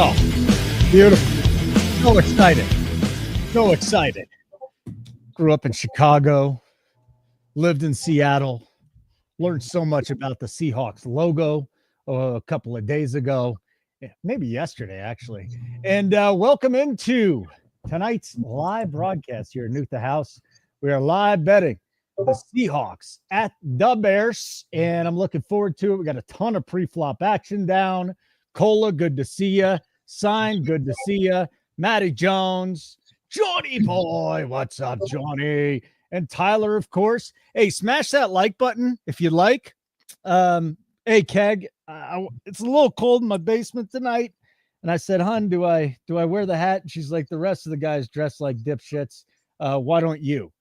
Oh, beautiful. So excited. So excited. Grew up in Chicago, lived in Seattle, learned so much about the Seahawks logo a couple of days ago, maybe yesterday, actually. And welcome into tonight's live broadcast here at Nuke the House. We are live betting the Seahawks at the Bears, and I'm looking forward to it. We got a ton of pre-flop action down. Cola, good to see you. Sign, good to see you. Matty Jones, Johnny boy, what's up, Johnny? And Tyler, of course. Hey, smash that like button if you like. Hey, Keg, it's a little cold in my basement tonight, and I said, "Hun, do I wear the hat?" And she's like, "The rest of the guys dress like dipshits. Why don't you?"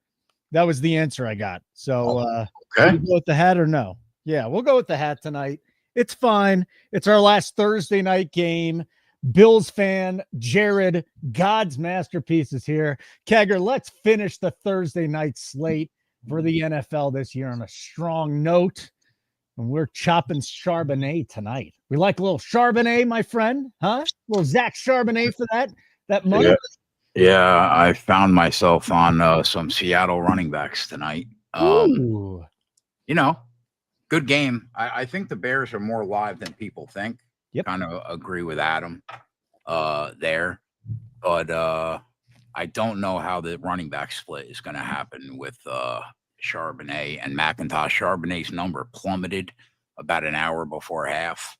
That was the answer I got. So, okay, you go with the hat or no? Yeah, we'll go with the hat tonight. It's fine. It's our last Thursday night game. Bills fan Jared, God's masterpiece, is here. Kegger, let's finish the Thursday night slate for the NFL this year on a strong note. And we're chopping Charbonnet tonight. We like a little Charbonnet, my friend, huh? A little Zach Charbonnet for that money. Yeah, I found myself on some Seattle running backs tonight. Ooh. You know, good game. I think the Bears are more live than people think. Yep. Kind of agree with Adam there. But I don't know how the running back split is going to happen with Charbonnet and McIntosh. Charbonnet's number plummeted about an hour before half.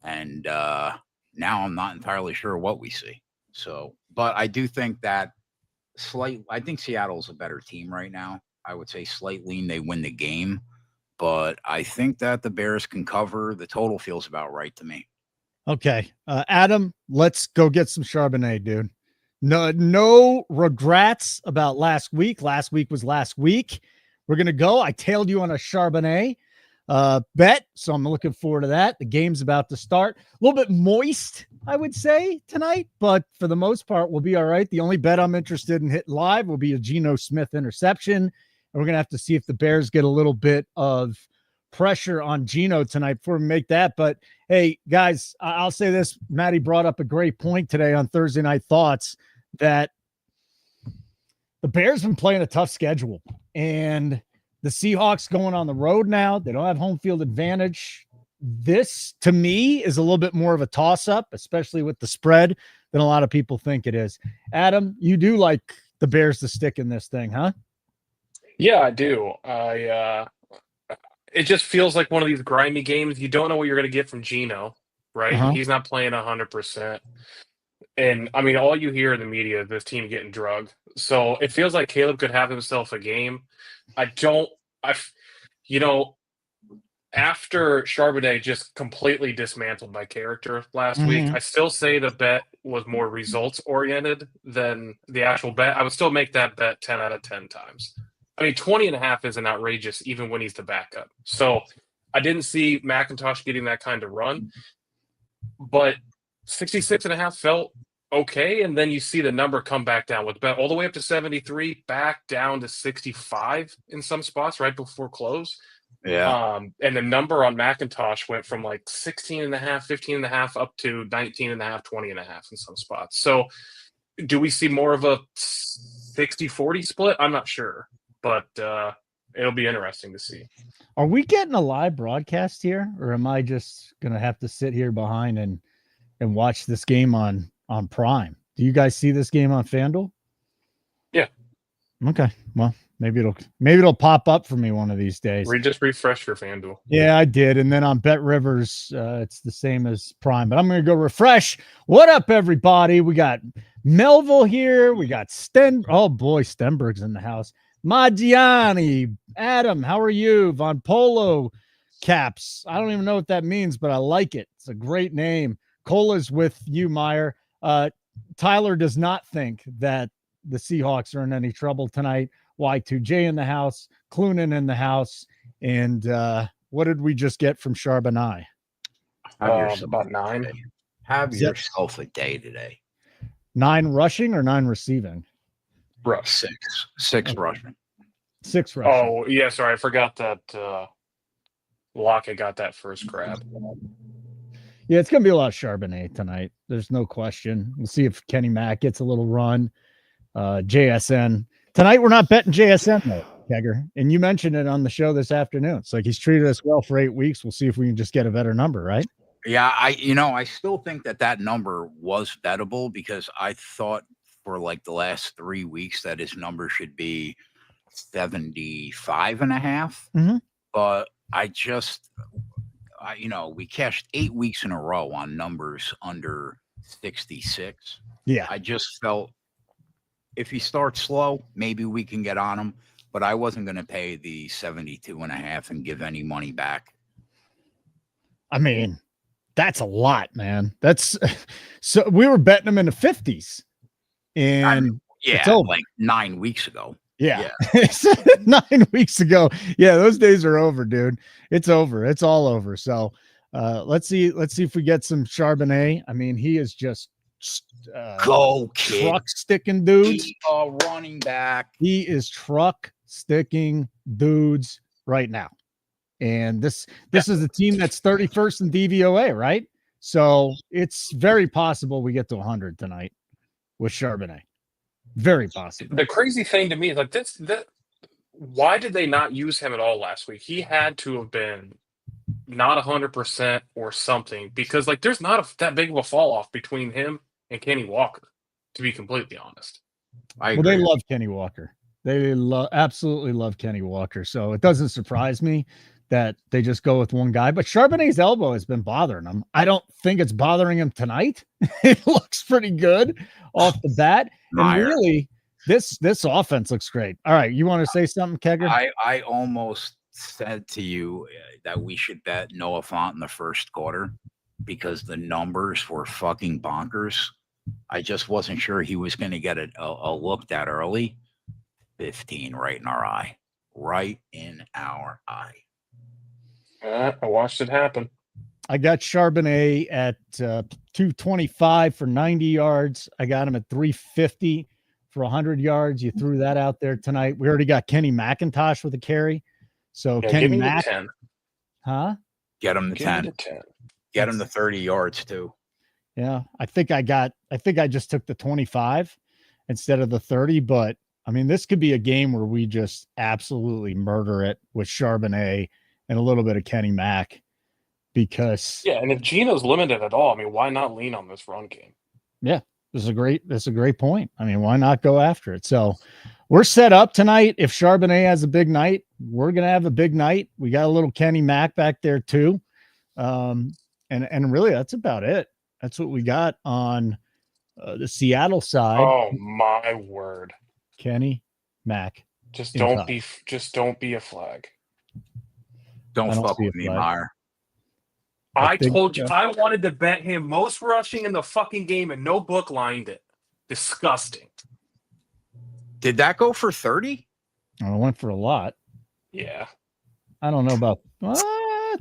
And now I'm not entirely sure what we see. So, but I do think that I think Seattle's a better team right now. I would say slightly they win the game. But I think that the Bears can cover. The total feels about right to me. Okay. Adam, let's go get some Charbonnet, dude. No regrets about last week. Last week was last week. We're going to go. I tailed you on a Charbonnet bet, so I'm looking forward to that. The game's about to start. A little bit moist, I would say, tonight, but for the most part, we'll be all right. The only bet I'm interested in hitting live will be a Geno Smith interception. And we're going to have to see if the Bears get a little bit of pressure on Geno tonight before we make that. But, hey, guys, I'll say this. Matty brought up a great point today on Thursday Night Thoughts that the Bears have been playing a tough schedule. And the Seahawks going on the road now. They don't have home field advantage. This, to me, is a little bit more of a toss-up, especially with the spread, than a lot of people think it is. Adam, you do like the Bears to stick in this thing, huh? Yeah, I do. It just feels like one of these grimy games. You don't know what you're going to get from Geno, right? Uh-huh. He's not playing 100%. And, I mean, all you hear in the media is this team getting drugged. So it feels like Caleb could have himself a game. After Charbonnet just completely dismantled my character last week, I still say the bet was more results-oriented than the actual bet. I would still make that bet 10 out of 10 times. I mean, 20.5 isn't outrageous even when he's the backup. So I didn't see McIntosh getting that kind of run, but 66.5 felt okay. And then you see the number come back down with bet all the way up to 73, back down to 65 in some spots right before close. Yeah. And the number on McIntosh went from like 16.5, 15.5 up to 19.5, 20.5 in some spots. So do we see more of a 60-40 split? I'm not sure. But it'll be interesting to see. Are we getting a live broadcast here, or am I just going to have to sit here behind and watch this game on Prime? Do you guys see this game on FanDuel? Yeah. Okay. Well, maybe it'll pop up for me one of these days. Just refresh your FanDuel. Yeah, I did. And then on Bet Rivers, it's the same as Prime, but I'm going to go refresh. What up, everybody? We got Melville here. We got Oh boy, Stenberg's in the house. Maggiani, Adam, how are you? Von Polo Caps. I don't even know what that means, but I like it. It's a great name. Cola's with you, Meyer. Tyler does not think that the Seahawks are in any trouble tonight. Y2J in the house, Clunan in the house. And what did we just get from Charbonnet? About 9. Have yourself a day today. 9 rushing or 9 receiving? Rush. 6 rushing. 6 rushing. Oh, yeah, sorry. I forgot that Lockett got that first grab. Yeah, it's going to be a lot of Charbonnet tonight. There's no question. We'll see if Kenny Mack gets a little run. JSN. Tonight, we're not betting JSN, though, Kegger. And you mentioned it on the show this afternoon. It's like he's treated us well for 8 weeks. We'll see if we can just get a better number, right? Yeah, I still think that number was bettable because I thought for like the last 3 weeks that his number should be 75.5. Mhm. But we cashed 8 weeks in a row on numbers under 66. Yeah. I just felt if he starts slow, maybe we can get on him. But I wasn't going to pay the 72.5 and give any money back. I mean, that's a lot, man. That's so we were betting him in the 50s. And yeah, like 9 weeks ago. Yeah. 9 weeks ago. Yeah, those days are over, dude. It's over. It's all over. So let's see if we get some Charbonnet. I mean, he is just go kid. Truck sticking dudes. Running back. He is truck sticking dudes right now. And this is a team that's 31st in DVOA, right? So it's very possible we get to 100 tonight with Charbonnet. Very possible. The crazy thing to me is like why did they not use him at all last week? He had to have been not 100% or something because like there's not that big of a fall off between him and Kenny Walker, to be completely honest. Well, they love Kenny Walker. They absolutely love Kenny Walker. So it doesn't surprise me that they just go with one guy. But Charbonnet's elbow has been bothering him. I don't think it's bothering him tonight. It looks pretty good off the bat. And really, this offense looks great. All right, you want to say something, Kegger? I almost said to you that we should bet Noah Fant in the first quarter because the numbers were fucking bonkers. I just wasn't sure he was going to get a look that early. 15 right in our eye. Right in our eye. I watched it happen. I got Charbonnet at 225 for 90 yards. I got him at 350 for 100 yards. You threw that out there tonight. We already got Kenny McIntosh with a carry. So yeah, Kenny give Mac, 10. Huh? Get him to 10. Get him to 30 yards too. Yeah, I think I just took the 25 instead of the 30, but I mean, this could be a game where we just absolutely murder it with Charbonnet and a little bit of Kenny Mack because and if Geno's limited at all, I mean, why not lean on this run game? Yeah, that's a great point. I mean, why not go after it? So we're set up tonight. If Charbonnet has a big night, we're gonna have a big night. We got a little Kenny Mack back there too. And really that's about it. That's what we got on the Seattle side. Oh my word. Kenny Mack. Just don't be a flag. Don't fuck with me, Meyer. I told you I wanted to bet him most rushing in the fucking game and no book lined it. Disgusting. Did that go for 30? I went for a lot. Yeah. I don't know about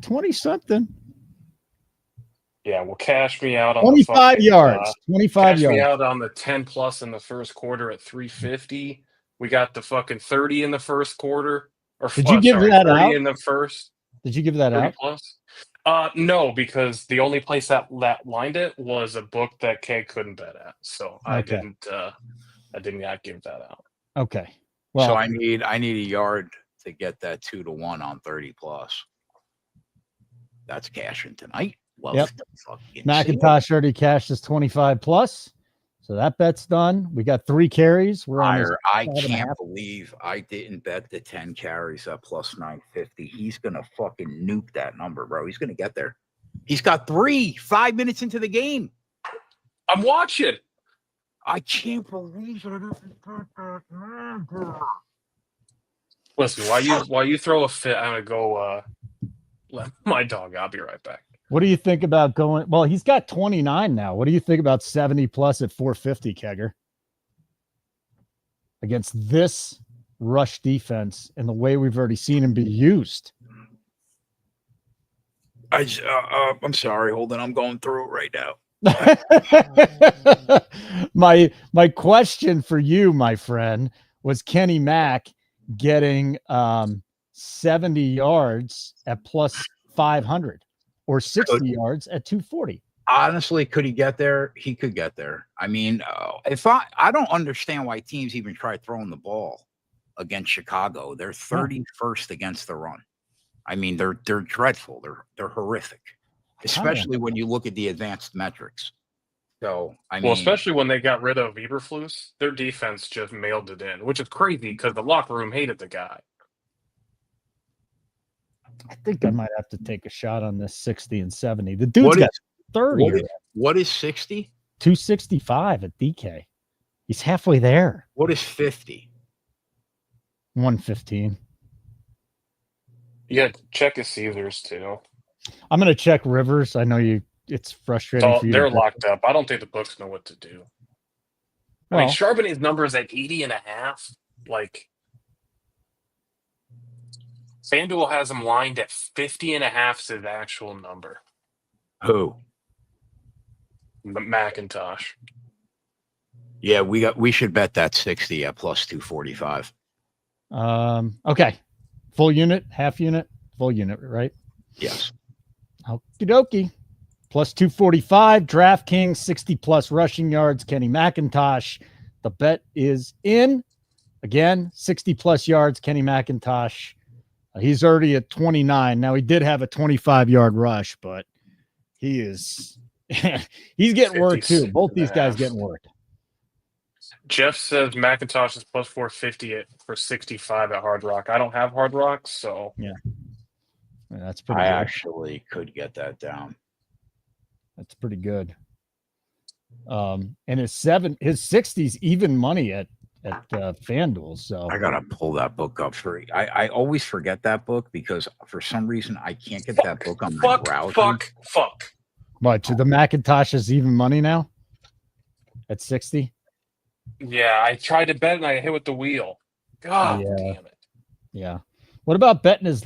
20 something. Yeah, well, cash me out on 25 yards. 25 cash yards. Me out on the 10 plus in the first quarter at 350. We got the fucking 30 in the first quarter. Or Did you give that 30 out in the first? Did you give that 30 out? Plus? No, because the only place that lined it was a book that Kay couldn't bet at. So I didn't give that out. Okay. Well, so I need a yard to get that 2-1 on 30 plus. That's cashing tonight. Well, yep. McIntosh already cashed his 25 plus. So that bet's done. We got 3 carries. We're on. I can't believe I didn't bet the 10 carries at plus 950. He's gonna fucking nuke that number, bro. He's gonna get there. He's got 5 minutes into the game. I'm watching. I can't believe it. Listen, while you throw a fit, I'm gonna go let my dog. I'll be right back. What do you think about going? Well, he's got 29 now. What do you think about 70 plus at 450, Kegger? Against this rush defense and the way we've already seen him be used. I'm sorry. Hold on. I'm going through it right now. my question for you, my friend, was Kenny Mack getting 70 yards at plus 500 or 60 yards at 240. Honestly, could he get there? He could get there. I mean, if I don't understand why teams even try throwing the ball against Chicago. They're 31st against the run. I mean, they're dreadful. They're horrific, especially when you look at the advanced metrics. So I mean, especially when they got rid of Eberflus, their defense just mailed it in, which is crazy because the locker room hated the guy. I think I might have to take a shot on this 60 and 70. The dude's got 30. What is 60? 265 at DK. He's halfway there. What is 50? 115. Yeah, check his Caesars too. I'm going to check Rivers. I know it's frustrating for you. They're locked up. I don't think the books know what to do. Well, I mean, Charbonnet's number is at 80.5. Like, FanDuel has him lined at 50.5 is his actual number. Who? McIntosh. Yeah, we should bet that 60 at plus 245. Okay. Full unit, half unit, full unit, right? Yes. Okie dokie. Plus 245, DraftKings, 60 plus rushing yards, Kenny McIntosh. The bet is in. Again, 60 plus yards, Kenny McIntosh. He's already at 29. Now, he did have a 25-yard rush, but he is he's getting work too. Both these guys getting work. Jeff says McIntosh is plus 450 for 65 at Hard Rock. I don't have Hard Rock, so yeah, that's pretty. I good. Actually could get that down. That's pretty good. And his 60s even money at FanDuel. So I gotta pull that book up for you. I always forget that book because for some reason I can't get that book on my browser. Fuck. What? The McIntosh is even money now at 60. Yeah, I tried to bet and I hit with the wheel. God damn it. Yeah. What about betting his?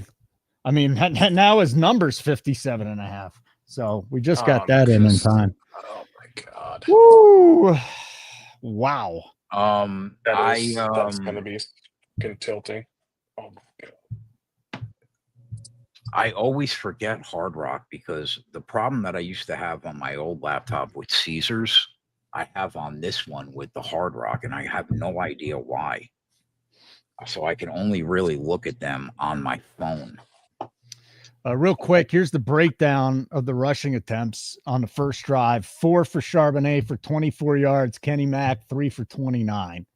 I mean, now his number's 57.5. So we just got that in time. Oh my God. Woo! Wow. That's gonna be tilting. Oh my God. I always forget Hard Rock because the problem that I used to have on my old laptop with Caesars, I have on this one with the Hard Rock, and I have no idea why. So I can only really look at them on my phone. Real quick, here's the breakdown of the rushing attempts on the first drive. 4 for Charbonnet for 24 yards. Kenny Mack, 3 for 29.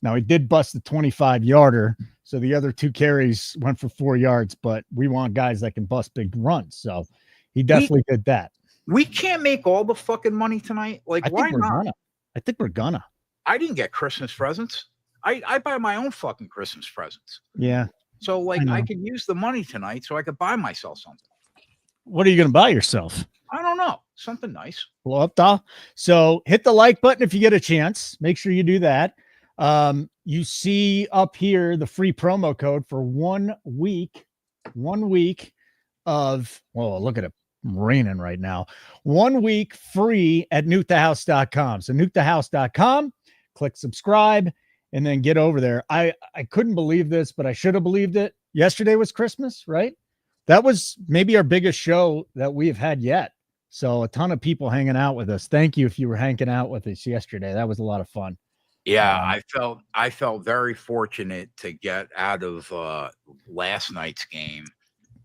Now, he did bust the 25-yarder, so the other 2 carries went for 4 yards, but we want guys that can bust big runs, so he definitely did that. We can't make all the fucking money tonight. Like, why not? I think we're gonna. I didn't get Christmas presents. I buy my own fucking Christmas presents. Yeah. So, like, I could use the money tonight so I could buy myself something. What are you going to buy yourself? I don't know. Something nice. Blow up doll. So hit the like button if you get a chance. Make sure you do that. You see up here the free promo code for 1 week. 1 week of, well, look at it raining right now. 1 week free at nukethehouse.com. So nukethehouse.com, click subscribe. And then get over there. I couldn't believe this, but I should have believed it. Yesterday was Christmas, right? That was maybe our biggest show that we've had yet. So a ton of people hanging out with us. Thank you if you were hanging out with us yesterday. That was a lot of fun. Yeah, I felt very fortunate to get out of last night's game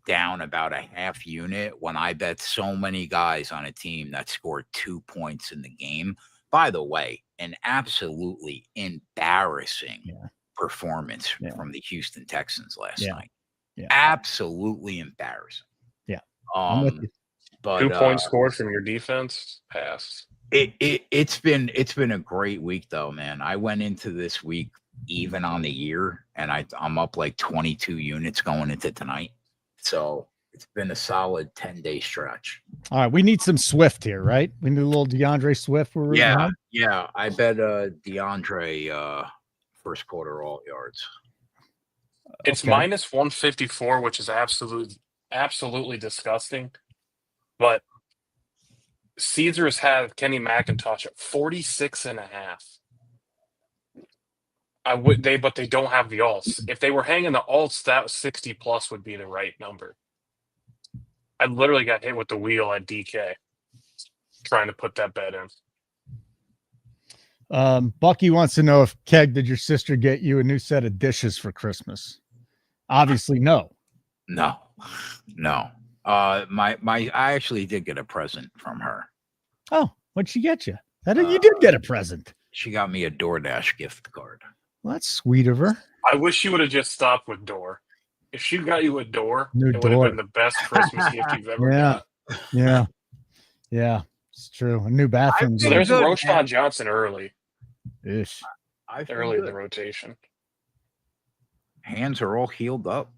down about a half unit when I bet so many guys on a team that scored 2 points in the game. By the way, an absolutely embarrassing performance from the Houston Texans last night. Yeah. Absolutely embarrassing. Yeah. But 2 points scored from your defense. Pass. It's been a great week though, man. I went into this week even on the year, and I'm up like 22 units going into tonight. So it's been a solid 10-day stretch. All right, we need some Swift here, right? We need a little DeAndre Swift. Yeah. I bet DeAndre first quarter all yards. It's minus 154, which is absolutely disgusting. But Caesars have Kenny McIntosh at 46.5. But they don't have the alts. If they were hanging the alts, that 60 plus would be the right number. I literally got hit with the wheel at DK. trying to put that bet in. Bucky wants to know if Keg, did your sister get you a new set of dishes for Christmas? Obviously, no. No. I actually did get a present from her. Oh, what'd she get you? You did get a present. She got me a DoorDash gift card. Well, that's sweet of her. I wish you would have just stopped with door. If she got you a door, New it would have door. been the best Christmas gift you've ever Yeah. got. Yeah, it's true. A new bathroom. So there's Roshan Johnson early. Ish. Early in the rotation. Hands are all healed up.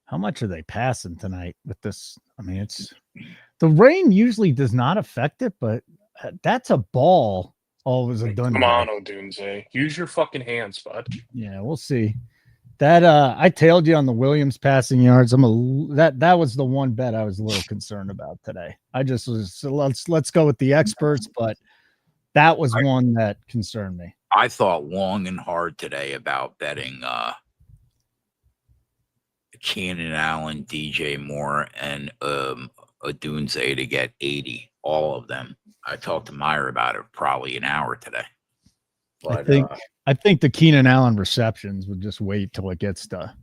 How much are they passing tonight with this? I mean, it's the rain usually does not affect it, but that's a ball. Always a done. Come on, Odunze. Use your fucking hands, bud. Yeah, we'll see. That I tailed you on the Williams passing yards. That was the one bet I was a little concerned about today. I just was let's go with the experts, but that was one that concerned me. I thought long and hard today about betting Keenan Allen, DJ Moore, and Odunze to get 80. All of them. I talked to Meyer about it probably an hour today. But, I think the Keenan Allen receptions would just wait till it gets to.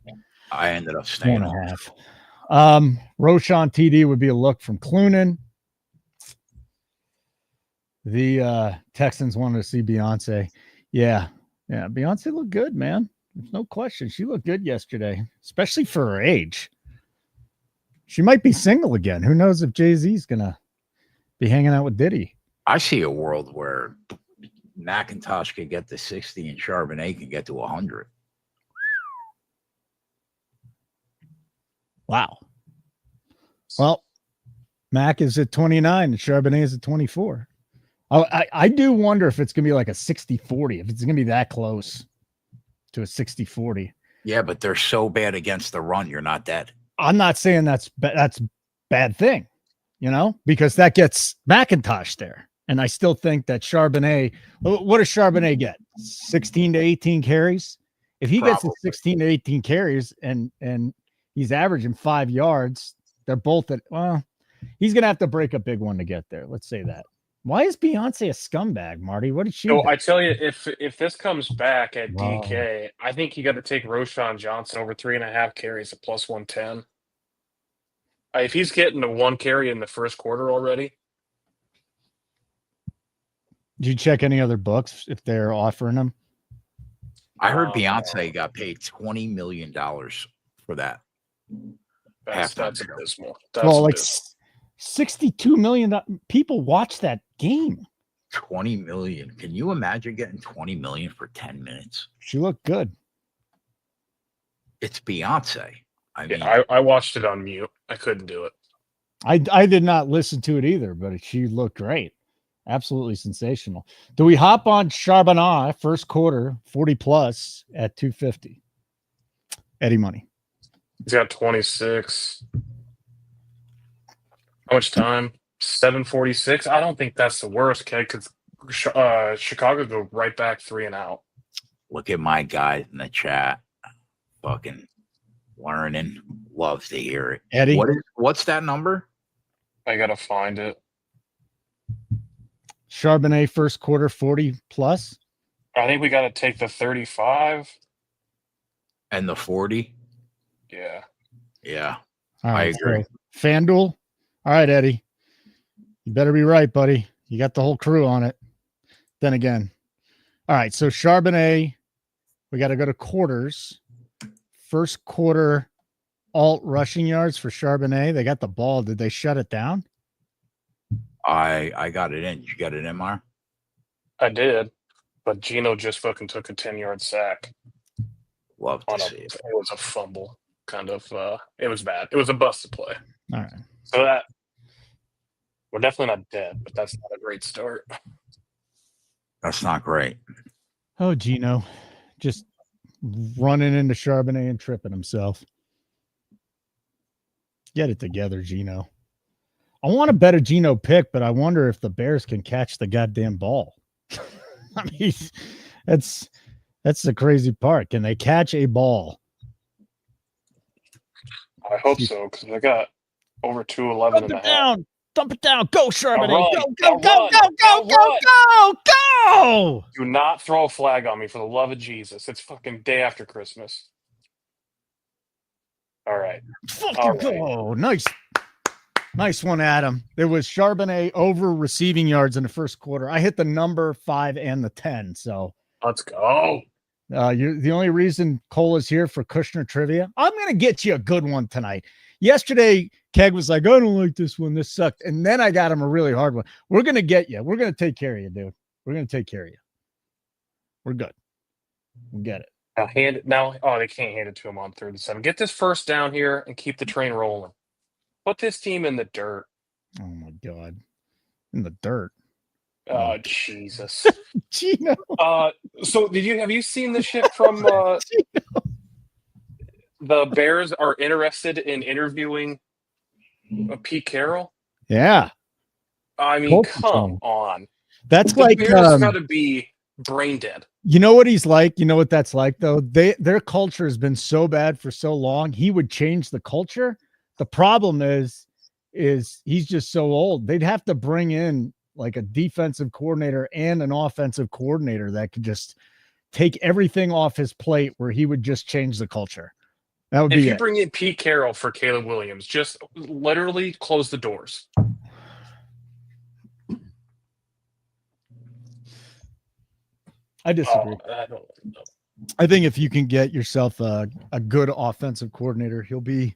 I ended up staying 1.5. Roshan TD would be a look from Clunan. The Texans wanted to see Beyonce. Yeah. Beyonce looked good, man. There's no question. She looked good yesterday, especially for her age. She might be single again. Who knows if Jay-Z's gonna be hanging out with Diddy? I see a world where McIntosh could get to 60 and Charbonnet can get to 100. Wow. Well, Mac is at 29 and Charbonnet is at 24. I do wonder if it's going to be like a 60-40, if it's going to be that close to a 60-40. Yeah, but they're so bad against the run, you're not dead. I'm not saying that's bad thing, because that gets McIntosh there. And I still think that Charbonnet, what does Charbonnet get? 16 to 18 carries? If he gets to 16 to 18 carries and he's averaging 5 yards, they're both he's going to have to break a big one to get there. Let's say that. Why is Beyonce a scumbag, Marty? What did she do? I tell you, if this comes back at DK, I think you got to take Roshan Johnson over 3.5 carries at plus 110. If he's getting to 1 carry in the first quarter already. Did you check any other books if they're offering them? I heard Beyonce got paid $20 million for that. That's abysmal. Like 62 million people watch that game. 20 million. Can you imagine getting 20 million for 10 minutes? She looked good. It's Beyonce. I watched it on mute. I couldn't do it. I did not listen to it either, but she looked great. Absolutely sensational. Do we hop on Charbonnet first quarter 40 plus at 250? Eddie Money. He's got 26. How much time? 7:46. I don't think that's the worst, kid, because Chicago go right back 3 and out. Look at my guys in the chat. Fucking learning. Love to hear it. Eddie, what's that number? I gotta find it. Charbonnet first quarter 40 plus. I think we got to take the 35 and the 40. Yeah. All right, I agree. So FanDuel. All right, Eddie. You better be right, buddy. You got the whole crew on it. Then again. All right, so Charbonnet, we got to go to quarters. First quarter alt rushing yards for Charbonnet. They got the ball. Did they shut it down? I got it in. You got it in, Mar? I did, but Gino just fucking took a 10-yard sack. Love to see it. It was a fumble, kind of. It was bad. It was a busted play. All right. So that we're definitely not dead, but that's not a great start. That's not great. Oh, Gino, just running into Charbonnet and tripping himself. Get it together, Gino. I want to bet a Gino pick, but I wonder if the Bears can catch the goddamn ball. I mean, that's the crazy part. Can they catch a ball? I hope so, because they got over 211 and a half. Down. Dump it down. Go, Charbonnet. run. Go, Now go, go, run. go, go, Now go, run. go, go. Do not throw a flag on me for the love of Jesus. It's fucking day after Christmas. All right. Fucking go. Nice. Nice one, Adam. There was Charbonnet over receiving yards in the first quarter. I hit the number 5 and the 10. So Let's go. you're the only reason Cole is here for Kushner trivia. I'm going to get you a good one tonight. Yesterday, Keg was like, I don't like this one. This sucked. And then I got him a really hard one. We're going to get you. We're going to take care of you, dude. We're going to take care of you. We're good. We'll get it. Now hand it now. Oh, they can't hand it to him on 3rd and 7. Get this first down here and keep the train rolling. Put this team in the dirt. Oh, my God. In the dirt. Oh, Jesus. Gino. So have you seen the shit from the Bears are interested in interviewing Pete Carroll? Yeah. I mean, Hope come so. on. That's The like Bears got to be brain dead. you know what he's like? You know what that's like, though? Their culture has been so bad for so long. He would change the culture. The problem is he's just so old. They'd have to bring in like a defensive coordinator and an offensive coordinator that could just take everything off his plate where he would just change the culture. That would If be you it. bring in Pete Carroll for Caleb Williams, just literally close the doors. I disagree. I don't know. I think if you can get yourself a good offensive coordinator, he'll be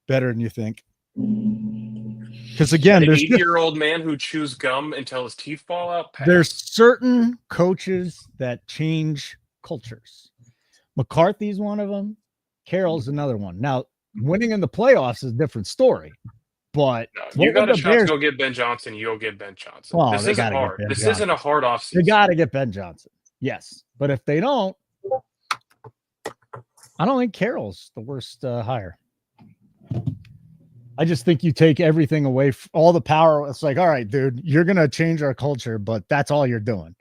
better than you think. Because again, An there's 80-year-old man who chews gum until his teeth fall out. Pass. There's certain coaches that change cultures. McCarthy's one of them. Carroll's another one. Now, winning in the playoffs is a different story. But no, you got a shot to go get Ben Johnson. You'll get Ben Johnson. Well, this isn't hard. This isn't a hard offseason. They got to get Ben Johnson. Yes. But if they don't, I don't think Carroll's the worst hire. I just think you take everything away, all the power. It's like, all right, dude, you're going to change our culture, but that's all you're doing.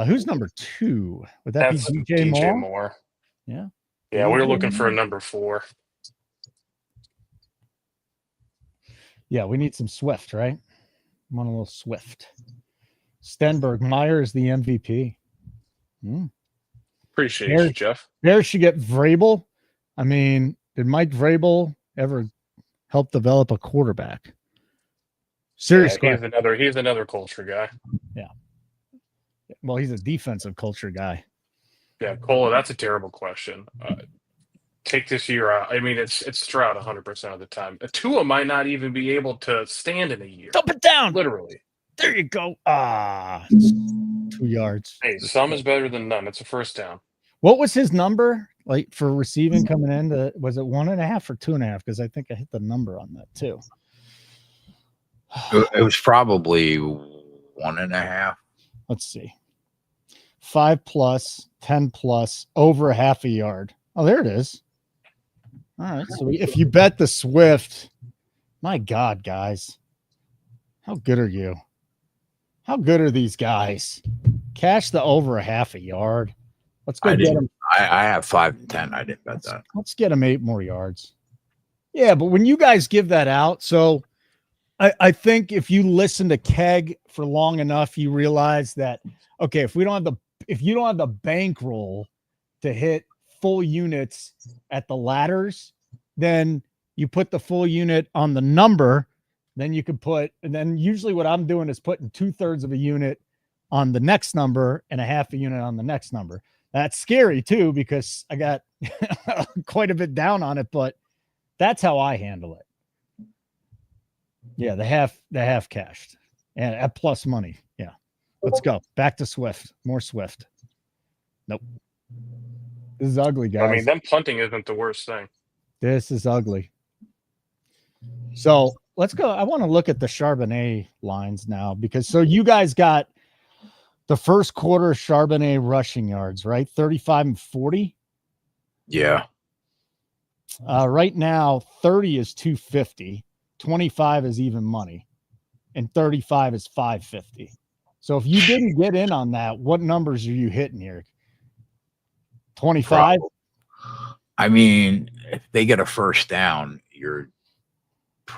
Who's number 2? Would that's be DJ Moore? Yeah. Yeah, we were looking for a number 4. Yeah, we need some Swift, right? I want a little Swift. Stenberg, Meyer is the MVP. Appreciate you, Jeff. Bears should get Vrabel. I mean, did Mike Vrabel ever help develop a quarterback? Seriously. Yeah, he's another culture guy. Yeah. Well, he's a defensive culture guy. Yeah, Cola, that's a terrible question. Take this year out. I mean, it's Stroud 100% of the time. Tua might not even be able to stand in a year. Dump it down. Literally. There you go. 2 yards. Hey, some is better than none. It's a first down. What was his number like for receiving coming in? Was it 1.5 or 2.5? Because I think I hit the number on that too. It was probably 1.5. Let's see. 5+, 10+, over 0.5 yard. Oh, there it is. All right. So if you bet the Swift, my God, guys, how good are you? How good are these guys? Cash the over 0.5 yard. Let's go get him. I have 5 and 10. I didn't bet that. Let's get him 8 more yards. Yeah, but when you guys give that out, so I think if you listen to Keg for long enough, you realize that okay, if you don't have the bankroll to hit full units at the ladders, then you put the full unit on the number. Then you could and then usually what I'm doing is putting 2/3 of a unit on the next number and 1/2 a unit on the next number. That's scary too, because I got quite a bit down on it, but that's how I handle it. Yeah, the half cashed and at plus money. Yeah. Let's go. Back to Swift. More Swift. Nope. This is ugly, guys. I mean, them punting isn't the worst thing. This is ugly. So let's go. I want to look at the Charbonnet lines now, because so you guys got the first quarter Charbonnet rushing yards, right? 35 and 40. Yeah. Right now, 30 is 250, 25 is even money, and 35 is 550. So if you didn't get in on that, what numbers are you hitting here? 25? I mean, if they get a first down, you're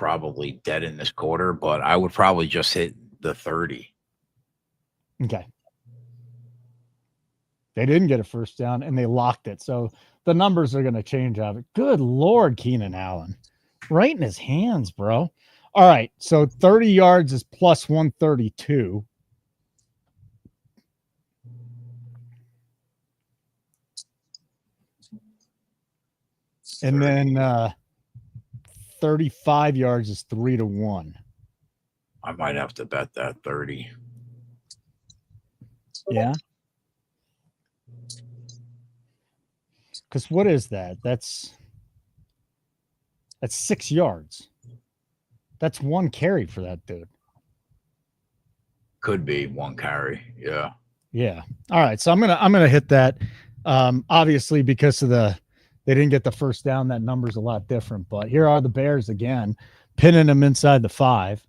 probably dead in this quarter, but I would probably just hit the 30. Okay. They didn't get a first down, and they locked it. So the numbers are going to change out of it. Good Lord, Keenan Allen. Right in his hands, bro. All right, so 30 yards is plus 132. And then 35 yards is 3-1. I might have to bet that 30. Yeah. Because what is that? That's 6 yards. That's one carry for that dude. Could be one carry. Yeah. Yeah. All right. So I'm gonna hit that. Obviously, because of they didn't get the first down, that number's a lot different. But here are the Bears again, pinning them inside the 5.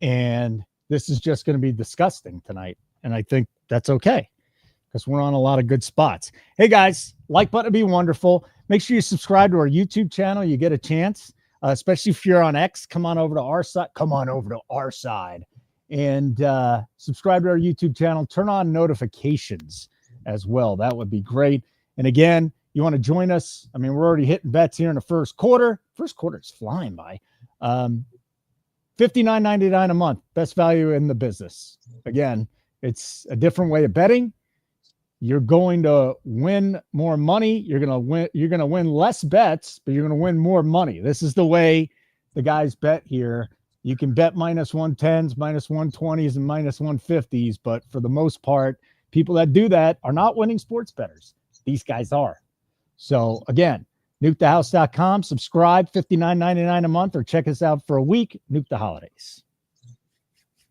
And this is just going to be disgusting tonight. And I think that's okay because we're on a lot of good spots. Hey guys, like button would be wonderful. Make sure you subscribe to our YouTube channel. You get a chance, especially if you're on X. Come on over to our side. Come on over to our side and subscribe to our YouTube channel. Turn on notifications as well. That would be great. And again, you want to join us? I mean, we're already hitting bets here in the first quarter. First quarter is flying by. $59.99 a month, best value in the business. Again, it's a different way of betting. You're going to win more money. You're going to win less bets, but you're going to win more money. This is the way the guys bet here. You can bet minus 110s, minus 120s, and minus 150s, but for the most part, people that do that are not winning sports bettors. These guys are. So again, nukethehouse.com, subscribe, $59.99 a month, or check us out for a week. Nuke the holidays.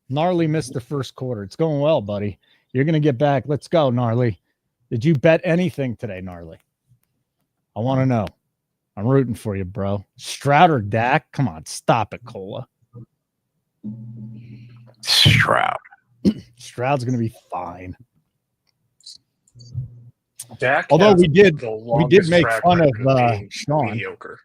Gnarly missed the first quarter. It's going well, buddy. You're going to get back. Let's go, Gnarly. Did you bet anything today, Gnarly? I want to know. I'm rooting for you, bro. Stroud or Dak? Come on, stop it, Cola. Stroud. Stroud's going to be fine. Dak, although we did make track fun of record being Sean. Mediocre.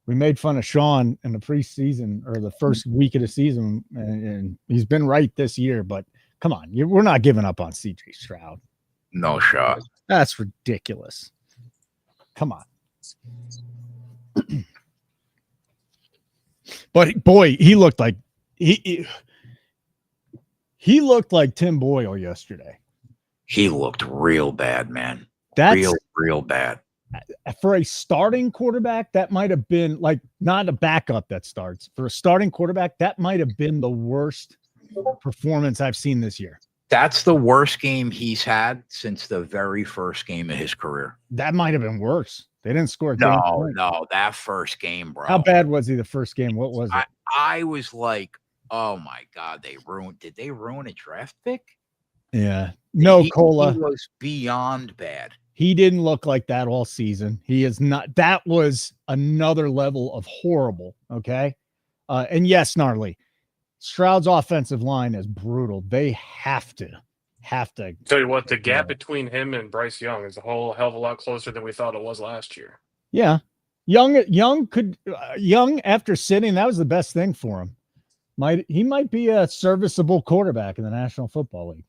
We made fun of Sean in the preseason or the first week of the season, and he's been right this year. But come on, we're not giving up on CJ Stroud. No shot. That's ridiculous. Come on. But boy, he looked like he looked like Tim Boyle yesterday. He looked real bad, man. That's real bad. For a starting quarterback, that might have been like not a backup that starts. For a starting quarterback, that might have been the worst performance I've seen this year. That's the worst game he's had since the very first game of his career. That might have been worse. They didn't score a No, that first game, bro. How bad was he the first game? What was it? I was like, oh my God, did they ruin a draft pick? Yeah. No, Cola. He was beyond bad. He didn't look like that all season. He is not. That was another level of horrible. Okay. And yes, Gnarly. Stroud's offensive line is brutal. They have to. Tell you what, the gap between him and Bryce Young is a whole hell of a lot closer than we thought it was last year. Yeah. Young after sitting, that was the best thing for him. He might be a serviceable quarterback in the National Football League.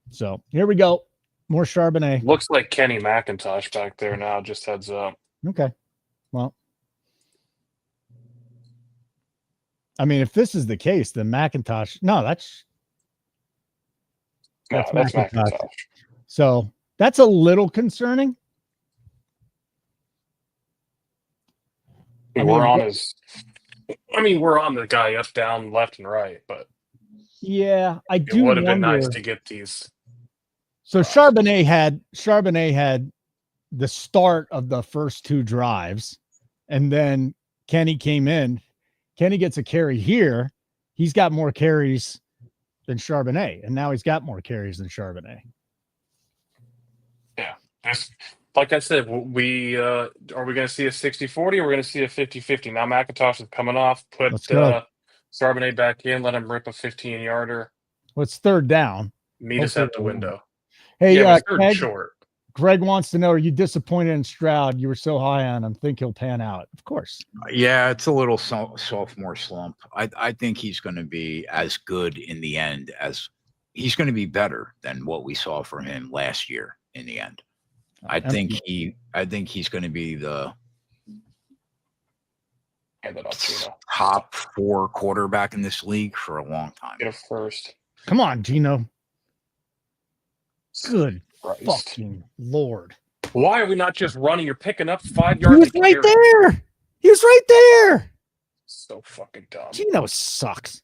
So here we go. More Charbonnet. Looks like Kenny McIntosh back there now, just heads up. Okay. Well, I mean, if this is the case, then McIntosh. No, that's McIntosh. So that's a little concerning. We're on the guy up, down, left, and right, but yeah, it would have been nice to get these. So Charbonnet had the start of the first two drives, and then Kenny came in. Kenny gets a carry here. He's got more carries than Charbonnet, and now he's got more carries than Charbonnet. Yeah. Like I said, are we going to see a 60-40 or we're going to see a 50-50? Now McIntosh is coming off. Put Charbonnet back in. Let him rip a 15-yarder. Well, it's third down. Meet us at the window. Hey, third short. Greg wants to know, are you disappointed in Stroud? You were so high on him. Think he'll pan out? Of course. Yeah, it's a little sophomore slump. I think he's going to be as good in the end as he's going to be better than what we saw from him last year in the end. I think he's going to be the top 4 quarterback in this league for a long time. Get a first. Come on, Gino. Good Christ. fucking Lord. Why are we not just running? You're picking up 5 yards. He was right there. He was right there. So fucking dumb. Gino sucks.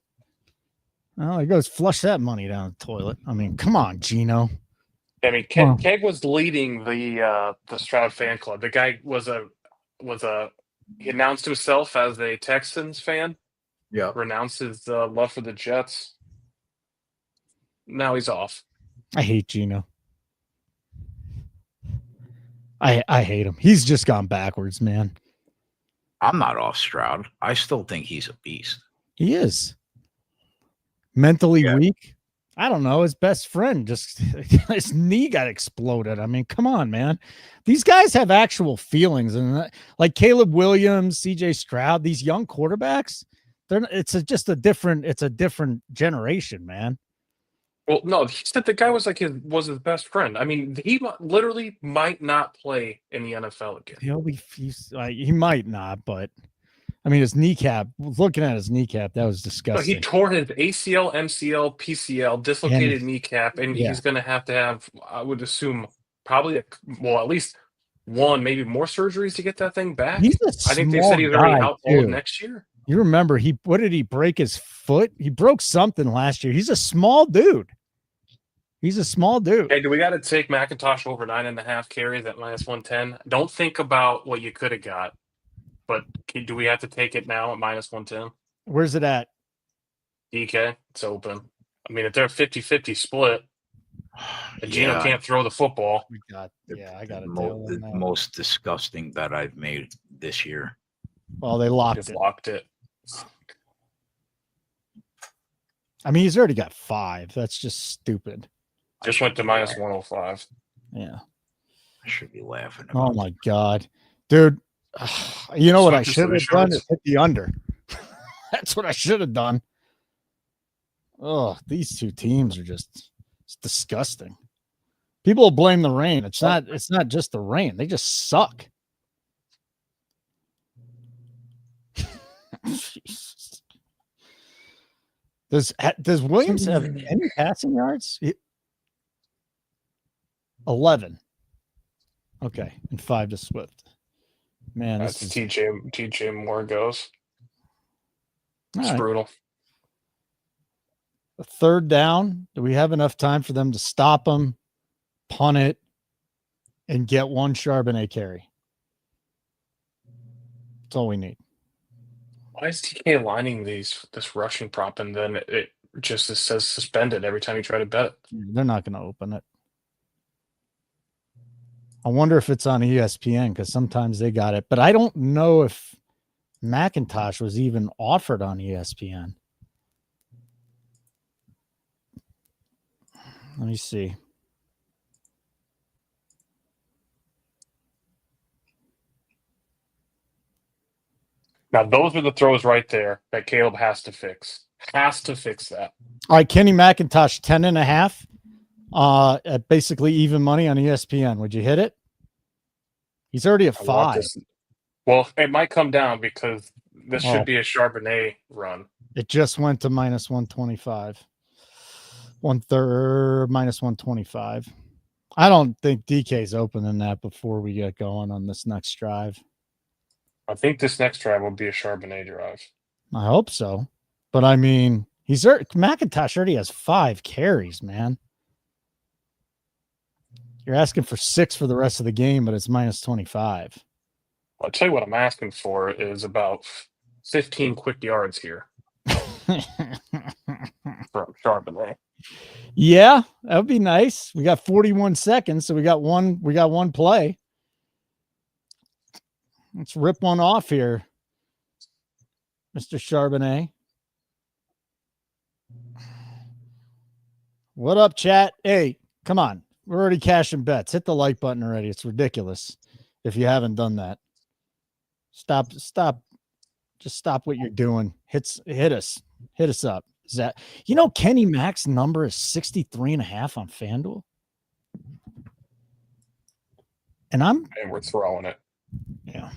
Oh, he goes flush that money down the toilet. I mean, come on, Gino. I mean, Keg was leading the Stroud fan club. The guy he announced himself as a Texans fan. Yeah, Renounced his love for the Jets. Now he's off. I hate Gino. I hate him. He's just gone backwards, man. I'm not off Stroud. I still think he's a beast. He is. Mentally weak. I don't know. His best friend just his knee got exploded. I mean, come on, man. These guys have actual feelings, and like Caleb Williams, CJ Stroud, these young quarterbacks, it's a different generation, man. Well, no, he said the guy was his best friend. I mean, he literally might not play in the NFL again. He might not, but I mean, his kneecap. Looking at his kneecap, that was disgusting. No, he tore his ACL, MCL, PCL, dislocated kneecap, and he's going to have, I would assume, probably at least one, maybe more surgeries to get that thing back. I think they said he's already out all next year. You remember what did he break his foot? He broke something last year. He's a small dude. Hey, do we got to take McIntosh over 9.5 carries at -110? Don't think about what you could have got, but do we have to take it now at -110? Where's it at? DK, it's open. I mean, if they're 50-50 split, and Gino can't throw the football. I got the most disgusting bet I've made this year. Well, they locked it. I mean, he's already got 5. That's just stupid. Just went to -105. Yeah. I should be laughing. Oh my God, dude. You know what I should have done is hit the under. That's what I should have done. Oh, these two teams are it's disgusting. People will blame the rain. It's not just the rain. They just suck. Does Williams have any passing yards? 11. Okay, and 5 to Swift. Man, that's TJ Moore goes. It's brutal. A 3rd down. Do we have enough time for them to stop them, punt it, and get one Charbonnet carry? That's all we need. Why is TK lining this rushing prop and then it just says suspended every time you try to bet it? They're not going to open it. I wonder if it's on ESPN because sometimes they got it, but I don't know if McIntosh was even offered on ESPN. Let me see. Now, those are the throws right there that Caleb has to fix. Has to fix that. All right, Kenny McIntosh, 10.5. At basically even money on ESPN. Would you hit it? He's already at 5. Well, it might come down because this should be a Charbonnet run. It just went to -125. 1/3 -125. I don't think DK's opening that before we get going on this next drive. I think this next drive will be a Charbonnet drive. I hope so. But I mean, McIntosh already has 5 carries, man. You're asking for 6 for the rest of the game, but it's -25. I'll tell you what I'm asking for is about 15 quick yards here from Charbonnet. Yeah, that would be nice. We got 41 seconds, so we got one play. Let's rip one off here, Mr. Charbonnet. What up, chat? Hey, come on. We're already cashing bets. Hit the like button already. It's ridiculous if you haven't done that. Stop. Just stop what you're doing. Hit us up. Is that, Kenny Mack's number is 63.5 on FanDuel? And we're throwing it. Yeah.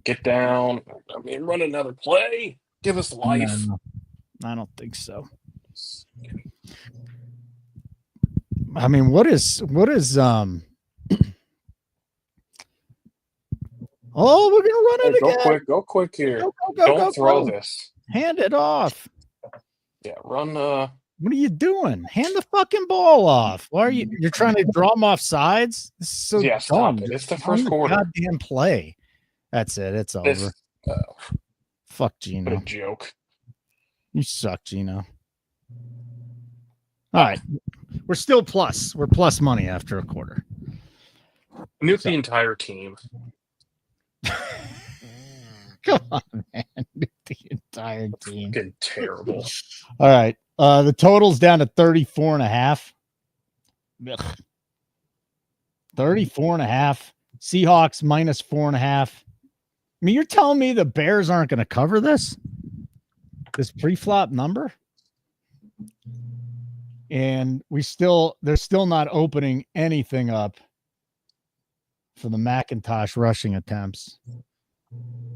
Get down. Run another play. Give us life. No, I don't think so. What is Oh, we're gonna run it again. Go quick here. Go, Don't throw this. Hand it off. Yeah, run. What are you doing? Hand the fucking ball off. Why are you're trying to draw them off sides? This is so dumb. Stop it. It's the first quarter. Goddamn play. That's it. It's over. Fuck Gino. What a joke. You suck, Gino. All right. We're still plus. We're plus money after a quarter. Nuke the entire team. Come on, man. The entire team. Fucking terrible. All right. The total's down to 34.5. 34.5. Seahawks minus 4.5. You're telling me the Bears aren't going to cover this pre-flop number? And they're still not opening anything up for the Macintosh rushing attempts.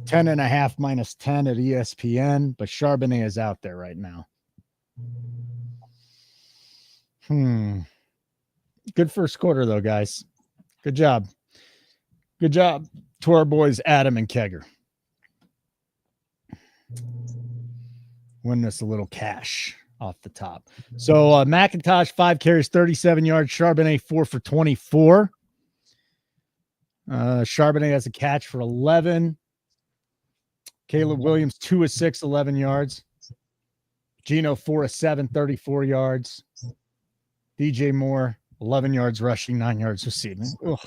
10.5 minus 10 at ESPN, but Charbonnet is out there right now. Good first quarter, though, guys. Good job. Good job to our boys, Adam and Kegger. Win this a little cash off the top. So McIntosh, 5 carries, 37 yards. Charbonnet, 4 for 24. Charbonnet has a catch for 11. Caleb Williams, 2 of 6, 11 yards. Gino, 4 of 7, 34 yards. DJ Moore, 11 yards rushing, 9 yards receiving. Ugh.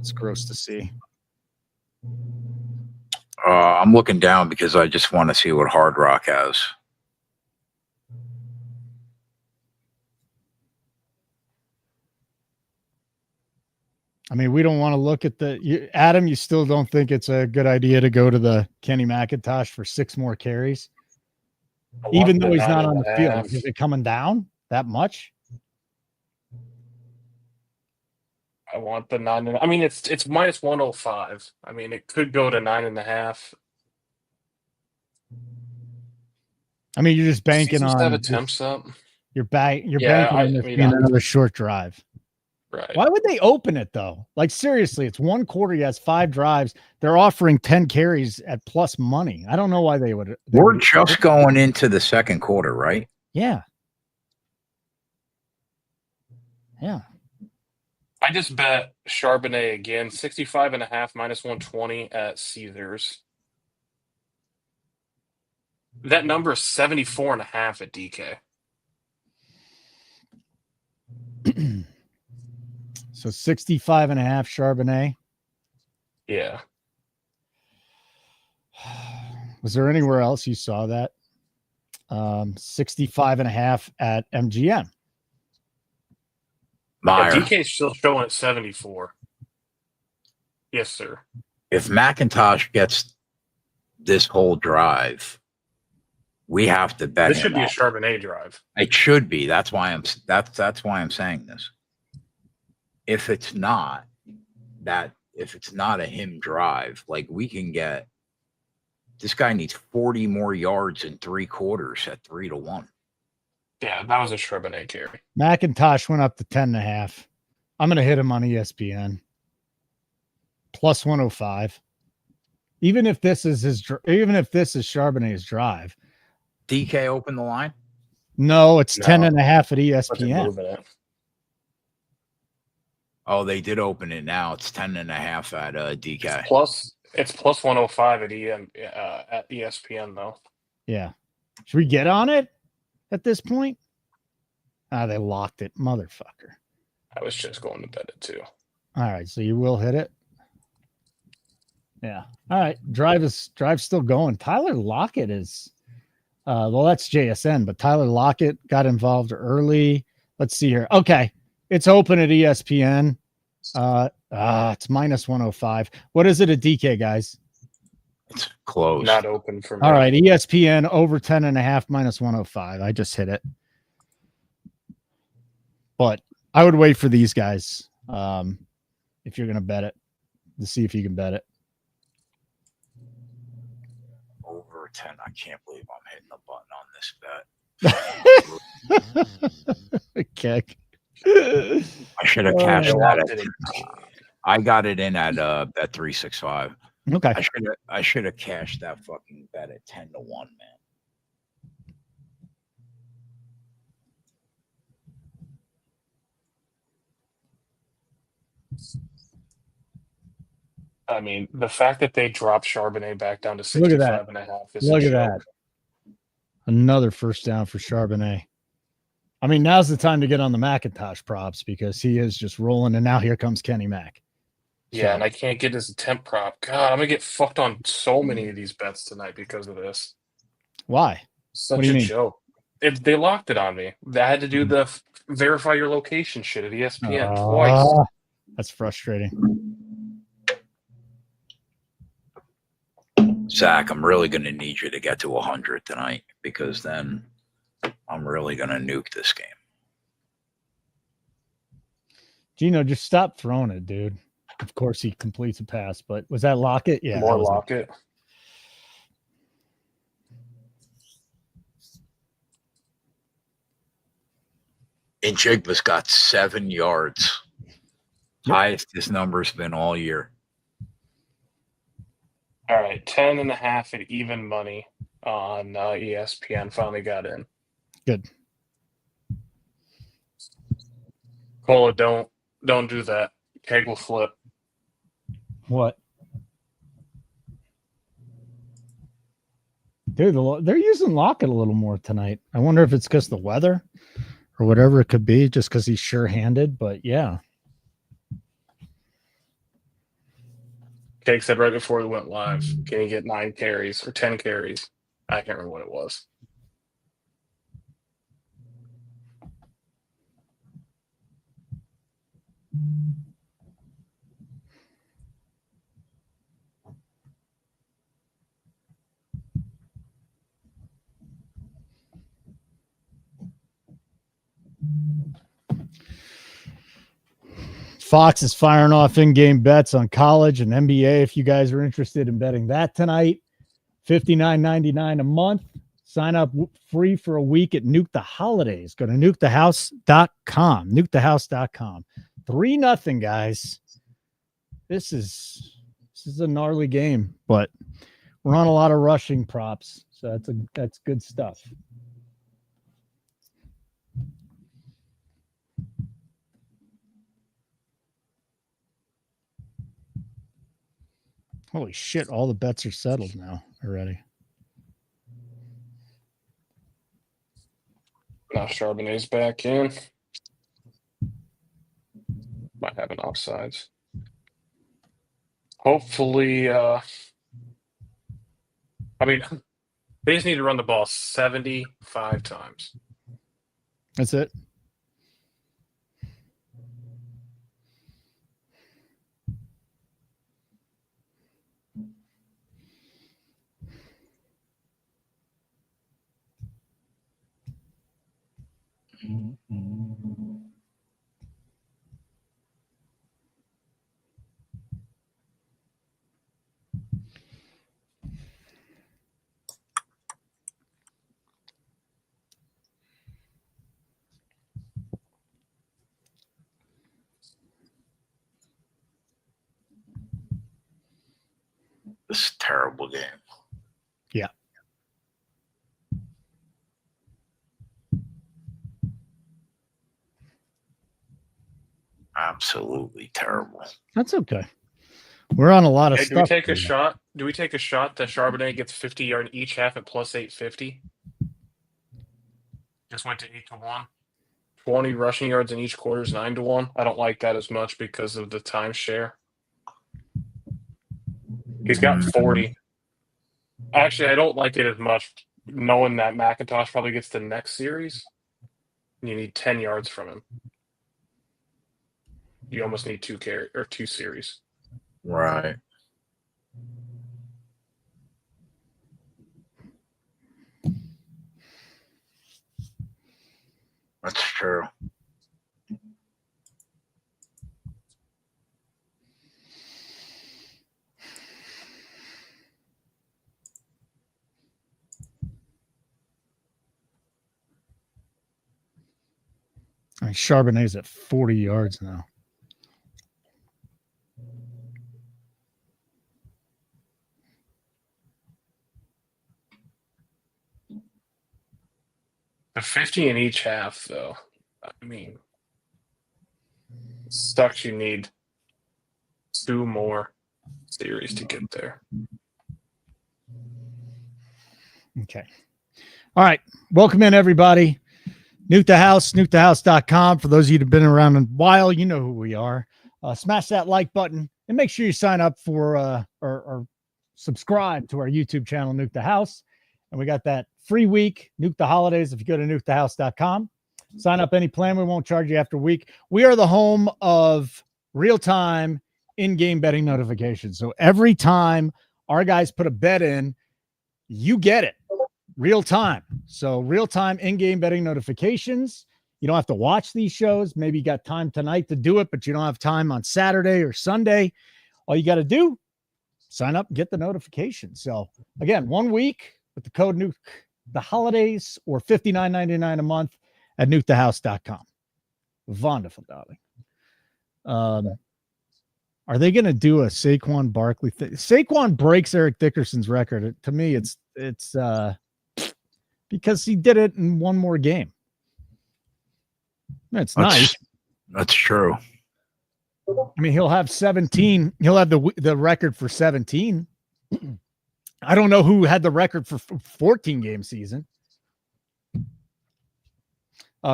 It's gross to see. I'm looking down because I just want to see what Hard Rock has. We don't want to look at Adam, you still don't think it's a good idea to go to the Kenny McIntosh for 6 more carries? Even though he's not on the field. Is it coming down that much? I want the 9. It's minus 105. It could go to 9.5. You're just banking on have attempts up. You're banking on this being another short drive. Right. Why would they open it though? Seriously, it's one quarter. He has 5 drives. They're offering 10 carries at plus money. I don't know why they would. We're just going into the second quarter, right? Yeah. Yeah. I just bet Charbonnet again, 65.5 minus 120 at Caesars. That number is 74.5 at DK. So 65.5 Charbonnet. Yeah. Was there anywhere else you saw that? 65.5 at MGM. Yeah, DK's still showing at 74. Yes, sir. If McIntosh gets this whole drive, we have to bet. This should be a Charbonnet drive. It should be. That's why I'm saying this. If it's not a him drive, we can get this guy needs 40 more yards in 3 quarters at 3-1. Yeah, that was a Charbonnet carry. McIntosh went up to 10.5. I'm gonna hit him on ESPN. Plus 105. Even if this is Charbonnet's drive. DK open the line? No, it's 10.5 at ESPN. Oh, they did open it now. It's 10.5 at DK. It's plus 105 at ESPN though. Yeah. Should we get on it at this point? They locked it, motherfucker. I was just going to bet it too. All right, so you will hit it. Yeah. All right. Drive's still going. Tyler Lockett is that's JSN, but Tyler Lockett got involved early. Let's see here. Okay. It's open at ESPN. It's minus 105. What is it at DK, guys? It's close. Not open for me. All right, ESPN over 10.5 minus 105. I just hit it. But I would wait for these guys if you're going to bet it, to see if you can bet it. Over 10. I can't believe I'm hitting the button on this bet. Okay. I should have cashed that. I got it in at bet 365. Okay. I should have cashed that fucking bet at 10-1, man. I mean, the fact that they dropped Charbonnet back down to 65.5 is Look at that. Another first down for Charbonnet. I mean, now's the time to get on the McIntosh props because he is just rolling, and now here comes Kenny Mack. Yeah, and I can't get his attempt prop. God, I'm going to get fucked on so many of these bets tonight because of this. Why? Such a joke. They locked it on me. They had to do the verify your location shit at ESPN twice. That's frustrating. Zach, I'm really going to need you to get to 100 tonight because then I'm really going to nuke this game. Gino, just stop throwing it, dude. Of course, he completes a pass, but was that Lockett? Yeah. More Lockett. And Jigba's got 7 yards. Yep. Highest this number's been all year. All right, 10.5 at even money on ESPN. Finally got in. Good. Cola, don't do that. Keg will flip. What? Dude, they're using Lockett a little more tonight. I wonder if it's because the weather or whatever it could be, just because he's sure-handed. But yeah. Keg said right before we went live, can he get 9 carries or 10 carries? I can't remember what it was. Fox is firing off in-game bets on college and NBA. If you guys are interested in betting that tonight, $59.99 a month. Sign up free for a week at Nuke the Holidays. Go to nukethehouse.com. Nukethehouse.com. 3-0, guys. This is a gnarly game, but we're on a lot of rushing props, so that's good stuff. Holy shit, all the bets are settled now already. Now Charbonnet's back in. Might have an offsides. Hopefully, I mean, they just need to run the ball 75 times. That's it. This is a terrible game. Yeah. Absolutely terrible. That's okay. We're on a lot of stuff. Do we take a shot? Do we take a shot that Charbonnet gets 50 yards each half at plus 850? Just went to 8-1. 20 rushing yards in each quarter is 9-1. I don't like that as much because of the timeshare. He's got 40. Actually, I don't like it as much knowing that McIntosh probably gets the next series. You need 10 yards from him. you almost need two series. Right. That's true. I mean, Charbonnet's at 40 yards now. The 50 in each half, though. I mean, sucks you need 2 more series to get there. Okay. All right. Welcome in, everybody. Nuke the House, nukethehouse.com. For those of you that have been around a while, you know who we are. Smash that like button and make sure you sign up for or subscribe to our YouTube channel, Nuke the House. And we got that free week, Nuke the Holidays, if you go to nukethehouse.com. Sign up any plan. We won't charge you after a week. We are the home of real-time in-game betting notifications. So every time our guys put a bet in, you get it real time. So real time in-game betting notifications. You don't have to watch these shows. Maybe you got time tonight to do it, but you don't have time on Saturday or Sunday. All you got to do, sign up and get the notification. So again, 1 week with the code Nuke the Holidays or $59.99 a month at nukethehouse.com. Wonderful, darling. Are they going to do a Saquon Barkley thing? Saquon breaks Eric Dickerson's record. To me, it's because he did it in one more game. That's nice. That's true. I mean, he'll have 17. He'll have the record for 17. I don't know who had the record for 14 game season.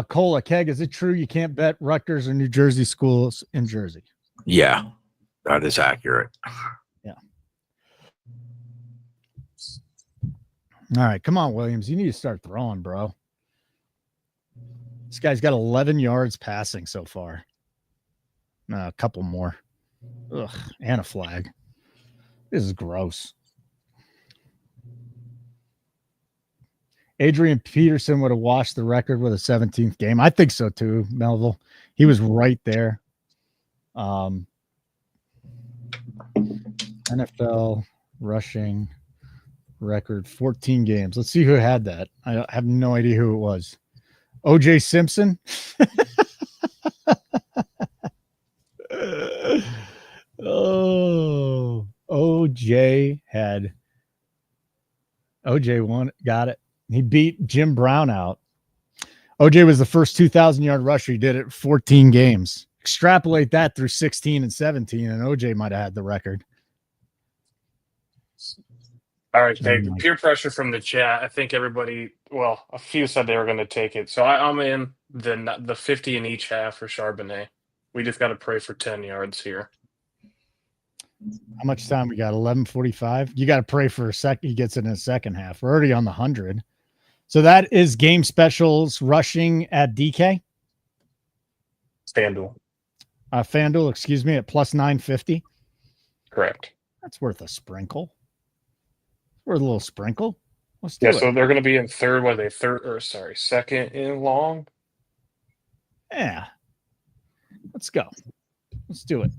Cola Keg, is it true you can't bet Rutgers or New Jersey schools in Jersey? Yeah, that is accurate. Yeah. All right, come on, Williams. You need to start throwing, bro. This guy's got 11 yards passing so far. A couple more. Ugh, and a flag. This is gross. Adrian Peterson would have washed the record with a 17th game. I think so too, Melville. He was right there. NFL rushing record, 14 games. Let's see who had that. I have no idea who it was. OJ Simpson. Oh, OJ won. Got it. He beat Jim Brown out. OJ was the first 2,000-yard rusher. He did it 14 games. Extrapolate that through 16 and 17, and OJ might have had the record. All right, Jake, peer pressure from the chat. I think everybody, well, a few said they were going to take it. So I'm in the 50 in each half for Charbonnet. We just got to pray for 10 yards here. How much time we got? 11:45. You got to pray for a second. He gets it in the second half. We're already on the 100. So that is game specials rushing at DK. FanDuel. FanDuel, excuse me, at plus 950. Correct. That's worth a sprinkle. Worth a little sprinkle. Let's do it. So they're going to be in second in long. Yeah. Let's go. Let's do it.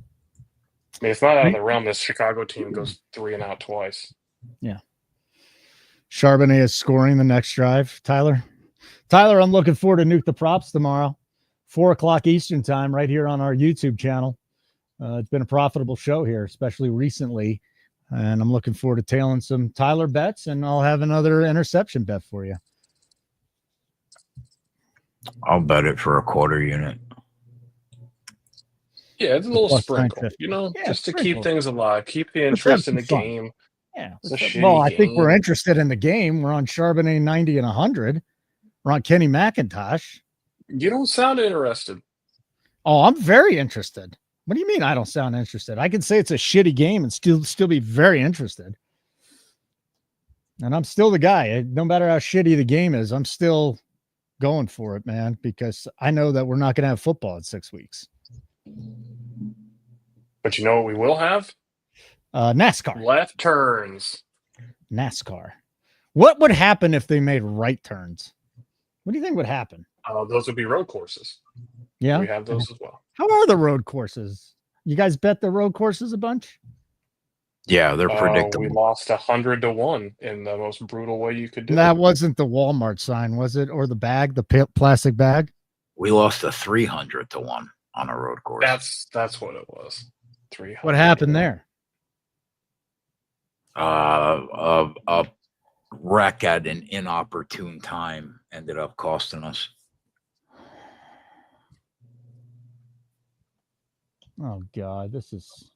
I mean, it's not out of the realm. This Chicago team goes 3 and out twice. Yeah. Charbonnet is scoring the next drive. Tyler, I'm looking forward to Nuke the Props tomorrow, 4:00 Eastern time, right here on our YouTube channel. It's been a profitable show here, especially recently, and I'm looking forward to tailing some Tyler bets, and I'll have another interception bet for you. I'll bet it for a quarter unit. Yeah, it's a little Plus sprinkle, 950. just to keep things alive, keep the interest in the game. Yeah. Well, I think we're interested in the game. We're on Charbonnet 90 and 100. We're on Kenny McIntosh. You don't sound interested. Oh, I'm very interested. What do you mean I don't sound interested? I can say it's a shitty game and still be very interested. And I'm still the guy. No matter how shitty the game is, I'm still going for it, man, because I know that we're not going to have football in 6 weeks. But you know what we will have? NASCAR. Left turns. NASCAR. What would happen if they made right turns? What do you think would happen? Those would be road courses. Yeah, we have those as well. How are the road courses? You guys bet the road courses a bunch? Yeah, they're predictable. We lost 100-1 in the most brutal way you could do. That wasn't the Walmart sign, was it? Or the bag, the plastic bag? We lost 300-1 on a road course. That's what it was. 300. What happened there? A wreck at an inopportune time ended up costing us. Oh God, this is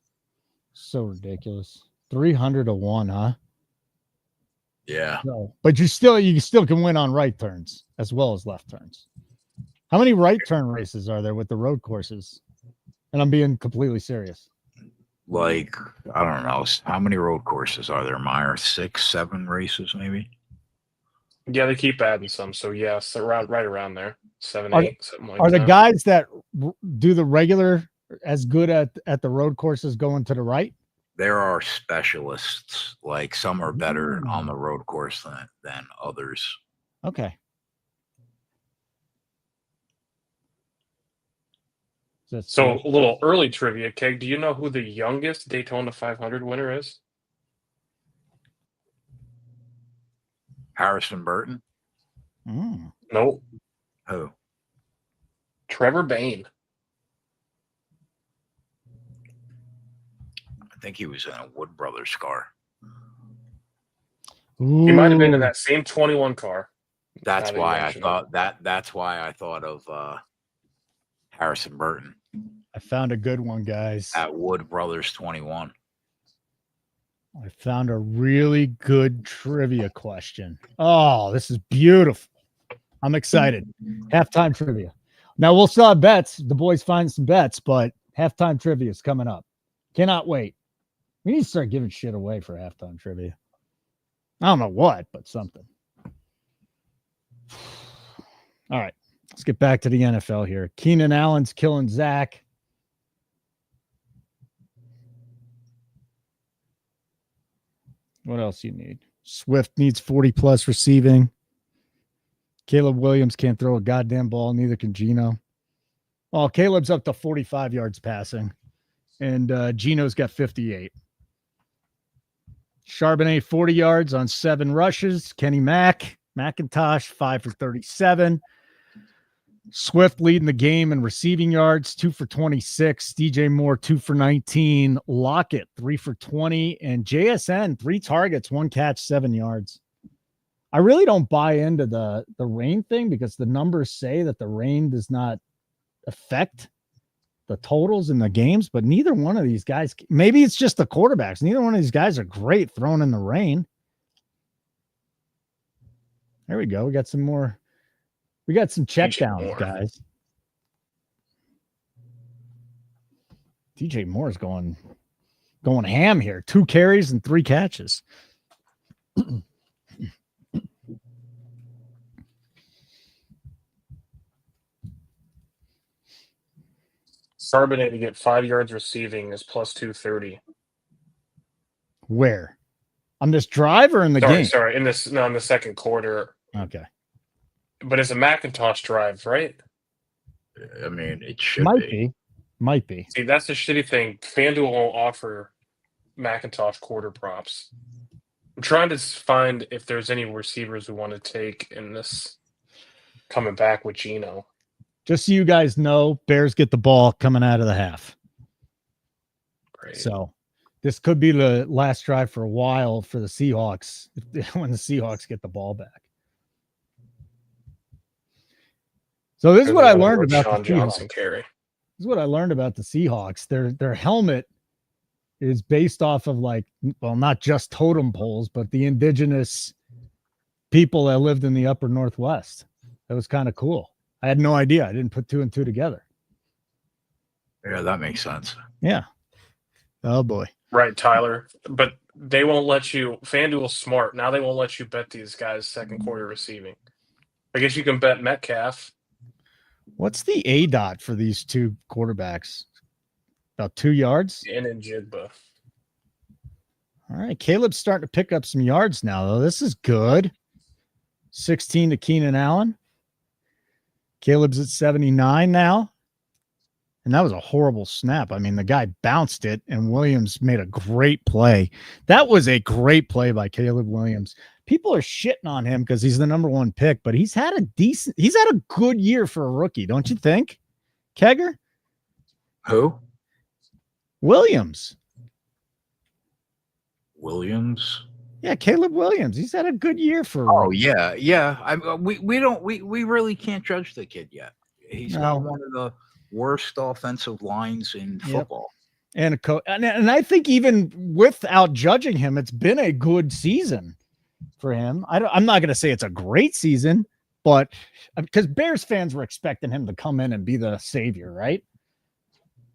so ridiculous. 300-1, huh? Yeah. No, but you still can win on right turns as well as left turns. How many right turn races are there with the road courses? And I'm being completely serious. Like, I don't know. How many road courses are there, Meyer? 6, 7 races, maybe? Yeah, they keep adding some. So, yes, right around there. 7, 8, something like that. Are the guys that do the regular as good at the road courses going to the right? There are specialists. Like, some are better on the road course than others. Okay. So, a little early trivia, Keg. Do you know who the youngest Daytona 500 winner is? Harrison Burton? Nope. Who? Trevor Bayne. I think he was in a Wood Brothers car. Ooh. He might have been in that same 21 car. That's why I thought that's why I thought of Harrison Burton. I found a good one, guys. At Wood Brothers 21. I found a really good trivia question. Oh, this is beautiful. I'm excited. Halftime trivia. Now, we'll still have bets. The boys find some bets, but halftime trivia is coming up. Cannot wait. We need to start giving shit away for halftime trivia. I don't know what, but something. All right. Let's get back to the NFL here. Keenan Allen's killing Zach. What else you need? Swift needs 40-plus receiving. Caleb Williams can't throw a goddamn ball. Neither can Geno. Well, Caleb's up to 45 yards passing. And Geno's got 58. Charbonnet, 40 yards on 7 rushes. Kenny McIntosh, 5 for 37. Swift leading the game in receiving yards, 2 for 26. DJ Moore, 2 for 19. Lockett, 3 for 20. And JSN, 3 targets, 1 catch, 7 yards. I really don't buy into the rain thing because the numbers say that the rain does not affect the totals in the games, but neither one of these guys, maybe it's just the quarterbacks. Neither one of these guys are great throwing in the rain. There we go. We got some more. We got some checkdowns, guys. DJ Moore is going ham here. 2 carries and 3 catches. Charbonnet to get 5 yards receiving is plus 230. Where? On this drive or in the game? Sorry. In the second quarter. Okay. But it's a McIntosh drive, right? I mean, it should Might be. See, that's the shitty thing. FanDuel won't offer McIntosh quarter props. I'm trying to find if there's any receivers we want to take in this coming back with Geno. Just so you guys know, Bears get the ball coming out of the half. Great. So this could be the last drive for a while for the Seahawks when the Seahawks get the ball back. So this is what I learned about the Seahawks. This is what I learned about the Seahawks. Their helmet is based off of not just totem poles, but the indigenous people that lived in the upper Northwest. That was kind of cool. I had no idea. I didn't put 2 and 2 together. Yeah, that makes sense. Yeah. Oh boy. Right, Tyler. But they won't let you. FanDuel's smart. Now they won't let you bet these guys second quarter receiving. I guess you can bet Metcalf. What's the ADOT for these 2 quarterbacks? About 2 yards. And in Jigba. All right. Caleb's starting to pick up some yards now, though. This is good. 16 to Keenan Allen. Caleb's at 79 now. And that was a horrible snap. I mean, the guy bounced it, and Williams made a great play. That was a great play by Caleb Williams. People are shitting on him because he's the number 1 pick, but he's had a good year for a rookie, don't you think, Kegger? Who? Williams. Yeah, Caleb Williams. He's had a good year for a rookie. yeah. We really can't judge the kid yet. He's got one of the worst offensive lines in football. And and I think even without judging him, it's been a good season for him. I'm not going to say it's a great season, but because Bears fans were expecting him to come in and be the savior, right?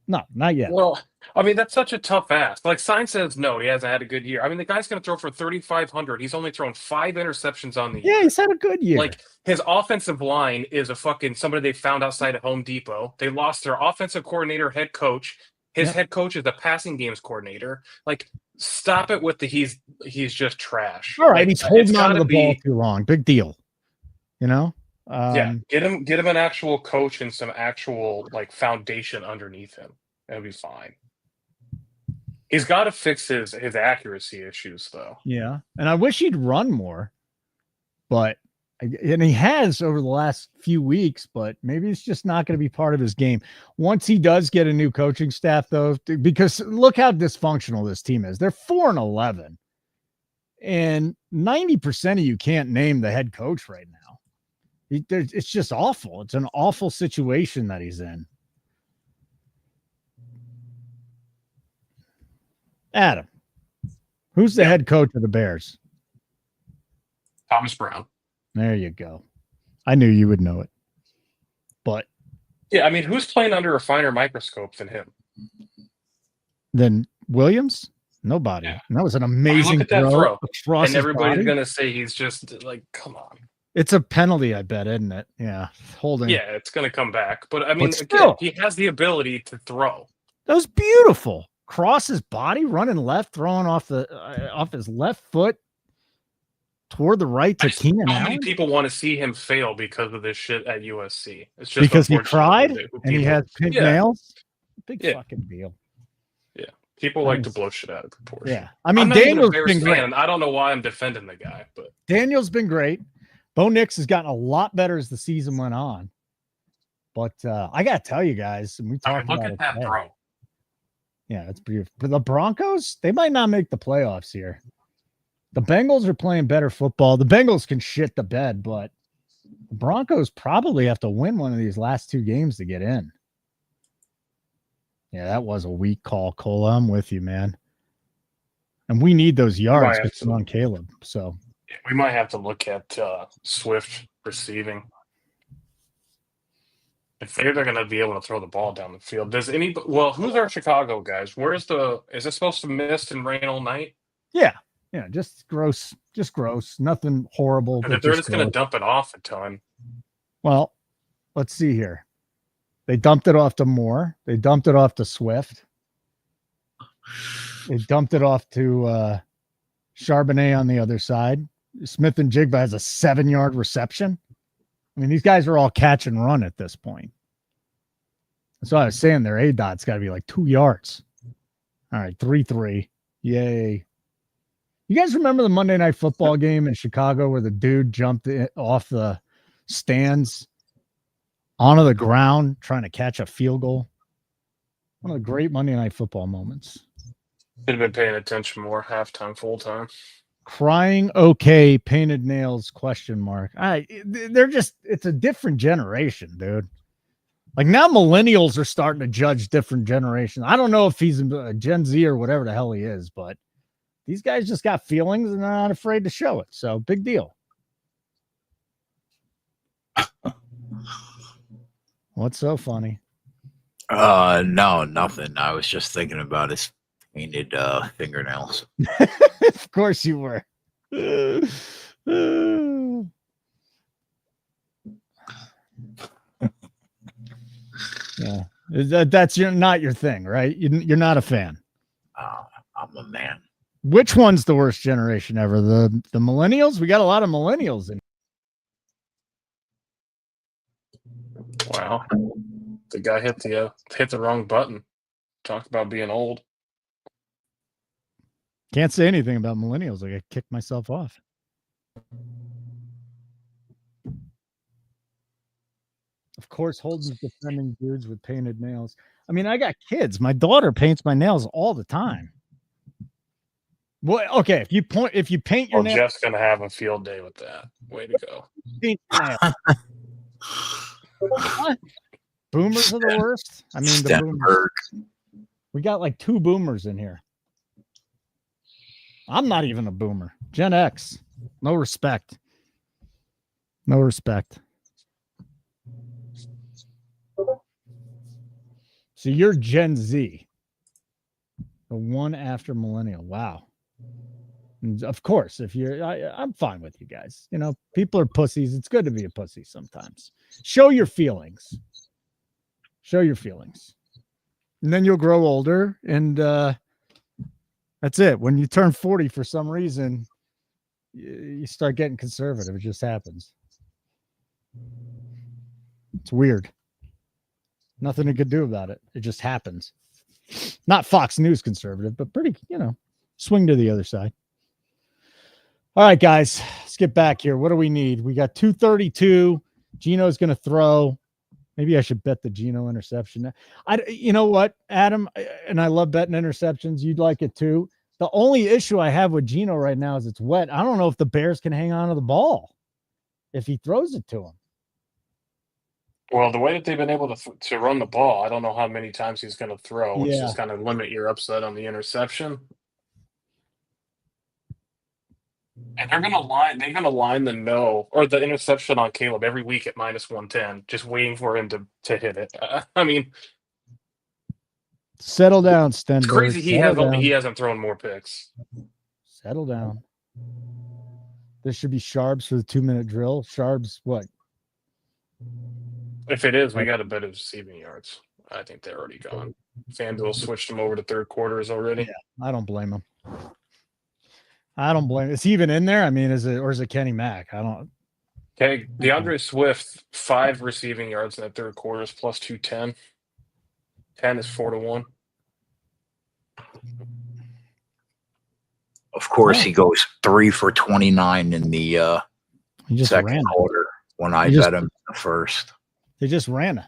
No, not yet. Well, I mean, that's such a tough ask. Like, Sign says no, he hasn't had a good year. I mean, the guy's going to throw for 3,500. He's only thrown 5 interceptions on the year. Yeah, he's had a good year. Like, his offensive line is a fucking somebody they found outside of Home Depot. They lost their offensive coordinator, head coach. His head coach is the passing games coordinator. Like, stop it with the he's just trash. All right, like, he's holding on to the ball too long. Big deal. You know? Get him an actual coach and some actual like foundation underneath him. It'll be fine. He's got to fix his accuracy issues though. Yeah, and I wish he'd run more, and he has over the last few weeks, but maybe it's just not going to be part of his game. Once he does get a new coaching staff, though, because look how dysfunctional this team is. They're 4-11, and 90% of you can't name the head coach right now. It's just awful. It's an awful situation that he's in. Adam, who's the head coach of the Bears? Thomas Brown. There you go. I knew you would know it. But yeah, I mean, who's playing under a finer microscope than him? Then Williams? Nobody. Yeah. And that was an amazing look at that throw. And everybody's going to say he's just like, come on. It's a penalty, I bet, isn't it? Yeah. Holding. Yeah, it's going to come back. But I mean, still, again, he has the ability to throw. That was beautiful. Cross his body, running left, throwing off his left foot toward the right to Keenan Allen. How many people want to see him fail because of this shit at USC? It's just because he cried and he has pink nails. Big fucking deal. Yeah, people like to blow shit out of proportion. Yeah, I mean, Daniel's been great. And I don't know why I'm defending the guy, but Daniel's been great. Bo Nix has gotten a lot better as the season went on. But I got to tell you guys, and we talked about it today. Throw. Yeah, it's beautiful. But the Broncos, they might not make the playoffs here. The Bengals are playing better football. The Bengals can shit the bed, but the Broncos probably have to win one of these last 2 games to get in. Yeah, that was a weak call, Cole. I'm with you, man. And we need those yards on Caleb. So we might have to look at Swift receiving. If they're going to be able to throw the ball down the field, who's our Chicago guys? Is it supposed to mist and rain all night? Yeah, just gross, nothing horrible. But if they're just going to dump it off a ton. Well, let's see here. They dumped it off to Moore. They dumped it off to Swift. They dumped it off to Charbonnet on the other side. Smith and Jigba has a 7-yard reception. I mean, these guys are all catch and run at this point. That's why I was saying their A-dot's got to be like 2 yards. All right, 3-3. Yay. You guys remember the Monday Night Football game in Chicago where the dude jumped off the stands onto the ground trying to catch a field goal? One of the great Monday Night Football moments. Should have been paying attention more, halftime, full time. Crying okay, painted nails, question mark. It's a different generation, dude. Like now millennials are starting to judge different generations. I don't know if he's a Gen Z or whatever the hell he is, but these guys just got feelings and they're not afraid to show it. So big deal. What's so funny? No, nothing. I was just thinking about his painted fingernails. Of course you were. Yeah. That's not your thing, right? You're not a fan. I'm a man. Which one's the worst generation ever? The millennials? We got a lot of millennials in. Wow. The guy hit the wrong button. Talk about being old. Can't say anything about millennials. I got kicked myself off. Of course, Holden's defending dudes with painted nails. I mean, I got kids. My daughter paints my nails all the time. Well, okay, if you paint your nails, Jeff's gonna have a field day with that. Way to go. paint your nails. What? Boomers are the worst. I mean, the boomers. We got like 2 boomers in here. I'm not even a boomer. Gen X. No respect. No respect. So you're Gen Z. The one after millennial. Wow. And of course, if you're I'm fine with you guys. You know, people are pussies. It's good to be a pussy sometimes. Show your feelings. Show your feelings. And then you'll grow older and that's it. When you turn 40 for some reason, you start getting conservative. It just happens. It's weird. Nothing you could do about it. It just happens. Not Fox News conservative, but pretty, swing to the other side. All right, guys, let's get back here. What do we need? We got 232. Gino's going to throw. Maybe I should bet the Gino interception. You know what, Adam? And I love betting interceptions. You'd like it too. The only issue I have with Gino right now is it's wet. I don't know if the Bears can hang on to the ball if he throws it to him. Well, the way that they've been able to run the ball, I don't know how many times he's going to throw, which is kind of limit your upside on the interception. And they're going to line the no or the interception on Caleb every week at -110, just waiting for him to hit it. I mean, settle down, Stenberg. It's crazy he hasn't thrown more picks. Settle down. This should be Sharps for the 2-minute drill. Sharps, what? If it is, we got a bit of receiving yards. I think they're already gone. FanDuel switched them over to third quarters already. Yeah, I don't blame him. Is he even in there? I mean, is it Kenny Mack? I don't. Okay, DeAndre Swift, 5 receiving yards in the third quarter is plus 210. 10 is 4-1. Of course, he goes 3 for 29 in the second quarter when I bet him in the first. They just ran it.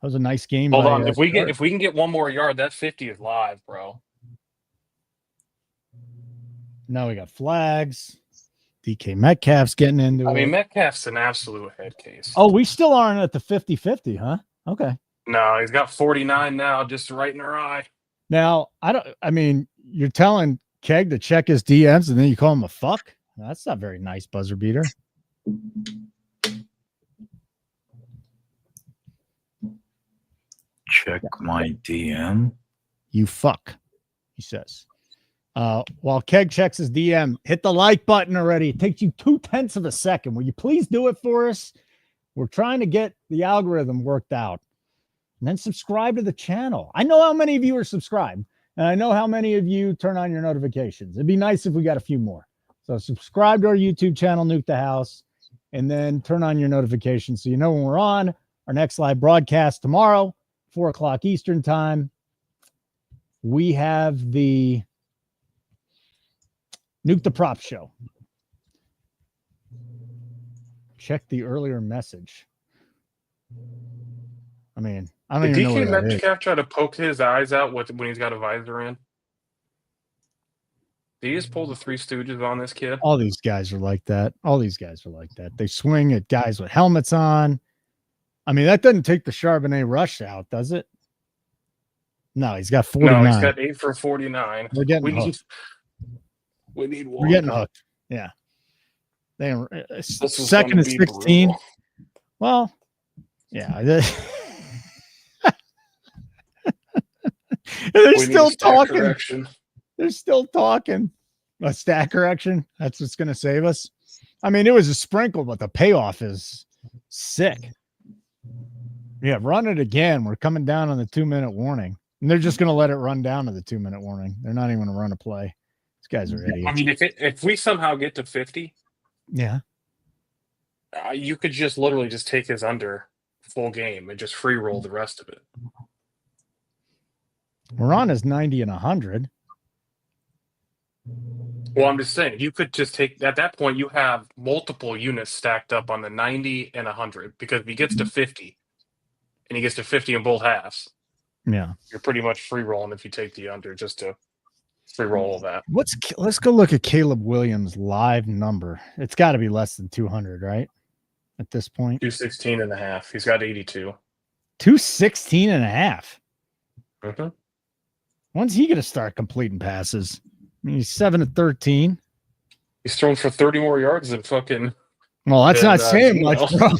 That was a nice game. Hold on, if we can get one more yard, that 50 is live, bro. Now we got flags. DK Metcalf's getting into it. I mean, Metcalf's an absolute head case. Oh, we still aren't at the 50-50, huh? Okay. No, he's got 49 now, just right in her eye. Now, you're telling Keg to check his DMs and then you call him a fuck? That's not very nice, buzzer beater. Check my DM. You fuck, he says. While Keg checks his DM, hit the like button already. It takes you 0.2 of a second. Will you please do it for us? We're trying to get the algorithm worked out. And then subscribe to the channel. I know how many of you are subscribed, and I know how many of you turn on your notifications. It'd be nice if we got a few more. So subscribe to our YouTube channel, Nuke the House, and then turn on your notifications so you know when we're on. Our next live broadcast tomorrow, 4 o'clock Eastern time. We have the Nuke the Prop Show. Check the earlier message. I mean, I don't even know what that is. Did DK Metcalf try to poke his eyes out when he's got a visor in? Did he just pull the Three Stooges on this kid? All these guys are like that. They swing at guys with helmets on. I mean, that doesn't take the Charbonnet rush out, does it? No, he's got 49. No, he's got 8 for 49. We're getting hooked. We need one. We're getting hooked. Yeah. Second and 16. Brutal. Well, yeah. They're still talking. They're still talking. A stack correction. That's what's going to save us. I mean, it was a sprinkle, but the payoff is sick. Yeah, run it again. We're coming down on the 2-minute warning. And they're just going to let it run down to the 2-minute warning. They're not even going to run a play. These guys are idiots. I mean, if we somehow get to 50, yeah, you could just literally just take his under full game and just free roll the rest of it. Ron is 90 and 100. Well, I'm just saying, you could just take, at that point, you have multiple units stacked up on the 90 and 100, because if he gets to 50, and he gets to 50 in both halves, yeah, you're pretty much free rolling if you take the under just to free roll all that. Let's go look at Caleb Williams' live number. It's got to be less than 200, right? At this point, 216 and a half. He's got 82. 216 and a half. Mm-hmm. When's he going to start completing passes? I mean, he's 7 to 13. He's thrown for 30 more yards than fucking. Well, that's not saying Gino. much, bro.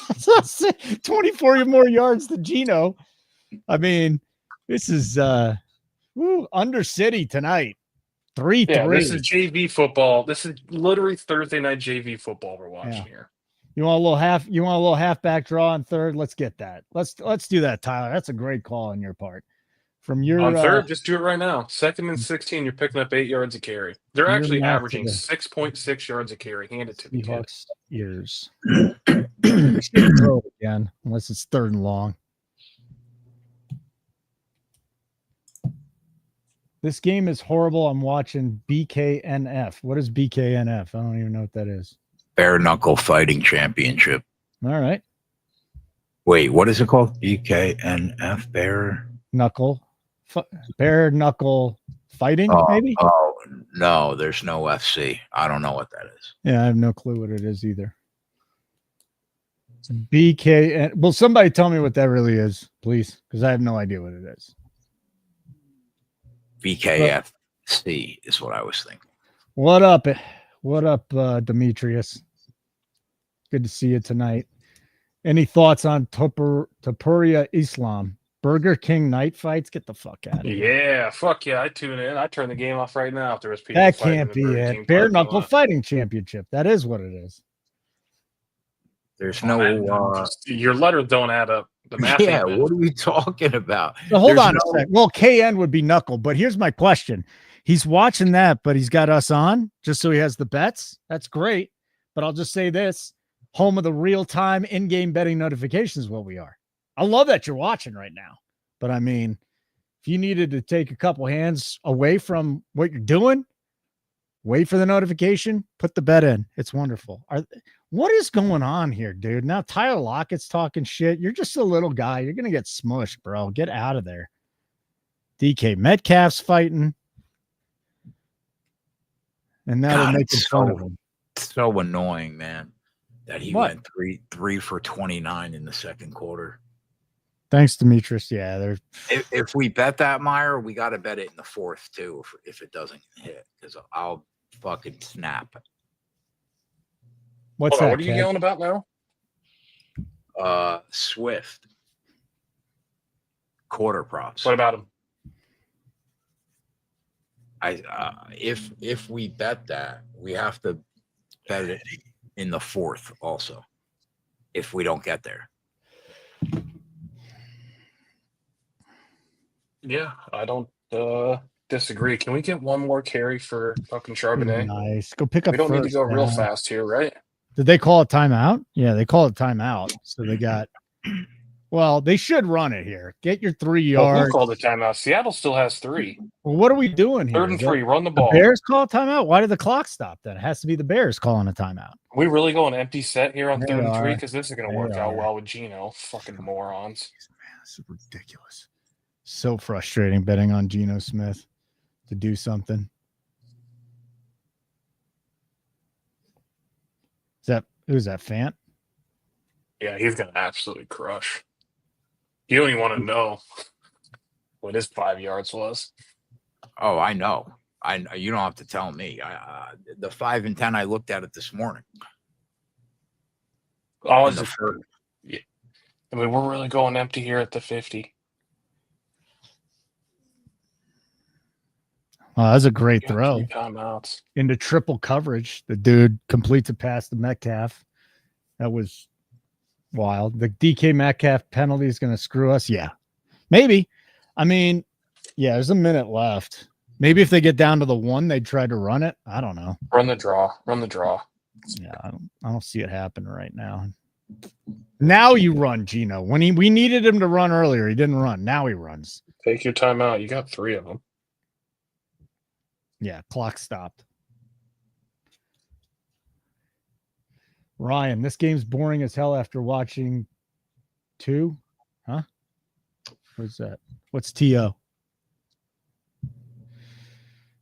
That's not saying 24 more yards than Gino. I mean, this is Under City tonight. 3-3. Yeah, this is JV football. This is literally Thursday night JV football we're watching here. You want a little halfback draw on third? Let's get that. Let's do that, Tyler. That's a great call on your part. From your on third, just do it right now. 2nd and 16, you're picking up 8 yards a carry. They're actually averaging 6.6 yards a carry. Hand it to the Seahawks ears. Throw it again, unless it's 3rd and long. This game is horrible. I'm watching BKNF. What is BKNF? I don't even know what that is. Bare Knuckle Fighting Championship. All right. Wait, what is it called? BKNF, Bare Knuckle. Bare Knuckle Fighting, maybe? Oh, no, there's no FC. I don't know what that is. Yeah, I have no clue what it is either. BKN. Well, somebody tell me what that really is, please, because I have no idea what it is. BKFC is what I was thinking. What up? What up, Demetrius? Good to see you tonight. Any thoughts on Tapuria Islam? Burger King night fights? Get the fuck out of here. Yeah, fuck yeah. I tune in. I turn the game off right now if there was people. That can't be it. Bare Knuckle Fighting Championship. That is what it is. There's no. Your letters don't add up. The math what are we talking about? So hold on a sec. Well, KN would be Knuckle, but here's my question. He's watching that, but he's got us on just so he has the bets. That's great. But I'll just say this. Home of the real-time in-game betting notifications is what we are. I love that you're watching right now. But, I mean, if you needed to take a couple hands away from what you're doing, wait for the notification, put the bet in. It's wonderful. What is going on here, dude? Now Tyler Lockett's talking shit. You're just a little guy. You're going to get smushed, bro. Get out of there. DK Metcalf's fighting. And now they're making fun of him. So annoying, man, that he went 3 for 29 in the second quarter. Thanks, Demetrius. Yeah, if we bet that, Meyer, we got to bet it in the fourth too. If it doesn't hit, because I'll fucking snap. What's that? What are you yelling about now? Swift quarter props. What about him? If we bet that, we have to bet it in the fourth also. If we don't get there. Yeah, I don't disagree. Can we get one more carry for fucking Charbonnet? Nice. Go pick up. We don't need to go real fast here, right? Did they call a timeout? Yeah, they call it timeout. So they got. Well, they should run it here. Get your 3 yards. Who called the timeout? Seattle still has 3. Well, what are we doing here? 3rd and 3. Run the ball. The Bears call a timeout. Why did the clock stop? Then it has to be the Bears calling a timeout. Are we really going empty set here on 3rd and 3? Because this is going to work out well with Gino. Fucking morons. Man, this is ridiculous. So frustrating betting on Geno Smith to do something. Who's that, Fant? Yeah, he's going to absolutely crush. You don't even want to know what his 5 yards was. Oh, I know. You don't have to tell me. The 5 and 10, I looked at it this morning. Yeah. I mean, we're really going empty here at the 50. Oh, that's a great throw. 3 timeouts. Into triple coverage. The dude completes a pass to Metcalf. That was Wild. The DK Metcalf penalty is going to screw us. Yeah, maybe. I mean, yeah, there's a minute left. Maybe if they get down to the 1, they'd try to run it. I don't know. Run the draw. Run the draw. Yeah, I don't see it happening right now. Now you run, Gino. When we needed him to run earlier, he didn't run. Now he runs. Take your time out. You got 3 of them. Yeah, clock stopped. Ryan, this game's boring as hell after watching 2. Huh? What's that? What's TO?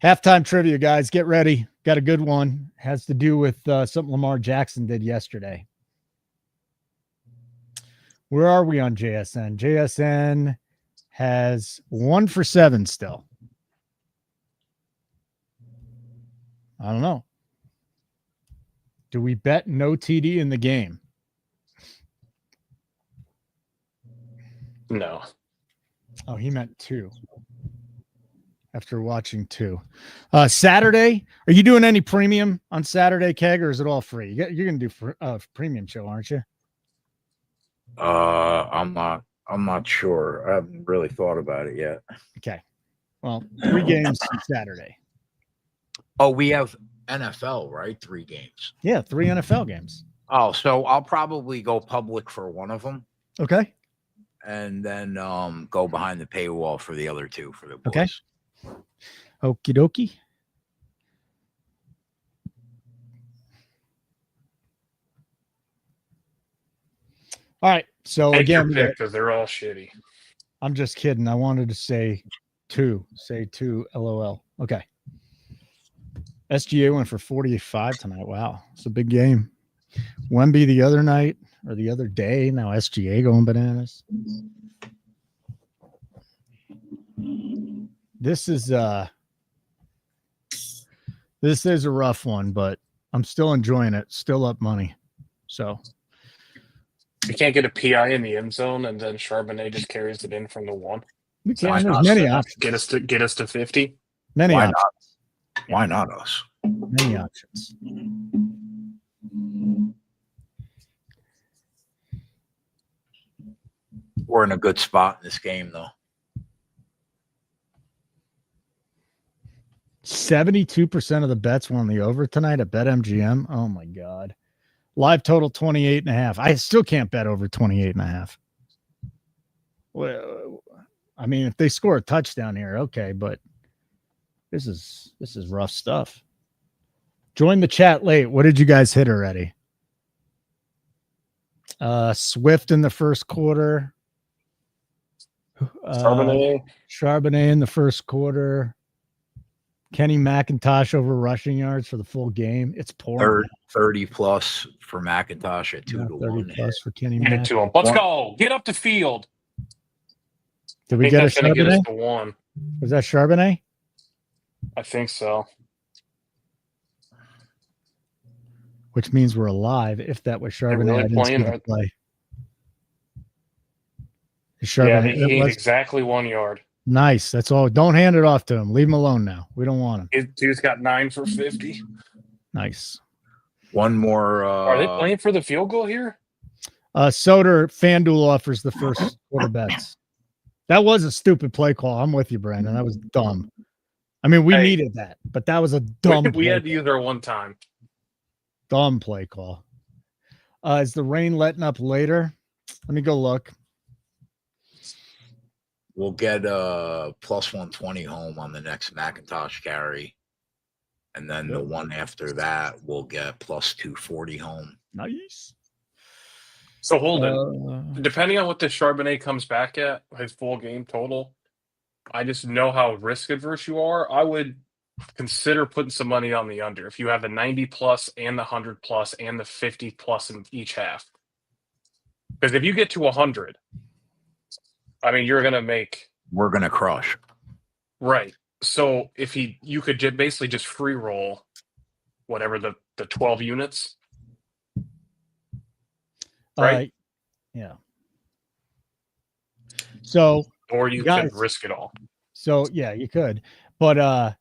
Halftime trivia, guys. Get ready. Got a good one. Has to do with something Lamar Jackson did yesterday. Where are we on JSN? JSN has 1 for 7 still. I don't know. Do we bet no TD in the game? No. Oh, he meant 2. After watching 2. Saturday, are you doing any premium on Saturday, Keg, or is it all free? You're going to do premium show, aren't you? I'm not sure. I haven't really thought about it yet. Okay. Well, 3 games on Saturday. Oh, we have NFL, right? 3 games. Yeah, 3 NFL games. Oh, so I'll probably go public for one of them. Okay. And then go behind the paywall for the other 2 for the boys. Okay. Okie dokie. All right. So Take again, your pick because they're all shitty. I'm just kidding. I wanted to say 2. Say 2. LOL. Okay. SGA went for 45 tonight. Wow. It's a big game. Wemby the other night or the other day. Now SGA going bananas. This is a rough one, but I'm still enjoying it. Still up money. So You can't get a PI in the end zone and then Charbonnet just carries it in from the 1. we can. Why There's not? many options. Get us to 50. Many Why options. not? Why not us? Many options. We're in a good spot in this game, though. 72% of the bets were on the over tonight at BetMGM. Oh my God. Live total 28.5. I still can't bet over 28.5. Well, I mean, if they score a touchdown here, okay, but this is rough stuff. Join the chat late. What did you guys hit already? Swift in the first quarter. Charbonnet in the first quarter. Kenny McIntosh over rushing yards for the full game. It's pouring. 30 plus for McIntosh at 2 to 30 1. plus for Kenny Get it Mac. to him. Let's go. Get up the field. Did I we think get a that's going to get us Charbonnet? to 1. Was that Charbonnet? I think so. Which means we're alive. If that was Charbonnet, really I didn't see playing the or- play. Is Yeah, Charbonnet, he it gained was exactly 1 yard. nice. That's all. Don't hand it off to him. Leave him alone now. We don't want him. Dude's got 9 for 50. Nice. One more. Are they playing for the field goal here? Soder FanDuel offers the first quarter bets. That was a stupid play call. I'm with you, Brandon. That was dumb. I mean, we needed that, but that was a dumb We play had to use our one time. Dumb play call. Is the rain letting up later? Let me go look. We'll get plus 120 home on the next McIntosh carry. And then the one after that, we'll get plus 240 home. Nice. So Holden, depending on what the Charbonnet comes back at, his full game total, I just know how risk adverse you are. I would consider putting some money on the under if you have the 90 plus and the 100 plus and the 50 plus in each half. Because if you get to 100, I mean, you're going to make. We're going to crush. Right. So if you could basically just free roll whatever the 12 units. Right. Yeah. So, or you could risk it all. So yeah, you could, but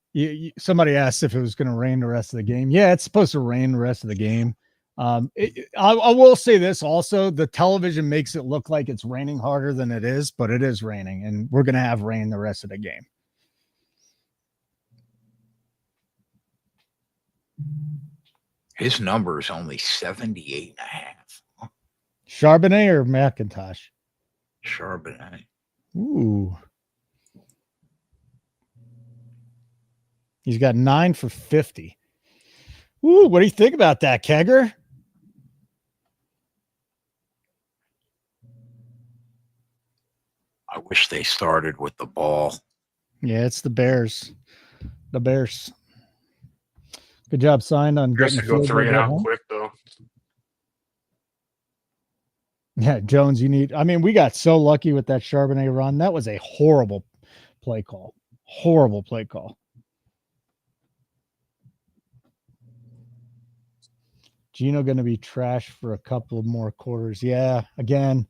somebody asked if it was going to rain the rest of the game. Yeah, it's supposed to rain the rest of the game. I will say this also: the television makes it look like it's raining harder than it is, but it is raining, and we're going to have rain the rest of the game. His number is only 78.5. Charbonnet or McIntosh? Charbonnet. Ooh. He's got 9 for 50. Ooh, what do you think about that, Kegger? I wish they started with the ball. Yeah, it's the Bears. The Bears. Good job signed on Bears getting to the go field 3 and goal out home. quick though. Yeah, Jones, we got so lucky with that Charbonnet run. That was a horrible play call. Horrible play call. Gino going to be trash for a couple of more quarters. Yeah, again,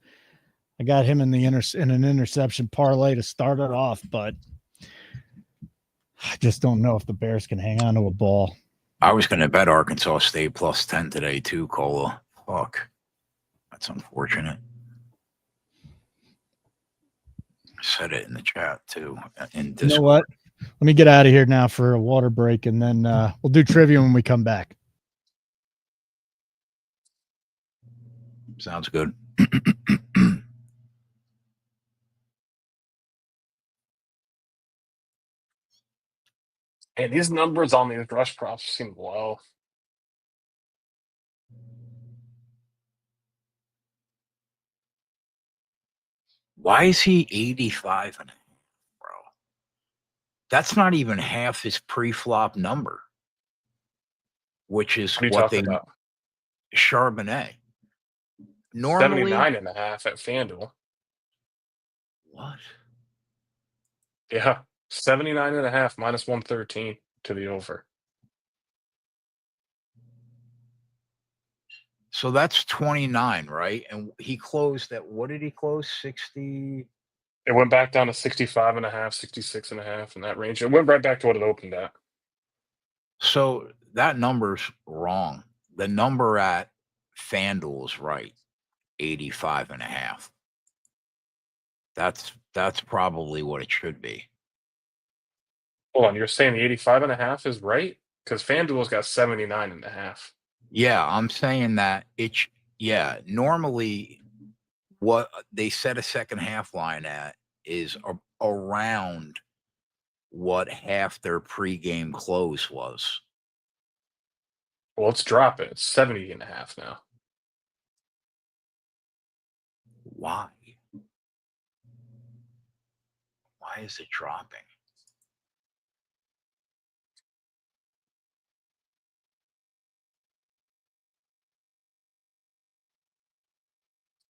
I got him in an interception parlay to start it off, but I just don't know if the Bears can hang on to a ball. I was going to bet Arkansas State plus 10 today too, Cola. Fuck. That's unfortunate. I said it in the chat too. In Discord. You know what? Let me get out of here now for a water break, and then we'll do trivia when we come back. Sounds good. And these numbers on these rush props seem low. Why is he 85 and a half, bro? That's not even half his pre-flop number, which is what they about? Charbonnet. Normally 79.5 at FanDuel. What? Yeah. 79.5 minus 113 to the over. So that's 29, right? And he closed at, what did he close? 60. It went back down to 65.5, 66.5 in that range. It went right back to what it opened at. So that number's wrong. The number at FanDuel is right. 85.5. That's probably what it should be. Hold on, you're saying the 85.5 is right? Because FanDuel's got 79.5. Yeah, I'm saying that normally what they set a second half line at is around what half their pregame close was. Well, let's drop it. It's 70.5 now. Why? Why is it dropping?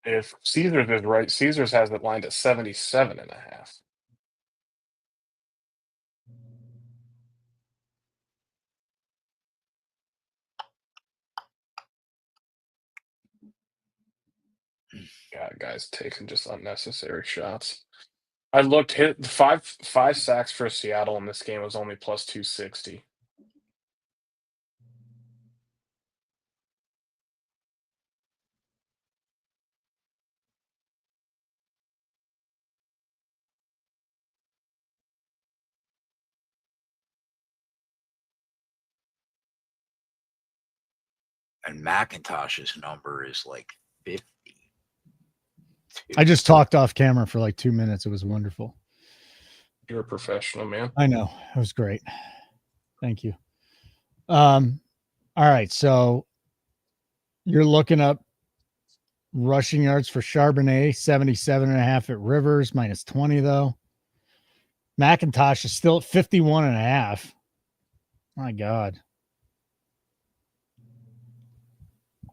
If Caesars is right, Caesars has it lined at 77.5. God, guys taking just unnecessary shots. I looked, hit five sacks for Seattle in this game was only plus 260. And McIntosh's number is like 50. I just talked off camera for like 2 minutes. It was wonderful. You're a professional, man. I know. It was great. Thank you. All right. So you're looking up rushing yards for Charbonnet, 77.5 at Rivers, minus 20 though. McIntosh is still at 51.5. My God.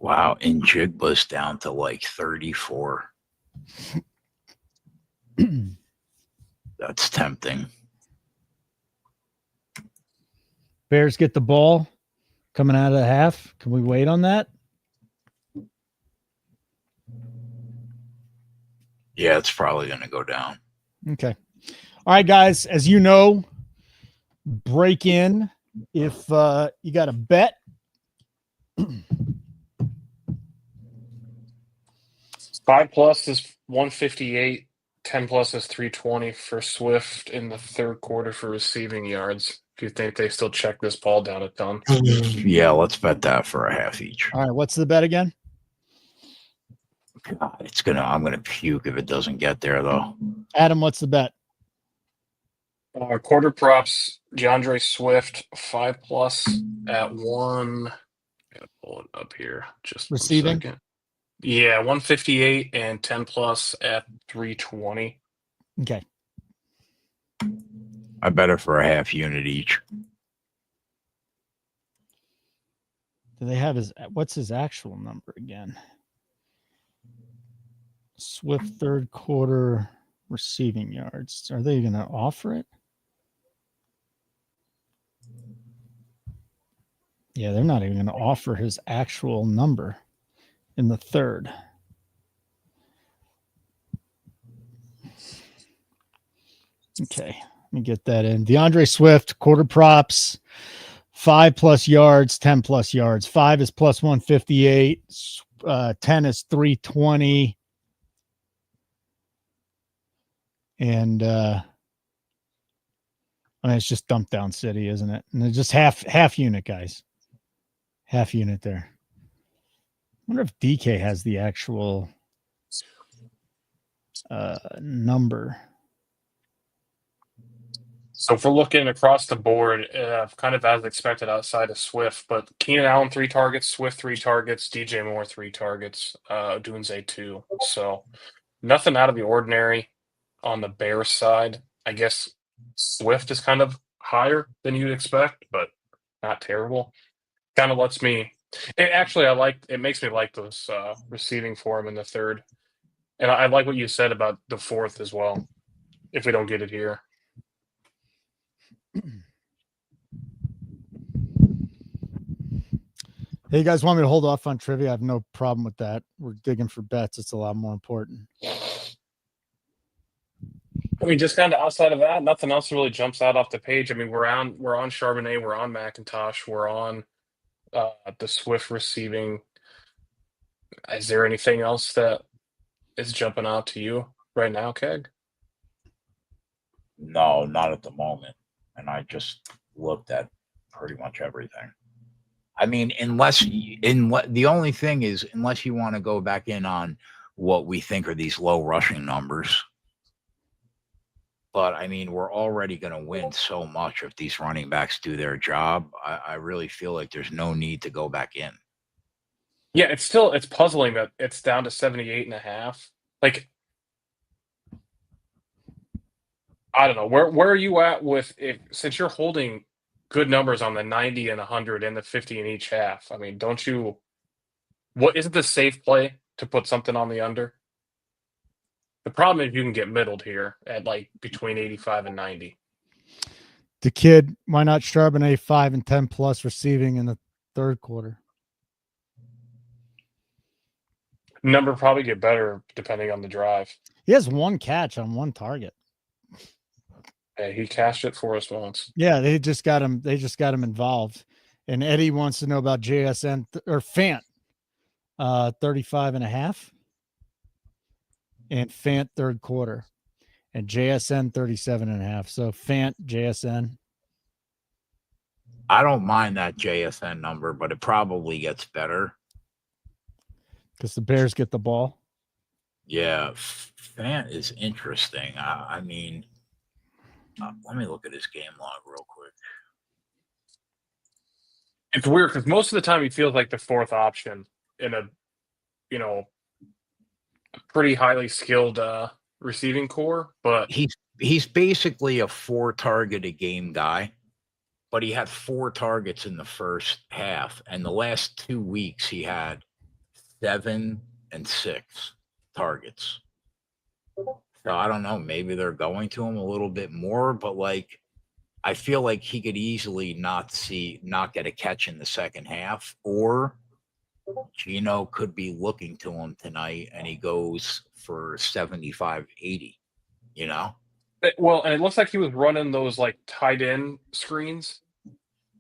Wow. And Jigba's down to like 34. That's tempting. Bears get the ball coming out of the half. Can we wait on that? Yeah, it's probably going to go down. Okay. All right, guys. As you know, break in if you got a bet. 5+ is 158. 10+ is 320 for Swift in the third quarter for receiving yards. If you think they still check this ball down a ton. Yeah, let's bet that for a half each. All right, what's the bet again? God, I'm gonna puke if it doesn't get there though. Adam, what's the bet? Quarter props, DeAndre Swift 5+ at 1. Gotta pull it up here. Just Receiving? 1 second. Yeah, 158 and 10+ at 320. Okay. I bet it for a half unit each. Do they have what's his actual number again? Swift third quarter receiving yards. Are they going to offer it? Yeah, they're not even going to offer his actual number in the third. Okay, let me get that in. DeAndre Swift, quarter props, 5+ yards, 10+ yards. 5 is plus 158. 10 is 320. And I mean, it's just dump down city, isn't it? And it's just half unit, guys. Half unit there. I wonder if DK has the actual number. So if we're looking across the board, kind of as expected outside of Swift, but Keenan Allen 3 targets, Swift 3 targets, DJ Moore 3 targets, Dunze 2. So nothing out of the ordinary on the Bears side. I guess Swift is kind of higher than you'd expect, but not terrible. Kind of lets me. It makes me like those receiving for him in the third, and I like what you said about the fourth as well. If we don't get it here. Hey, you guys want me to hold off on trivia? I have no problem with that. We're digging for bets. It's a lot more important. I mean, just kind of outside of that, nothing else really jumps out off the page. I mean, we're on Charbonnet, we're on McIntosh, we're on the Swift receiving. Is there anything else that is jumping out to you right now, Keg? No, not at the moment. And I just looked at pretty much everything. I mean, the only thing is, unless you want to go back in on what we think are these low rushing numbers. But I mean, we're already going to win so much if these running backs do their job. I really feel like there's no need to go back in. Yeah, it's puzzling that it's down to 78.5. Like, I don't know. Where are you at with since you're holding good numbers on the 90 and 100 and the 50 in each half? I mean, what isn't the safe play to put something on the under? The problem is you can get middled here at like between 85 and 90. The kid, why not Charbonnet 5 and 10+ receiving in the third quarter? Number probably get better depending on the drive. He has 1 catch on 1 target. Hey, he cashed it for us once. Yeah, they just got him involved. And Eddie wants to know about JSN or Fant 35.5 and Fant third quarter and JSN 37.5. So Fant, JSN. I don't mind that JSN number, but it probably gets better because the Bears get the ball. Yeah, Fant is interesting. I mean, let me look at his game log real quick. It's weird because most of the time he feels like the fourth option in a, pretty highly skilled receiving core, but he's basically a 4 target a game guy, but he had 4 targets in the first half, and the last 2 weeks he had 7 and 6 targets. So I don't know, maybe they're going to him a little bit more, but like I feel like he could easily not get a catch in the second half, or Gino could be looking to him tonight and he goes for 75, 80, Well, and it looks like he was running those like tight end screens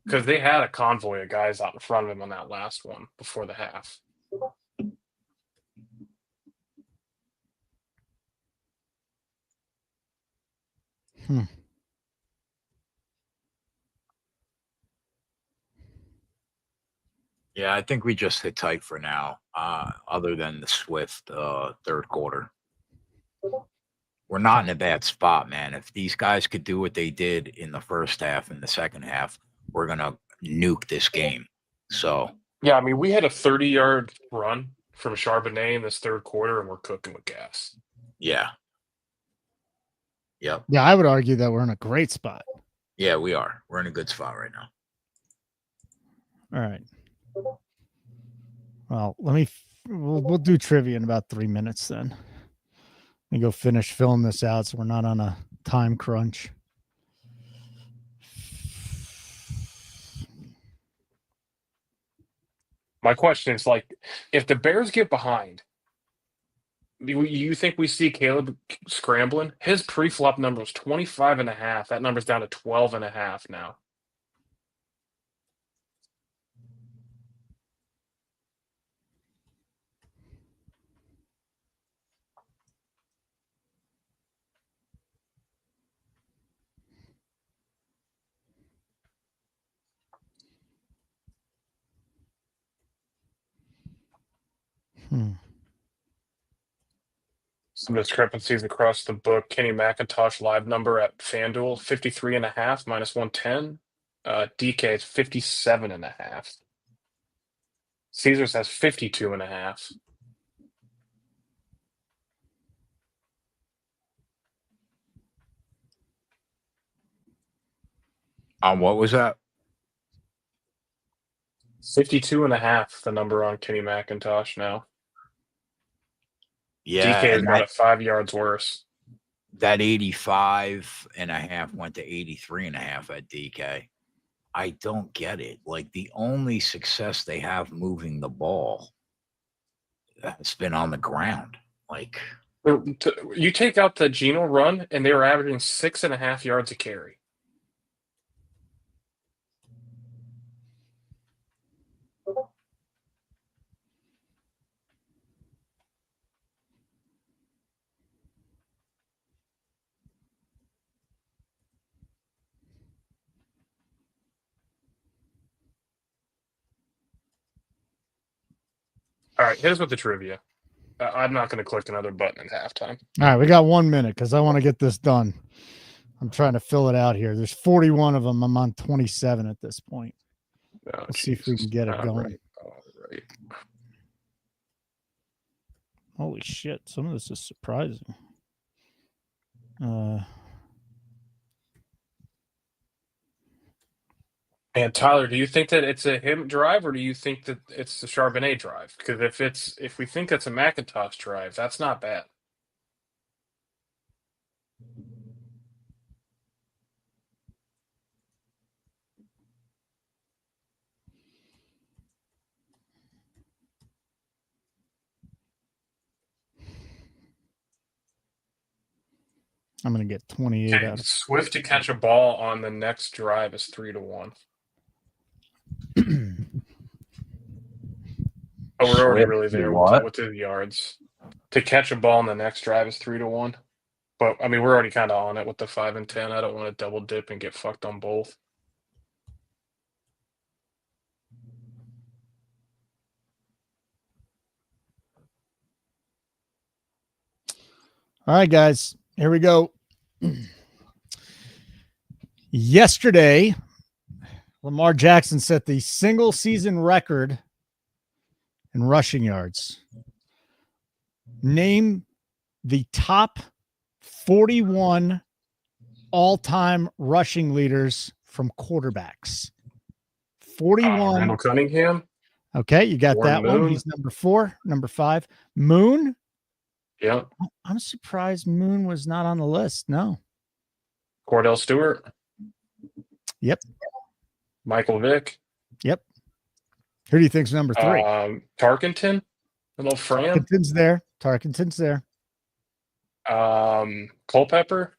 because they had a convoy of guys out in front of him on that last one before the half. Yeah, I think we just sit tight for now, other than the swift third quarter. We're not in a bad spot, man. If these guys could do what they did in the first half and the second half, we're going to nuke this game. So, yeah, I mean, we had a 30-yard run from Charbonnet in this third quarter, and we're cooking with gas. yeah. Yep. Yeah, I would argue that we're in a great spot. Yeah, we are. We're in a good spot right now. All right. Well, we'll do trivia in about 3 minutes then. Let me go finish filling this out so we're not on a time crunch. My question is, like, if the Bears get behind, you think we see Caleb scrambling? His pre-flop number was 25.5. That number's down to 12.5 now. Some discrepancies across the book. Kenny McIntosh live number at FanDuel 53.5 minus 110. DK is 57.5. Caesars has 52.5. What was that? 52.5, the number on Kenny McIntosh now. Yeah, DK is and about 5 yards worse. that 85.5 went to 83.5 at DK. I don't get it. Like, the only success they have moving the ball has been on the ground. Like, You take out the Geno run, and they were averaging 6.5 yards a carry. All right, hit us with the trivia. I'm not going to click another button at halftime. All right, we got 1 minute because I want to get this done. I'm trying to fill it out here. There's 41 of them. I'm on 27 at this point. Let's see if we can get it going. All right. Holy shit. Some of this is surprising. And Tyler, do you think that it's a him drive, or do you think that it's the Charbonnet drive? Because if we think it's a McIntosh drive, that's not bad. I'm going to get 28 Okay, out of Swift to catch a ball on the next drive is 3-1. Oh, we're already really there with the yards. To catch a ball on the next drive is 3-1. But I mean, we're already kind of on it with the 5 and 10. I don't want to double dip and get fucked on both. All right, guys, here we go. Yesterday, Lamar Jackson set the single season record in rushing yards. Name the top 41 all-time rushing leaders from quarterbacks. 41. Randall Cunningham. Okay, you got Warren that one. Moon. He's number 4. Number 5, Moon. Yeah. I'm surprised Moon was not on the list. No. Cordell Stewart. Yep. Michael Vick. Yep. Who do you think's number 3? Tarkenton. Little Fran. Tarkenton's there. Tarkenton's there. Culpepper.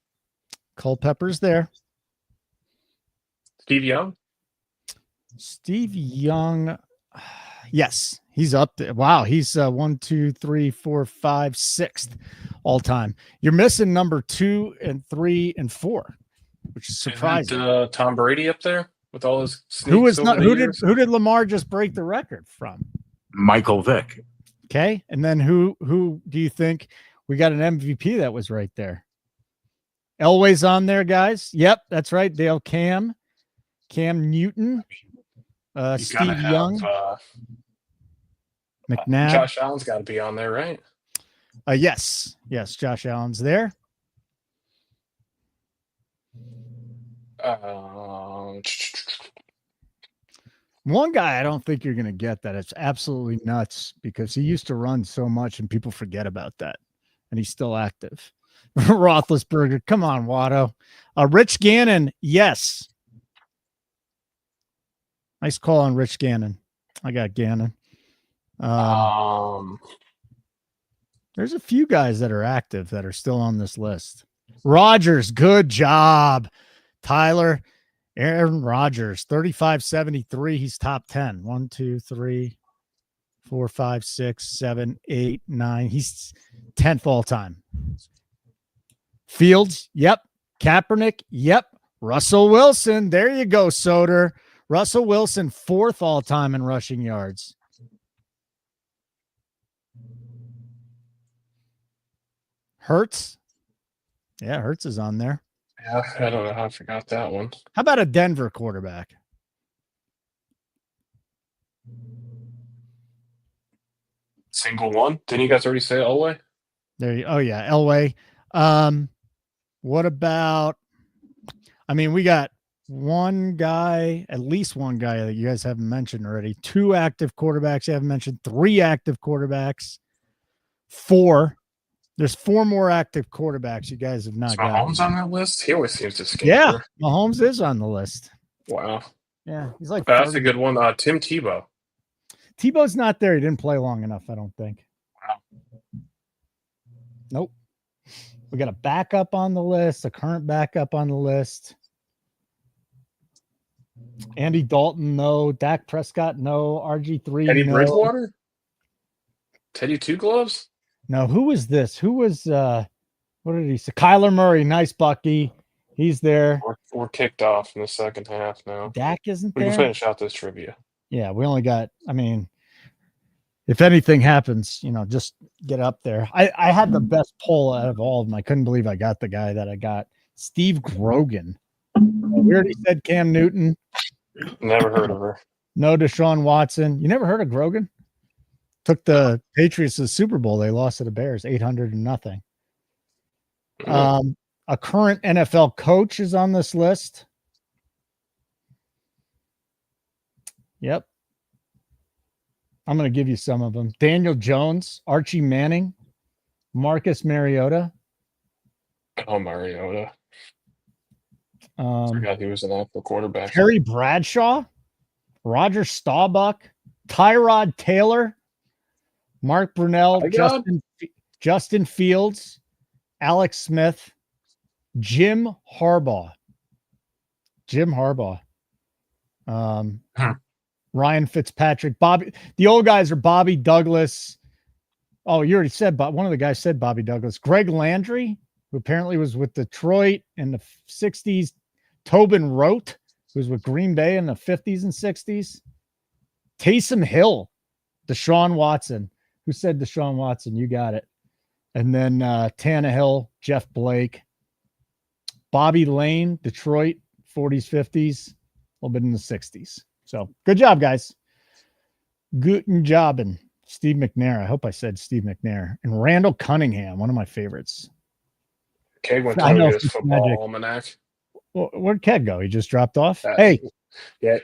Culpepper's there. Steve Young. Steve Young. Yes, he's up there. Wow, he's 1, 2, 3, 4, 5, 6th all time. You're missing number 2 and 3 and 4, which is surprising. Isn't Tom Brady up there with all his sneaks Who was over not? the years? Who did Lamar just break the record from? Michael Vick. Okay, and then who do you think we got an MVP that was right there? Elway's on there, guys. Yep, that's right. Dale Cam Newton, Steve Young, McNabb. Josh Allen's got to be on there, right? Yes, Josh Allen's there. One guy I don't think you're going to get that. It's absolutely nuts because he used to run so much and people forget about that. And he's still active. Roethlisberger. Come on, Watto. Rich Gannon. Yes. Nice call on Rich Gannon. I got Gannon. There's a few guys that are active that are still on this list. Rodgers. Good job, Tyler. Aaron Rodgers, 35-73. He's top 10. 1, 2, 3, 4, 5, 6, 7, 8, 9. He's 10th all time. Fields, yep. Kaepernick, yep. Russell Wilson, there you go, Soder. Russell Wilson, 4th all time in rushing yards. Hurts, yeah, Hurts is on there. Yeah, I don't know how I forgot that one. How about a Denver quarterback? Single one? Didn't you guys already say Elway? Oh yeah, Elway. What about? I mean, we got one guy, at least one guy that you guys haven't mentioned already. 2 active quarterbacks you haven't mentioned. 3 active quarterbacks. 4. There's 4 more active quarterbacks you guys have not got. Mahomes on that list? He always seems to skip. Yeah, Mahomes is on the list. Wow. Yeah, he's like. That's a good one. Tim Tebow. Tebow's not there. He didn't play long enough, I don't think. Wow. Nope. We got a backup on the list, a current backup on the list. Andy Dalton, no. Dak Prescott, no. RG3, Teddy no. Bridgewater? Teddy Two Gloves? No, who was this? Who was what did he say? Kyler Murray, nice Bucky. He's there. We're kicked off in the second half now. Dak isn't We there. can finish out this trivia. Yeah, we only got, I mean, if anything happens, just get up there. I had the best poll out of all of them. I couldn't believe I got the guy that I got. Steve Grogan. We already said Cam Newton. Never heard of her. No Deshaun Watson. You never heard of Grogan? Took the Patriots to the Super Bowl. They lost to the Bears 800-0. A current NFL coach is on this list. Yep. I'm going to give you some of them. Daniel Jones, Archie Manning, Marcus Mariota. Oh, Mariota. I forgot he was an actual quarterback. Terry Bradshaw, Roger Staubach, Tyrod Taylor, Mark Brunell, Justin Fields, Alex Smith, Jim Harbaugh. Ryan Fitzpatrick, Bobby. The old guys are Bobby Douglas. Oh, you already said, but one of the guys said Bobby Douglas. Greg Landry, who apparently was with Detroit in the 60s. Tobin Rote, who was with Green Bay in the 50s and 60s. Taysom Hill, Deshaun Watson. Who said Deshaun Watson? You got it. And then Tannehill, Jeff Blake, Bobby Lane, Detroit, 40s, 50s, a little bit in the 60s. So good job, guys. Guten job. And Steve McNair. I hope I said Steve McNair. And Randall Cunningham, one of my favorites. Keg went to his football almanac. Well, where'd Keg go? He just dropped off? Hey. Yeah.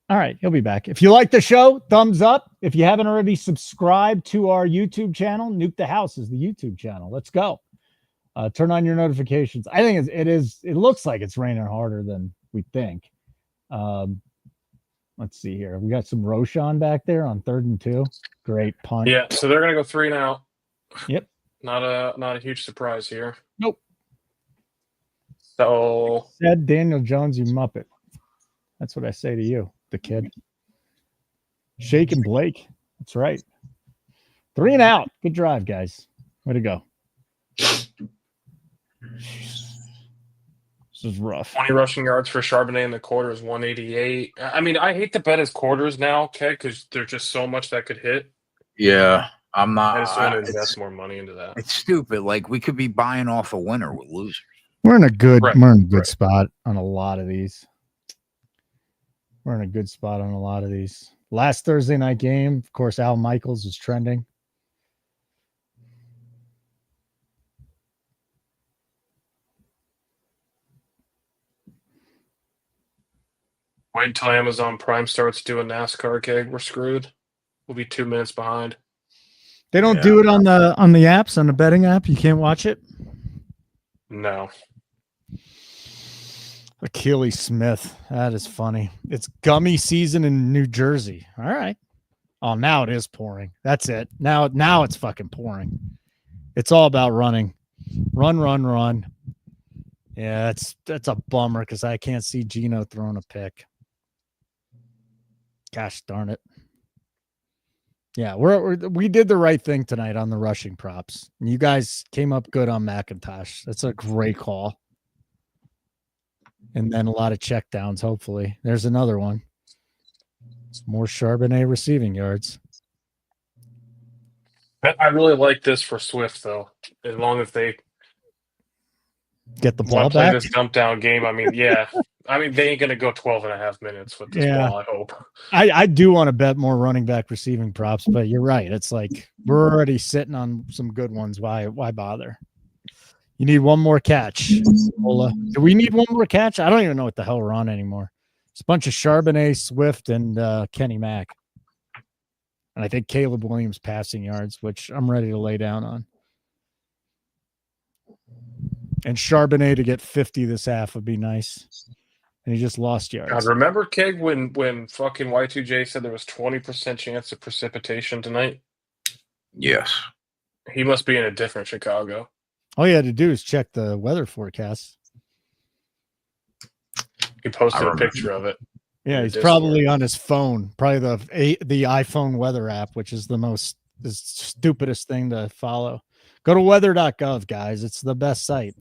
All right, he'll be back. If you like the show, thumbs up. If you haven't already subscribed to our YouTube channel, Nuke the House is the YouTube channel. Let's go. Turn on your notifications. I think it looks like it's raining harder than we think. Let's see here. We got some Roshan back there on 3rd and 2. Great punt. Yeah, so they're gonna go 3 and out. Yep. Not a huge surprise here. Nope. So said Daniel Jones, you muppet. That's what I say to you, the kid. Shake and Blake. That's right. 3 and out. Good drive, guys. Way to go. This is rough. 20 rushing yards for Charbonnet in the quarter is 188. I mean, I hate to bet his quarters now, okay, because there's just so much that could hit. Yeah, I'm not. I just want to invest more money into that. It's stupid. Like, we could be buying off a winner with losers. We're in a good Right. spot on a lot of these. We're in a good spot on a lot of these. Last Thursday night game, of course, Al Michaels is trending. Wait until Amazon Prime starts doing NASCAR, keg. We're screwed. We'll be 2 minutes behind. They don't do it on the apps, on the betting app. You can't watch it. No. Achilles Smith. That is funny. It's gummy season in New Jersey. All right. Oh, now it is pouring. That's it. Now it's fucking pouring. It's all about running. Run. Yeah, that's a bummer because I can't see Gino throwing a pick. Gosh darn it. Yeah, we did the right thing tonight on the rushing props. You guys came up good on McIntosh. That's a great call. And then a lot of checkdowns, hopefully. There's another one. More Charbonnet receiving yards. I really like this for Swift, though. As long as they get the ball play back. This dump down game. I mean, yeah. I mean, they ain't going to go 12 and a half minutes with this ball, I hope. I do want to bet more running back receiving props, but you're right. It's like we're already sitting on some good ones. Why bother? You need one more catch. Ola. Do we need one more catch? I don't even know what the hell we're on anymore. It's a bunch of Charbonnet, Swift, and Kenny Mack. And I think Caleb Williams passing yards, which I'm ready to lay down on. And Charbonnet to get 50 this half would be nice. And he just lost yards. God, remember, Keg, when fucking Y2J said there was 20% chance of precipitation tonight? Yes. He must be in a different Chicago. All you had to do is check the weather forecast. He posted a picture of it. Yeah, he's probably on his phone, probably the iPhone weather app, which is the stupidest thing to follow. Go to weather.gov, guys. It's the best site.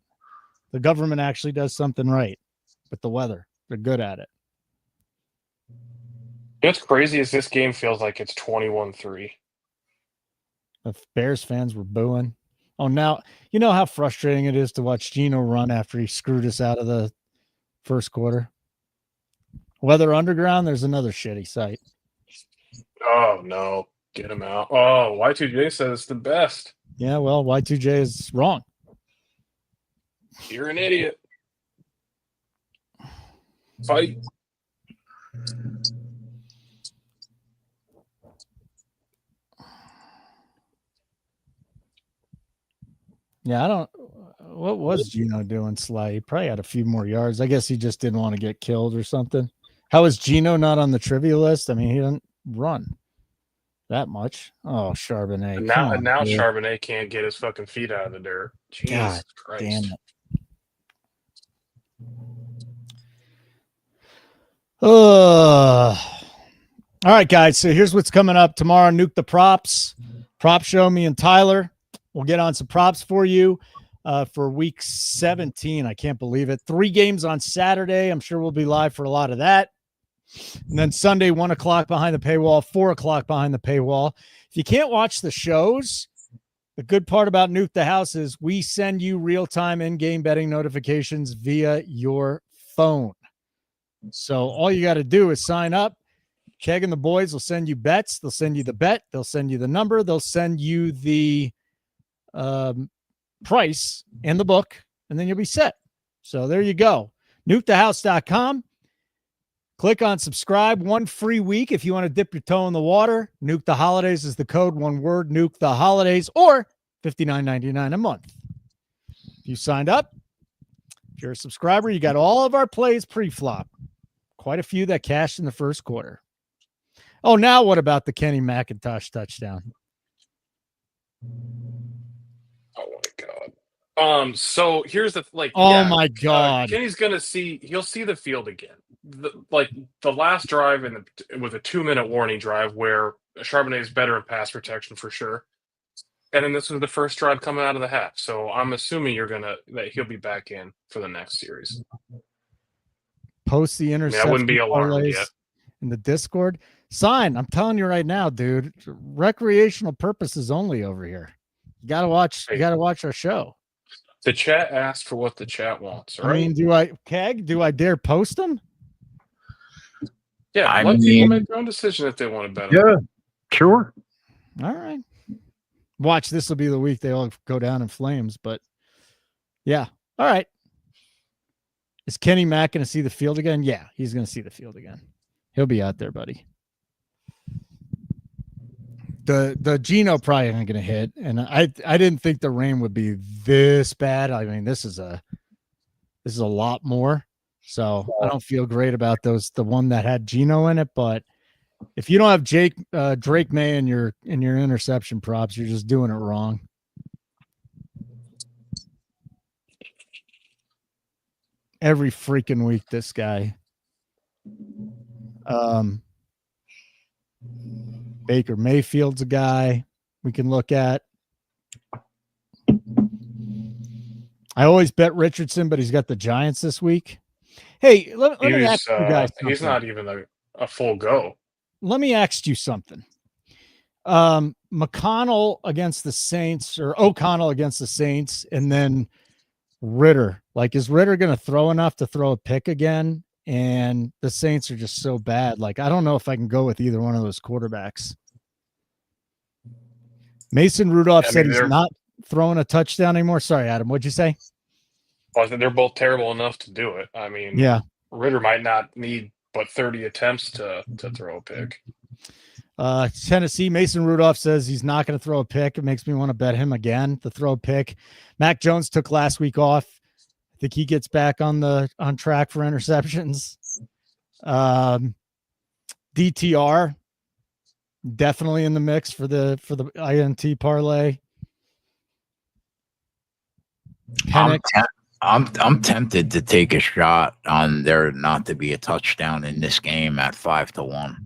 The government actually does something right with the weather. They're good at it. What's crazy is this game feels like it's 21-3. The Bears fans were booing. Oh, now you know how frustrating it is to watch Gino run after he screwed us out of the first quarter. Weather Underground, there's another shitty site. Oh, no. Get him out. Oh, Y2J says it's the best. Yeah, well, Y2J is wrong. You're an idiot. Fight. Yeah, what was Gino doing, Sly? He probably had a few more yards. I guess he just didn't want to get killed or something. How is Gino not on the trivia list? I mean, he didn't run that much. Oh, Charbonnet. Now Charbonnet can't get his fucking feet out of the dirt. Jesus God Christ. damn it. All right, guys. So here's what's coming up tomorrow. Nuke the props. Prop show, me and Tyler. We'll get on some props for you for week 17. I can't believe it. 3 games on Saturday. I'm sure we'll be live for a lot of that. And then Sunday, 1 o'clock behind the paywall, 4 o'clock behind the paywall. If you can't watch the shows, the good part about Nuke the House is we send you real-time in-game betting notifications via your phone. So all you got to do is sign up. Keg and the boys will send you bets. They'll send you the bet. They'll send you the number. They'll send you the price and the book, and then you'll be set. So there you go. NukeTheHouse.com. Click on subscribe. 1 free week if you want to dip your toe in the water. Nuke the Holidays is the code. 1 word, Nuke the Holidays, or $59.99 a month. If you signed up, if you're a subscriber, you got all of our plays pre-flop. Quite a few that cashed in the first quarter. Oh, now what about the Kenny McIntosh touchdown? Oh my God. So here's the my God. Kenny's gonna he'll see the field again. The last drive was a 2-minute warning drive where Charbonnet is better in pass protection for sure. And then this was the first drive coming out of the half. So I'm assuming that he'll be back in for the next series. Post the I interception wouldn't be alarmed parlays yet. in the Discord. Sign. I'm telling you right now, dude. Recreational purposes only over here. You gotta watch. You gotta watch our show. The chat asked for what the chat wants. Right? I mean, do I dare post them? Yeah, let people make their own decision if they want to bet. Yeah, sure. All right. Watch, this will be the week they all go down in flames, but yeah. All right. Is Kenny Mack going to see the field again? Yeah, he's going to see the field again. He'll be out there, buddy. The Geno probably ain't going to hit, and I didn't think the rain would be this bad. I mean, this is a lot more. So I don't feel great about the one that had Geno in it, but if you don't have Drake May in your interception props, you're just doing it wrong. Every freaking week, this guy. Baker Mayfield's a guy we can look at. I always bet Richardson, but he's got the Giants this week. Hey, let me ask you guys something. He's not even a full go. Let me ask you something. McConnell against the Saints, or O'Connell against the Saints, and then Ritter. Like, is Ritter going to throw enough to throw a pick again? And the Saints are just so bad. Like, I don't know if I can go with either one of those quarterbacks. Mason Rudolph said he's not throwing a touchdown anymore. Sorry, Adam. What'd you say? Well, I think they're both terrible enough to do it. I mean, yeah, Ritter might not need but 30 attempts to throw a pick. Tennessee, Mason Rudolph says he's not going to throw a pick. It makes me want to bet him again to throw a pick. Mac Jones took last week off. I think he gets back on track for interceptions. DTR definitely in the mix for the INT parlay. I'm tempted to take a shot on there not to be a touchdown in this game at 5-1.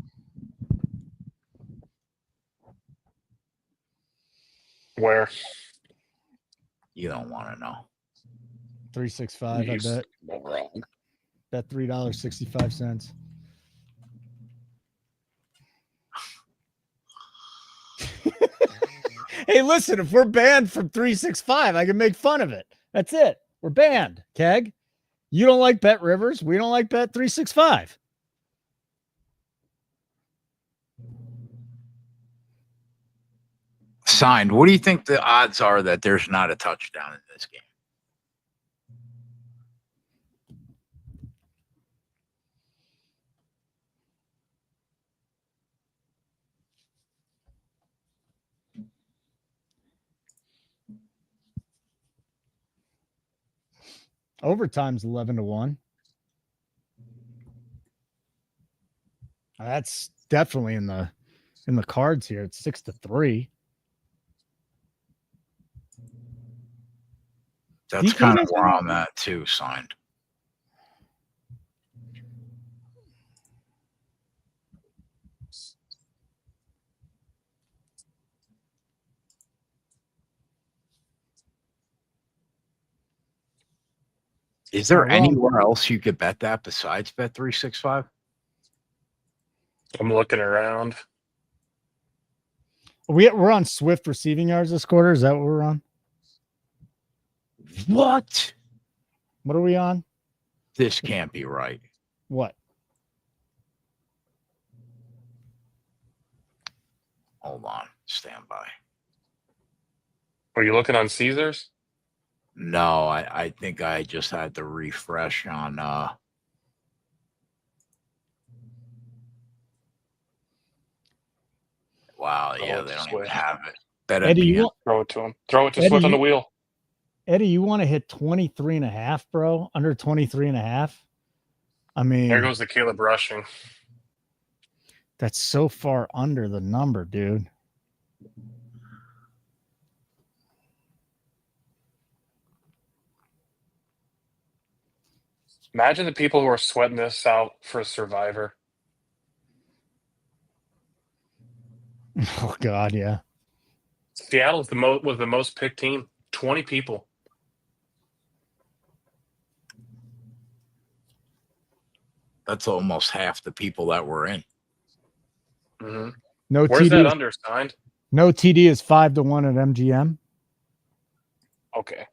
Where? You don't want to know. 365, I bet. Wrong. Bet $3.65. Hey, listen, if we're banned from 365, I can make fun of it. That's it. We're banned, Keg. You don't like Bet Rivers. We don't like Bet 365. Signed. What do you think the odds are that there's not a touchdown in this game? Overtime's 11-1. That's definitely in the cards here. It's 6-3. That's kind of where I'm at too, signed. Is there anywhere else you could bet that besides Bet 365? I'm looking around. We're on Swift receiving yards this quarter. Is that what we're on? What? What are we on? This can't be right. What? Hold on. Stand by. Are you looking on Caesars? No, I think I just had to refresh on wow, yeah, they don't even have it. Eddie, throw it to him. Throw it to Swift on the wheel. Eddie, you want to hit 23.5, bro? Under 23.5? I mean, there goes the Caleb rushing. That's so far under the number, dude. Imagine the people who are sweating this out for Survivor. Oh, God, yeah. Seattle was the most picked team. 20 people. That's almost half the people that were in. Mm-hmm. No Where's TD. that undersigned? No TD is 5-1 at MGM. Okay.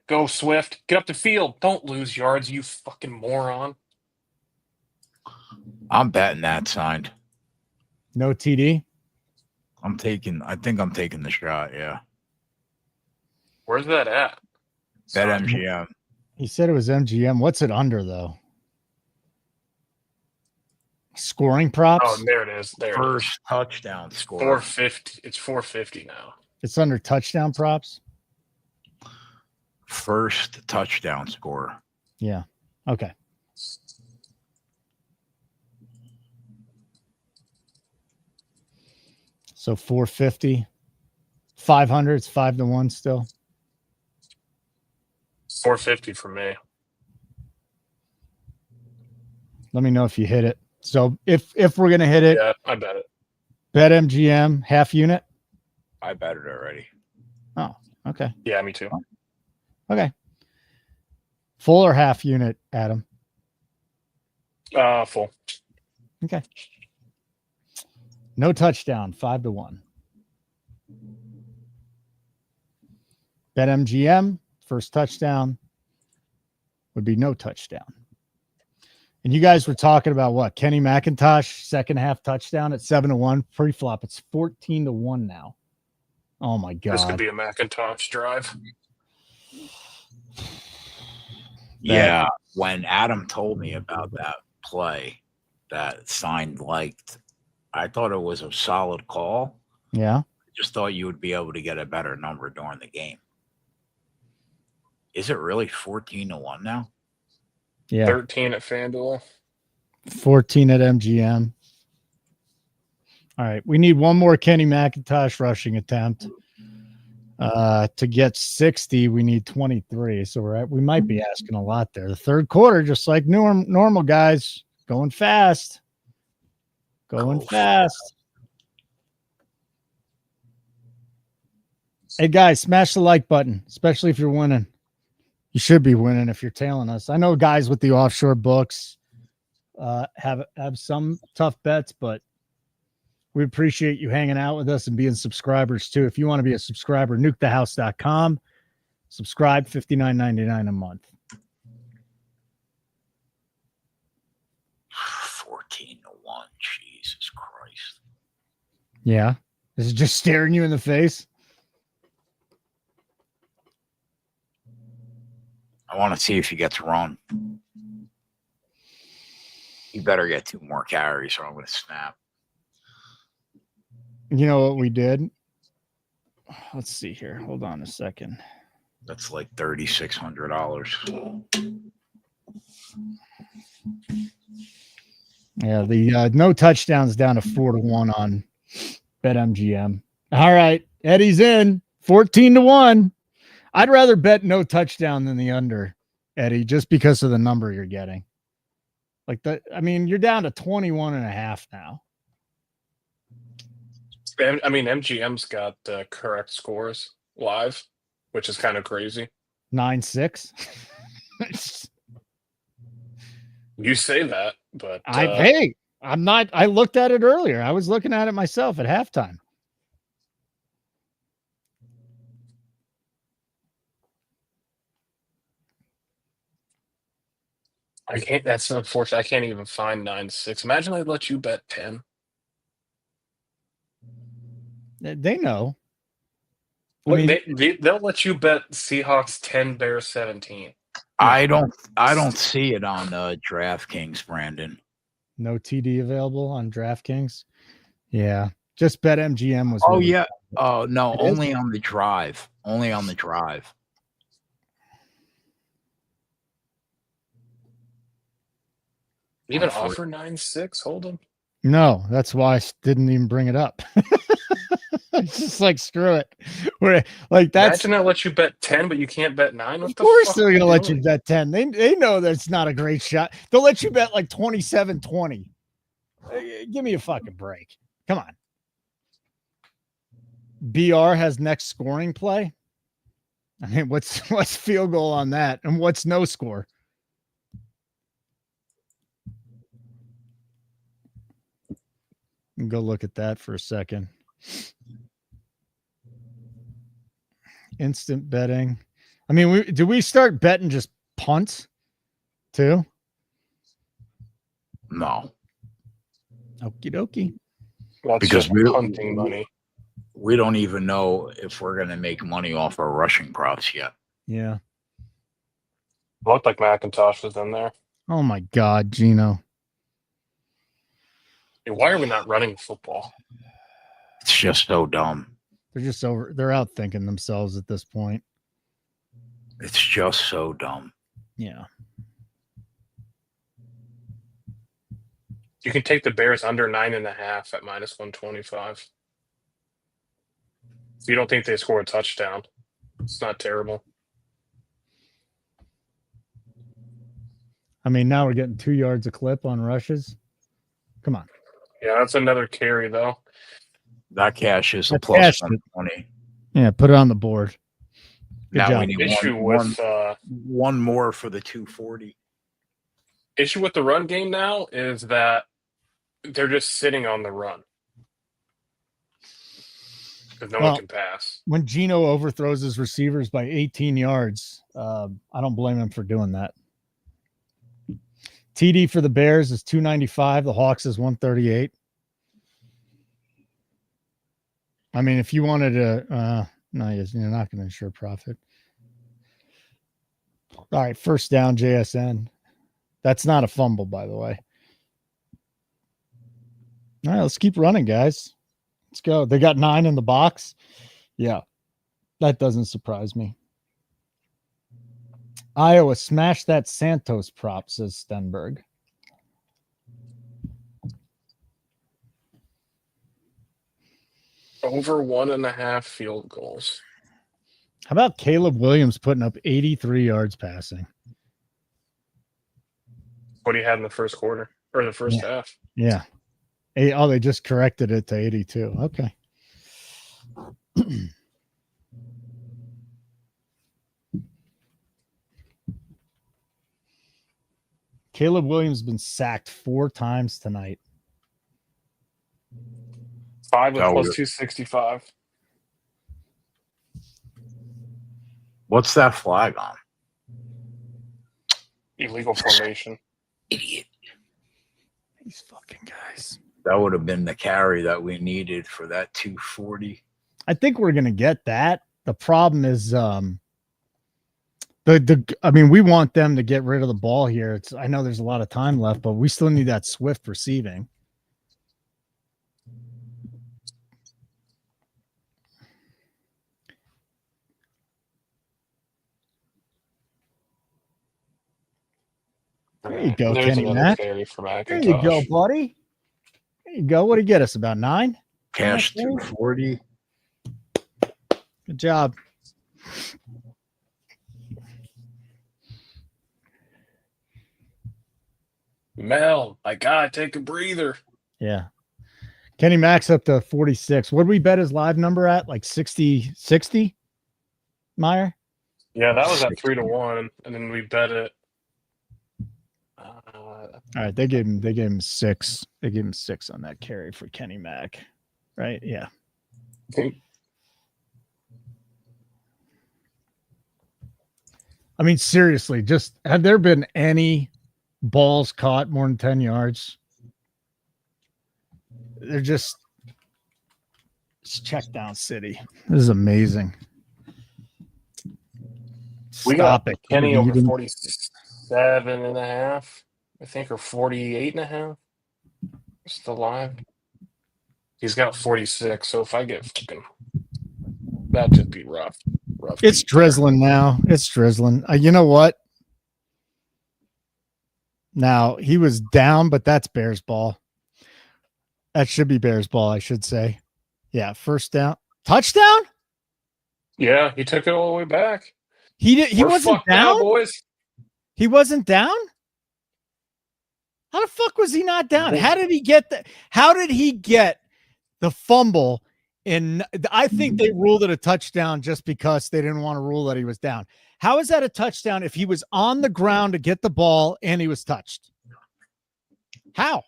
Go Swift. Get up the field. Don't lose yards, you fucking moron. I'm betting that signed. No TD. I think I'm taking the shot. Yeah. Where's that at? Bet Signed. MGM. He said it was MGM. What's it under though? Scoring props. Oh, there it is. There it is. First touchdown score. 450. It's 450 now. It's under touchdown props. First touchdown score. Yeah. Okay. So 450. 500. It's 5-1 still. 450 for me. Let me know if you hit it. So if we're gonna hit it, Yeah, I bet it. bet MGM half unit. I bet it already. Oh, okay. Yeah, me too. Okay. Full or half unit, Adam? Full. Okay. No touchdown, 5-1. Bet MGM, first touchdown would be no touchdown. And you guys were talking about what? Kenny McIntosh, second half touchdown at 7-1. Pre-flop, it's 14-1 now. Oh my God. This could be a Macintosh drive. Yeah. When Adam told me about that play that signed liked, I thought it was a solid call. Yeah. I just thought you would be able to get a better number during the game. Is it really 14-1 now? Yeah. 13 at FanDuel. 14 at MGM. All right. We need one more Kenny McIntosh rushing attempt. To get 60, we need 23. So we might be asking a lot there. The third quarter, just like normal guys, going fast. Going fast. Hey, guys, smash the like button, especially if you're winning. You should be winning if you're tailing us. I know guys with the offshore books have some tough bets, but we appreciate you hanging out with us and being subscribers too. If you want to be a subscriber, nukethehouse.com. Subscribe, $59.99 a month. 14-1. Jesus Christ. Yeah. This is just staring you in the face. I want to see if he gets run. He better get 2 more carries or I'm going to snap. You know what we did? Let's see here. Hold on a second. That's like $3,600. Yeah, the no touchdowns down to 4-1 on BetMGM. All right, Eddie's in 14-1. I'd rather bet no touchdown than the under, Eddie, just because of the number you're getting. Like that, I mean, you're down to 21.5 now. I mean, MGM's got correct scores live, which is kind of crazy. 9-6. You say that, but hey, I'm not. I looked at it earlier. I was looking at it myself at halftime. I can't. That's unfortunate. I can't even find 9-6. Imagine I'd let you bet 10. They know. Look, I mean, they'll let you bet Seahawks 10, Bears 17. I don't see it on DraftKings, Brandon. no TD available on DraftKings. Yeah, just BetMGM was. Oh really yeah. Oh no, It only is? on the drive. Only on the drive. Even offer 9-6. Hold them. No, that's why I didn't even bring it up. It's just like screw it. We're like that's. Imagine I let you bet 10, but you can't bet 9. What Of the course, fuck they're are gonna let you doing? bet 10. They know that's not a great shot. They'll let you bet like 27-20. Give me a fucking break. Come on. BR has next scoring play. I mean, what's field goal on that, and what's no score? Go look at that for a second. Instant betting. I mean, do we start betting just punts too? No. Okie dokie. That's Because just punting money. We don't even know if we're going to make money off our rushing props yet. Yeah. Looked like McIntosh was in there. Oh my God, Gino. Hey, why are we not running football? It's just so dumb. They're just over. They're out thinking themselves at this point. It's just so dumb. Yeah. You can take the Bears under 9.5 at -125. If you don't think they score a touchdown, it's not terrible. I mean, now we're getting 2 yards a clip on rushes. Come on. Yeah, that's another carry, though. That cash is a That's plus cash. 120. Yeah, put it on the board. Good Now job. we need Issue one more for the 240. Issue with the run game now is that they're just sitting on the run because no one can pass. When Gino overthrows his receivers by 18 yards, I don't blame him for doing that. TD for the Bears is 295. The Hawks is 138. I mean, if you wanted to, no, you're not going to ensure profit. All right, first down, JSN. That's not a fumble, by the way. All right, let's keep running, guys. Let's go. They got 9 in the box. Yeah, that doesn't surprise me. Iowa, smash that Santos prop, says Stenberg. Over 1.5 field goals. How about Caleb Williams putting up 83 yards passing? What he had in the first quarter or the first half. Yeah. Oh, they just corrected it to 82. Okay. Caleb Williams has been sacked 4 times tonight. 5 with plus 265. What's that flag on? Illegal formation. Idiot. These fucking guys. That would have been the carry that we needed for that 240. I think we're going to get that. The problem is, I mean, we want them to get rid of the ball here. I know there's a lot of time left, but we still need that swift receiving. There you go, There's Kenny Mack. There you go, buddy. There you go. What did he get us? About 9? Cash 240. Good job. Mel, I gotta take a breather. Yeah. Kenny Mack's up to 46. What did we bet his live number at? Like 60, Meyer? Yeah, that was at 3-1, and then we bet it. All right, they gave him 6. They gave him 6 on that carry for Kenny Mack, right? Yeah. I mean, seriously, just have there been any balls caught more than 10 yards? They're just check down city. This is amazing. We got Kenny over 47.5, I think, or 48.5. Still live. He's got 46, so if I get fucking, that'd just be rough. It's drizzling now. It's drizzling. You know what? Now, he was down, but that's Bears ball. That should be Bears ball, I should say. Yeah, first down. Touchdown? Yeah, he took it all the way back. He wasn't down? Now, boys. He wasn't down? How the fuck was he not down? How did he get the fumble And I think they ruled it a touchdown just because they didn't want to rule that he was down. How is that a touchdown if he was on the ground to get the ball and he was touched? How?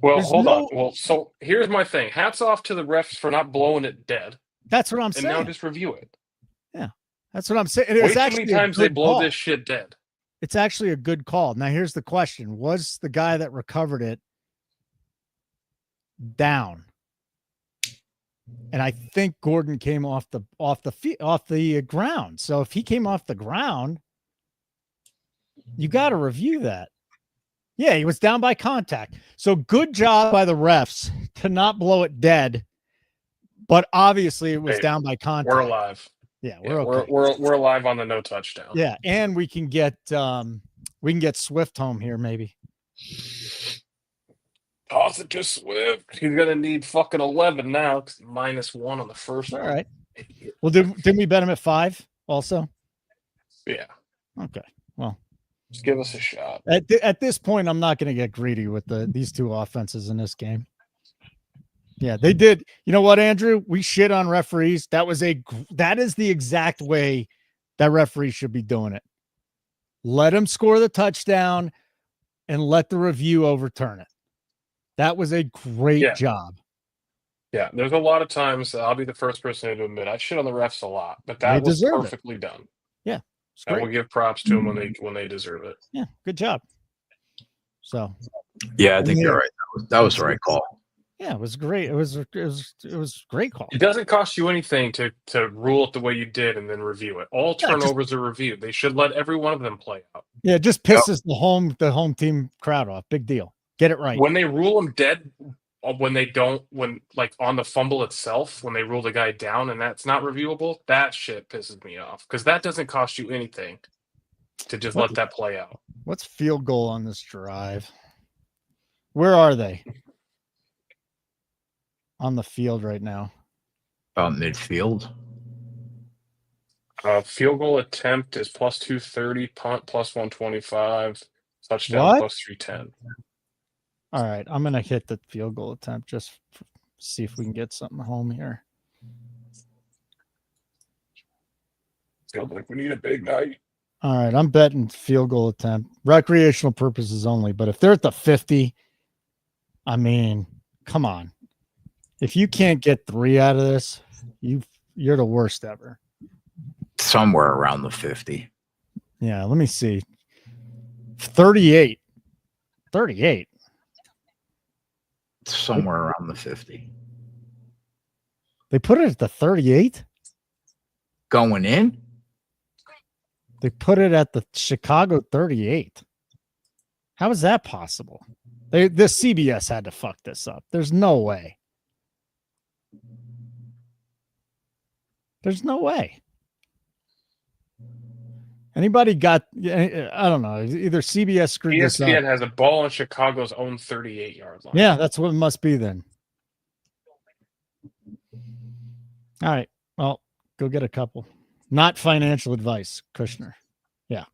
Well, There's hold no- on. Well, so here's my thing. Hats off to the refs for not blowing it dead. That's what I'm And saying. now just review it. Yeah, that's what I'm saying. And it Way was too actually many times a they good blow call. this shit dead. It's actually a good call. Now, here's the question: was the guy that recovered it down? And I think Gordon came off the ground. So if he came off the ground, you got to review that. Yeah, he was down by contact. So good job by the refs to not blow it dead. But obviously it was down by contact. We're alive. Yeah, we're okay. We're alive on the no touchdown. Yeah, and we can get Swift home here maybe. Toss it to Swift. He's gonna need fucking 11 now because -1 on the first one. All right. Well, didn't we bet him at 5 also? Yeah. Okay. Well, just give us a shot. At this point, I'm not going to get greedy with these two offenses in this game. Yeah, they did. You know what, Andrew? We shit on referees. That is the exact way that referee should be doing it. Let him score the touchdown and let the review overturn it. That was a great job. Yeah, there's a lot of times I'll be the first person to admit I shit on the refs a lot, but that was perfectly done. Yeah, and we'll give props to them when they deserve it. Yeah, good job. So, yeah, I think you're right. That was the right call. Yeah, it was great. It was a great call. It doesn't cost you anything to rule it the way you did and then review it. All turnovers are reviewed. They should let every one of them play out. Yeah, it just pisses the home team crowd off. Big deal. Get it right. When they rule them dead, when like on the fumble itself, when they rule the guy down and that's not reviewable, that shit pisses me off because that doesn't cost you anything to just let that play out. What's field goal on this drive? Where are they? On the field right now. Midfield. Field goal attempt is +230, punt +125, touchdown +310. All right, I'm gonna hit the field goal attempt just see if we can get something home here. Feels like we need a big night. All right, I'm betting field goal attempt, recreational purposes only. But if they're at the 50, I mean, come on. If you can't get 3 out of this, you're the worst ever. Somewhere around the 50. Yeah, let me see. 38. Somewhere around the 50. They put it at the 38? Going in? They put it at the Chicago 38. How is that possible? The CBS had to fuck this up. There's no way. There's no way. Anybody got, I don't know, either CBS screwed this up. ESPN has a ball on Chicago's own 38-yard line. Yeah, that's what it must be then. All right. Well, go get a couple. Not financial advice, Kushner. Yeah.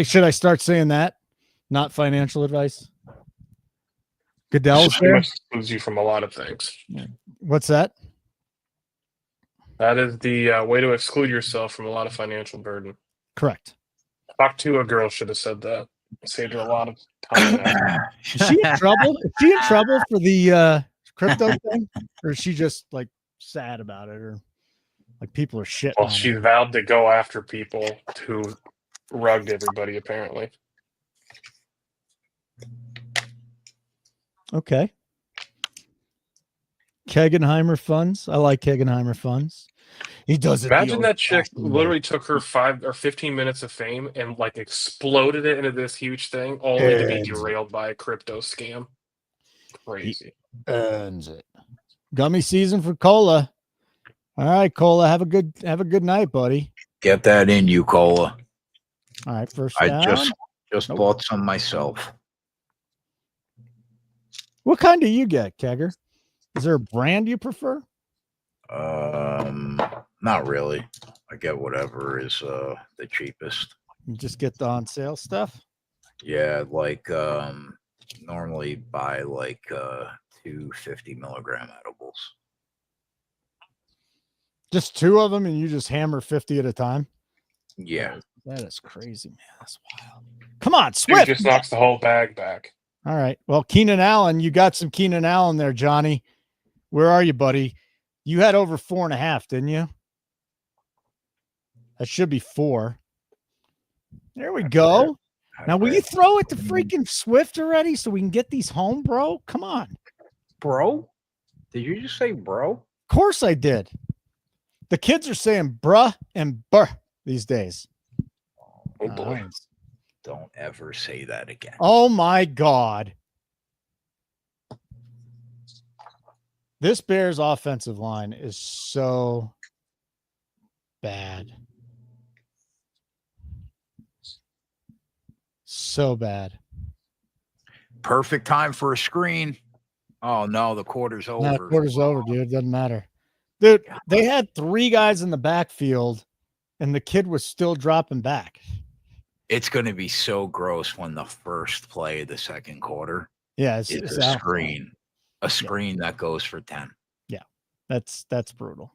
Should I start saying that? Not financial advice? Goodell's there? Excludes you from a lot of things. What's that? That is the way to exclude yourself from a lot of financial burden. Correct. Talk to a girl should have said that. Saved her a lot of time. Is she in trouble? Is she in trouble for the crypto thing? Or is she just like sad about it? Or like people are shit? Well, she vowed to go after people who rugged everybody, apparently. Okay. Kegenheimer funds. I like Kegenheimer funds. He does it. Imagine that chick literally took her 5 or 15 minutes of fame and like exploded it into this huge thing, only to be derailed by a crypto scam. Crazy. He earns it. Gummy season for Cola. All right, Cola. Have a good night, buddy. Get that in you, Cola. All right, first I down. just bought some myself. What kind do you get, Kegger? Is there a brand you prefer? Not really. I get whatever is the cheapest. You just get the on sale stuff? Yeah, like normally buy like 2 50-milligram edibles. Just 2 of them, and you just hammer 50 at a time? Yeah. That is crazy, man. That's wild. Come on, Dude Swift. just knocks the whole bag back. All right. Well, Keenan Allen, you got some Keenan Allen there, Johnny. Where are you, buddy? You had over 4.5, didn't you? That should be 4. There we go. Now, will you throw it to freaking Swift already so we can get these home, bro? Come on. Bro? Did you just say bro? Of course I did. The kids are saying bruh and burr these days. Oh, boy. Don't ever say that again. Oh, my God. This Bears offensive line is so bad. So bad. Perfect time for a screen. Oh, no, the quarter's over. No, quarter's over, dude. Doesn't matter. Dude, they had 3 guys in the backfield, and the kid was still dropping back. It's going to be so gross when the first play of the second quarter is a screen. A screen that goes for 10. Yeah, that's brutal.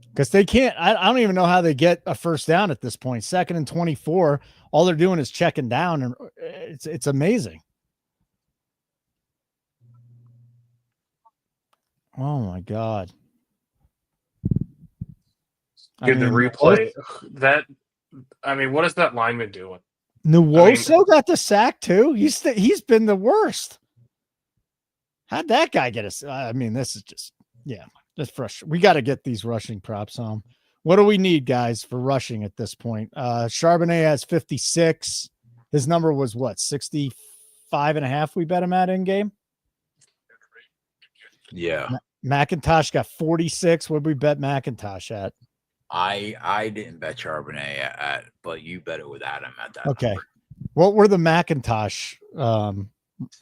Because they can't. I don't even know how they get a first down at this point. 2nd and 24. All they're doing is checking down, and it's amazing. Oh my God! Dude, the replay. What is that lineman doing? Nwosu got the sack too. He's been the worst. How'd that guy get us? This is just that's frustrating. We got to get these rushing props home. What do we need, guys, for rushing at this point? Charbonnet has 56. His number was what, 65.5? We bet him at in game. Yeah. McIntosh got 46. What did we bet McIntosh at? I didn't bet Charbonnet at, but you bet it with Adam at that. Okay. Number. What were the McIntosh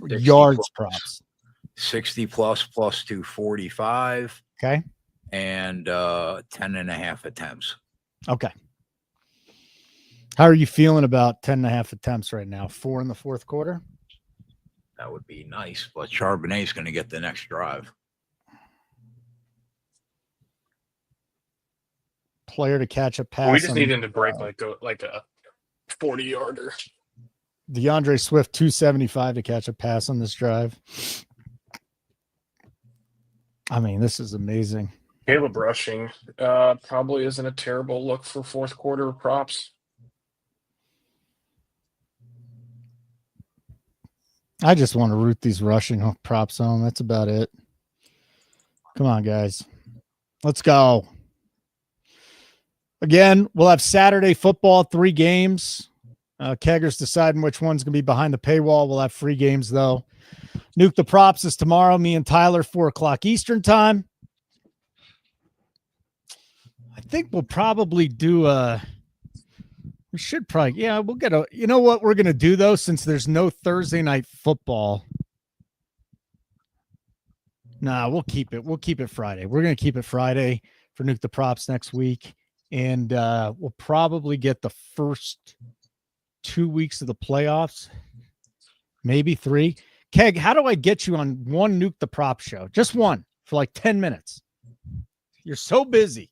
yards props? 60 plus 245. Okay. And 10.5 attempts. Okay. How are you feeling about 10.5 attempts right now? 4 in the fourth quarter? That would be nice, but Charbonnet's going to get the next drive. Player to catch a pass. We just need him to break like a 40-yarder. DeAndre Swift 275 to catch a pass on this drive. This is amazing. Caleb rushing probably isn't a terrible look for fourth quarter props. I just want to root these rushing props home. That's about it. Come on, guys. Let's go. Again, we'll have Saturday football, 3 games. Kegger's deciding which one's going to be behind the paywall. We'll have free games, though. Nuke the Props is tomorrow. Me and Tyler, 4 o'clock Eastern time. I think we'll probably do we should probably, we'll get you know what we're going to do, though, since there's no Thursday night football. Nah, we'll keep it. We'll keep it Friday. We're going to keep it Friday for Nuke the Props next week. And we'll probably get the first 2 weeks of the playoffs, maybe 3. Keg, how do I get you on one Nuke the Prop show? Just one for like 10 minutes. You're so busy.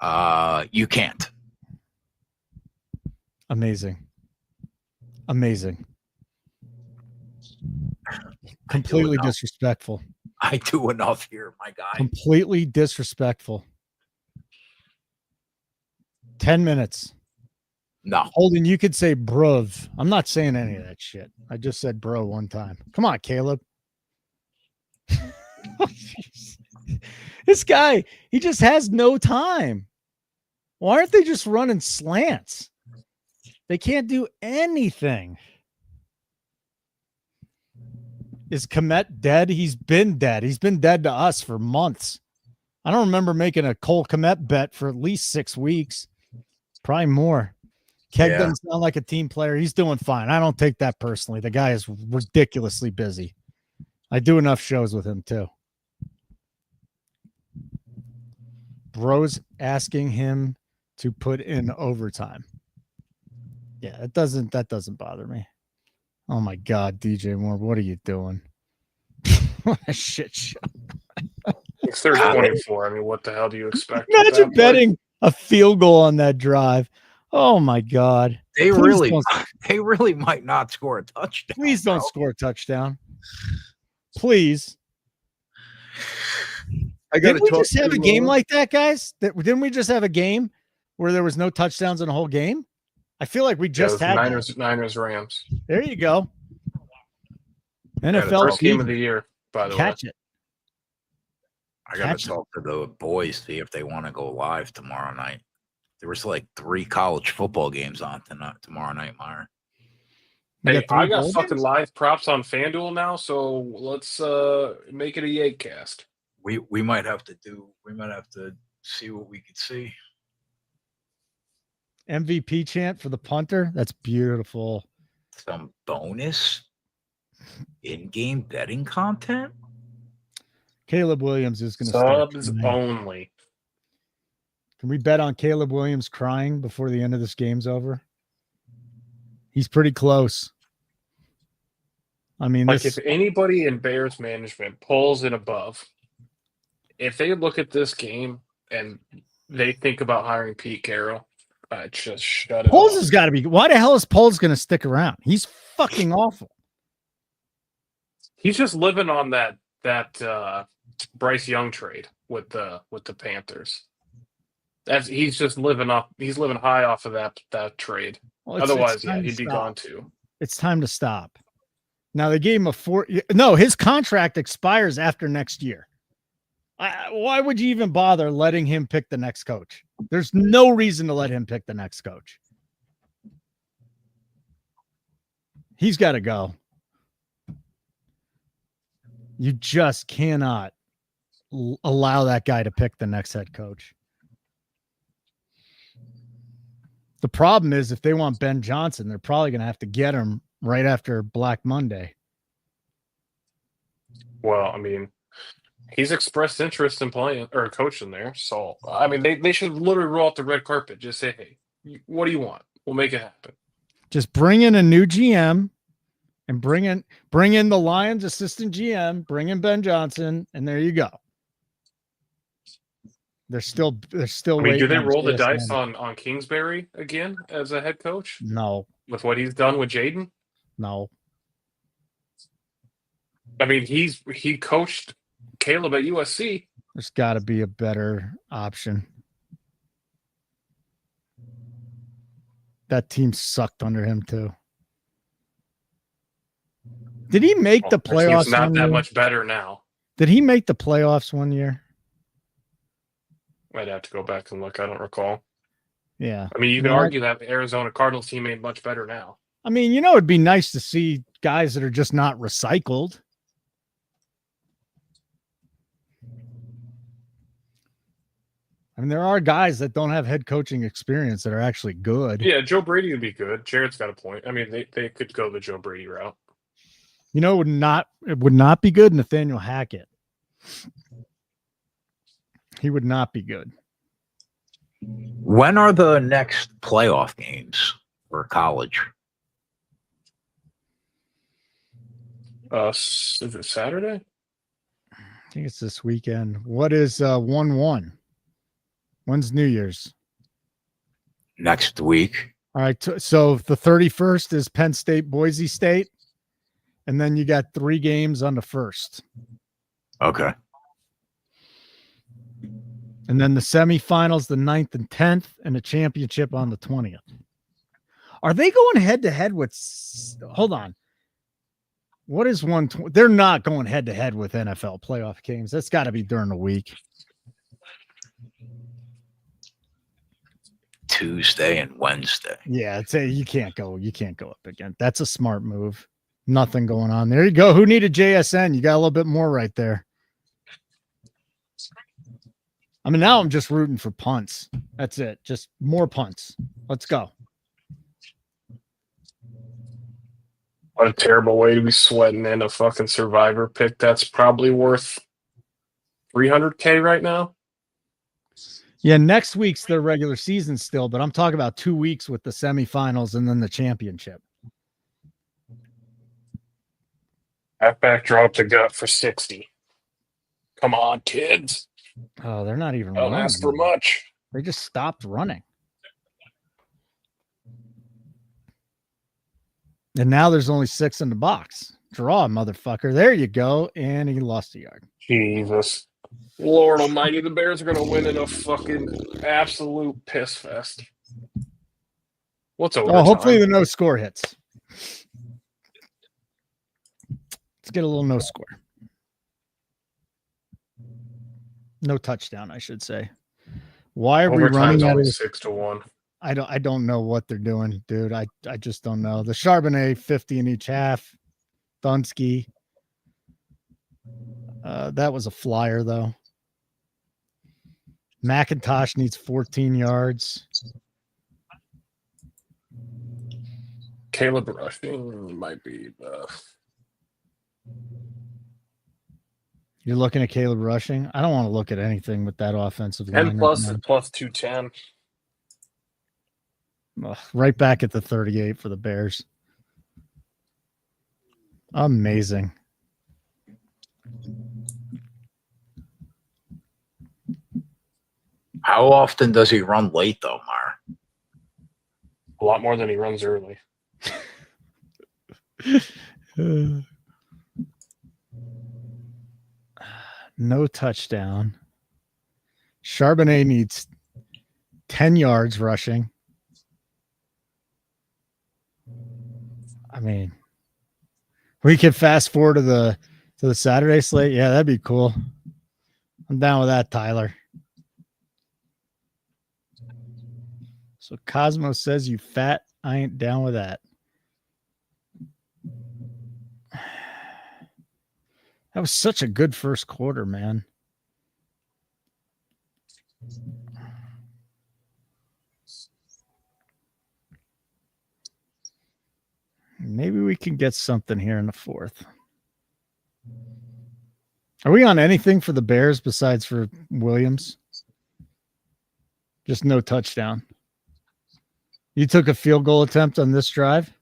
You can't. Amazing. Completely disrespectful. I do enough here, my guy. Completely disrespectful. 10 minutes. No. Holden, you could say bruv. I'm not saying any of that shit. I just said bro one time. Come on, Caleb. This guy, he just has no time. Why aren't they just running slants? They can't do anything. Is Komet dead? He's been dead. He's been dead to us for months. I don't remember making a Cole Komet bet for at least 6 weeks. Probably more. Keg doesn't sound like a team player. He's doing fine. I don't take that personally. The guy is ridiculously busy. I do enough shows with him too. Bro's asking him to put in overtime. Yeah, that doesn't bother me. Oh my God, DJ Moore, what are you doing? What a shit show. It's third 24. I mean, what the hell do you expect? with Imagine that play? betting a field goal on that drive. Oh my God. They Please really might not score a touchdown. Please don't score a touchdown. Please. Didn't we just have a game like that, guys? Didn't we just have a game where there was no touchdowns in the whole game? I feel like we just had Niners Rams. There you go. NFL First game of the year, by the way. Catch it. I got to talk to the boys, see if they want to go live tomorrow night. There was like 3 college football games on tomorrow night, Meyer. Hey, I got fucking live props on FanDuel now, so let's make it a Yake cast. We might have to see what we could see. MVP chant for the punter. That's beautiful. Some bonus in-game betting content. Caleb Williams is going to subs only. Can we bet on Caleb Williams crying before the end of this game's over? He's pretty close. I mean, if anybody in Bears management pulls it above, if they look at this game and they think about hiring Pete Carroll, just shut it Poles off. has got to be. Why the hell is Poles going to stick around? He's fucking awful. He's just living on that Bryce Young trade with the Panthers. He's just living off. He's living high off of that trade. Well, otherwise, he'd be gone too. It's time to stop. Now they gave him No, his contract expires after next year. Why would you even bother letting him pick the next coach? There's no reason to let him pick the next coach. He's got to go. You just cannot allow that guy to pick the next head coach. The problem is if they want Ben Johnson, they're probably going to have to get him right after Black Monday. Well, I mean, he's expressed interest in playing or coaching there. So, I mean, they should literally roll out the red carpet. Just say, hey, what do you want? We'll make it happen. Just bring in a new GM and bring in the Lions assistant GM, bring in Ben Johnson, and there you go. They're still I mean, do they roll the dice on Kingsbury again as a head coach? No. With what he's done with Jaden? No. I mean, he coached Caleb at USC. There's got to be a better option. That team sucked under him too. Did he make the playoffs? He's not that much better now. Did he make the playoffs one year? I'd have to go back and look. I don't recall. Yeah. I mean, you can argue that the Arizona Cardinals team made much better now. I mean, it'd be nice to see guys that are just not recycled. I mean, there are guys that don't have head coaching experience that are actually good. Yeah, Joe Brady would be good. Jared's got a point. I mean, they could go the Joe Brady route. It would not be good, Nathaniel Hackett. He would not be good. When are the next playoff games for college? Is it Saturday? I think it's this weekend. What is 1-1? When's New Year's? Next week. All right. So the 31st is Penn State, Boise State. And then you got 3 games on the 1st. Okay. And then the semifinals, the 9th and 10th, and the championship on the 20th. Are they going head-to-head with – hold on. What is 120? They're not going head-to-head with NFL playoff games. That's got to be during the week. Tuesday and Wednesday. Yeah, you can't go up again. That's a smart move. Nothing going on. There you go. Who needed JSN? You got a little bit more right there. I mean, now I'm just rooting for punts. That's it. Just more punts. Let's go. What a terrible way to be sweating in a fucking survivor pick. That's probably worth $300K right now. Yeah, next week's their regular season still, but I'm talking about 2 weeks with the semifinals and then the championship. Halfback dropped a gut for 60. Come on, kids. Oh, they're not even Don't running. ask for much. They just stopped running. And now there's only 6 in the box. Draw, motherfucker. There you go. And he lost a yard. Jesus. Lord almighty, the Bears are going to win in a fucking absolute piss fest. What's overtime? Oh, hopefully the no score hits. Let's get a little no score. No touchdown, I should say. Why are we running at only it? 6-1. I don't know what they're doing, dude. I just don't know. The Charbonnet 50 in each half. Dunsky. That was a flyer though. McIntosh needs 14 yards. Caleb Rushing might be the. You're looking at Caleb Rushing. I don't want to look at anything with that offensive line. 10 plus is plus 210. Right back at the 38 for the Bears. Amazing. How often does he run late, though, Mar? A lot more than he runs early. No touchdown. Charbonnet needs 10 yards rushing. I mean, we could fast forward to the Saturday slate. Yeah, that'd be cool. I'm down with that, Tyler. So Cosmo says you fat. I ain't down with that. That was such a good first quarter, man. Maybe we can get something here in the fourth. Are we on anything for the Bears besides for Williams? Just no touchdown. You took a field goal attempt on this drive?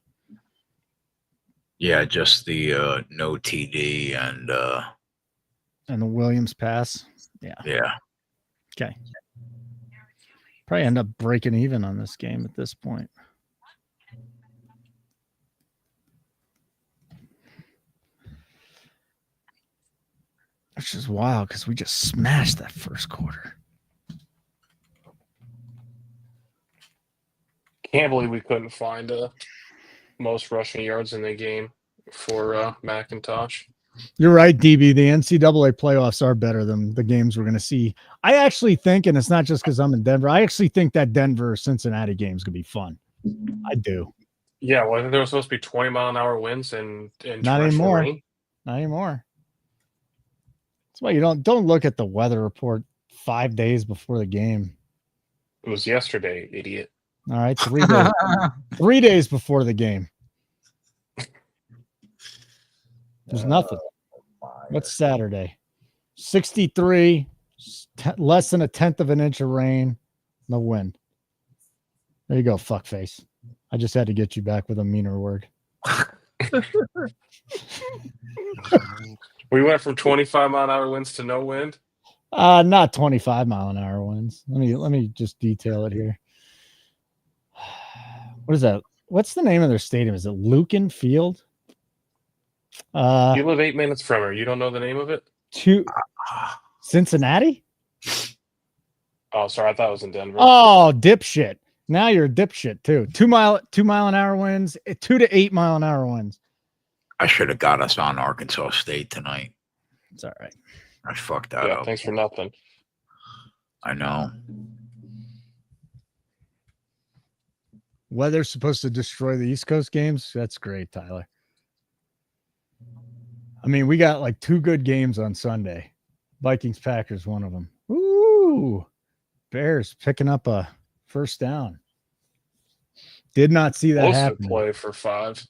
Yeah, just the no TD and the Williams pass. Yeah. Okay. Probably end up breaking even on this game at this point. Which is wild because we just smashed that first quarter. Can't believe we couldn't find most rushing yards in the game for McIntosh. You're right, DB. The NCAA playoffs are better than the games we're going to see. I actually think, and it's not just because I'm in Denver, I actually think that Denver-Cincinnati game is going to be fun. I do. Yeah, well, I think there was supposed to be 20-mile-an-hour winds and not anymore. Rain. Not anymore. That's why you don't look at the weather report 5 days before the game. It was yesterday, idiot. All right, 3 days. 3 days before the game. There's nothing. What's Saturday? 63, less than a tenth of an inch of rain, no wind. There you go, fuckface. I just had to get you back with a meaner word. We went from 25-mile-an-hour winds to no wind. Not 25-mile-an-hour winds. Let me just detail it here. What is that? What's the name of their stadium? Is it Lucan Field? You live 8 minutes from her. You don't know the name of it? Cincinnati? Oh, sorry. I thought it was in Denver. Oh, dipshit. Now you're a dipshit too. 2 mile-an-hour winds, 2 to 8 mile-an-hour winds. I should have got us on Arkansas State tonight. It's all right. I fucked that up. Thanks for nothing. I know. Weather's supposed to destroy the East Coast games. That's great, Tyler. I mean, we got like 2 good games on Sunday. Vikings-Packers, one of them. Ooh, Bears picking up a first down. Did not see that happen. Play for 5.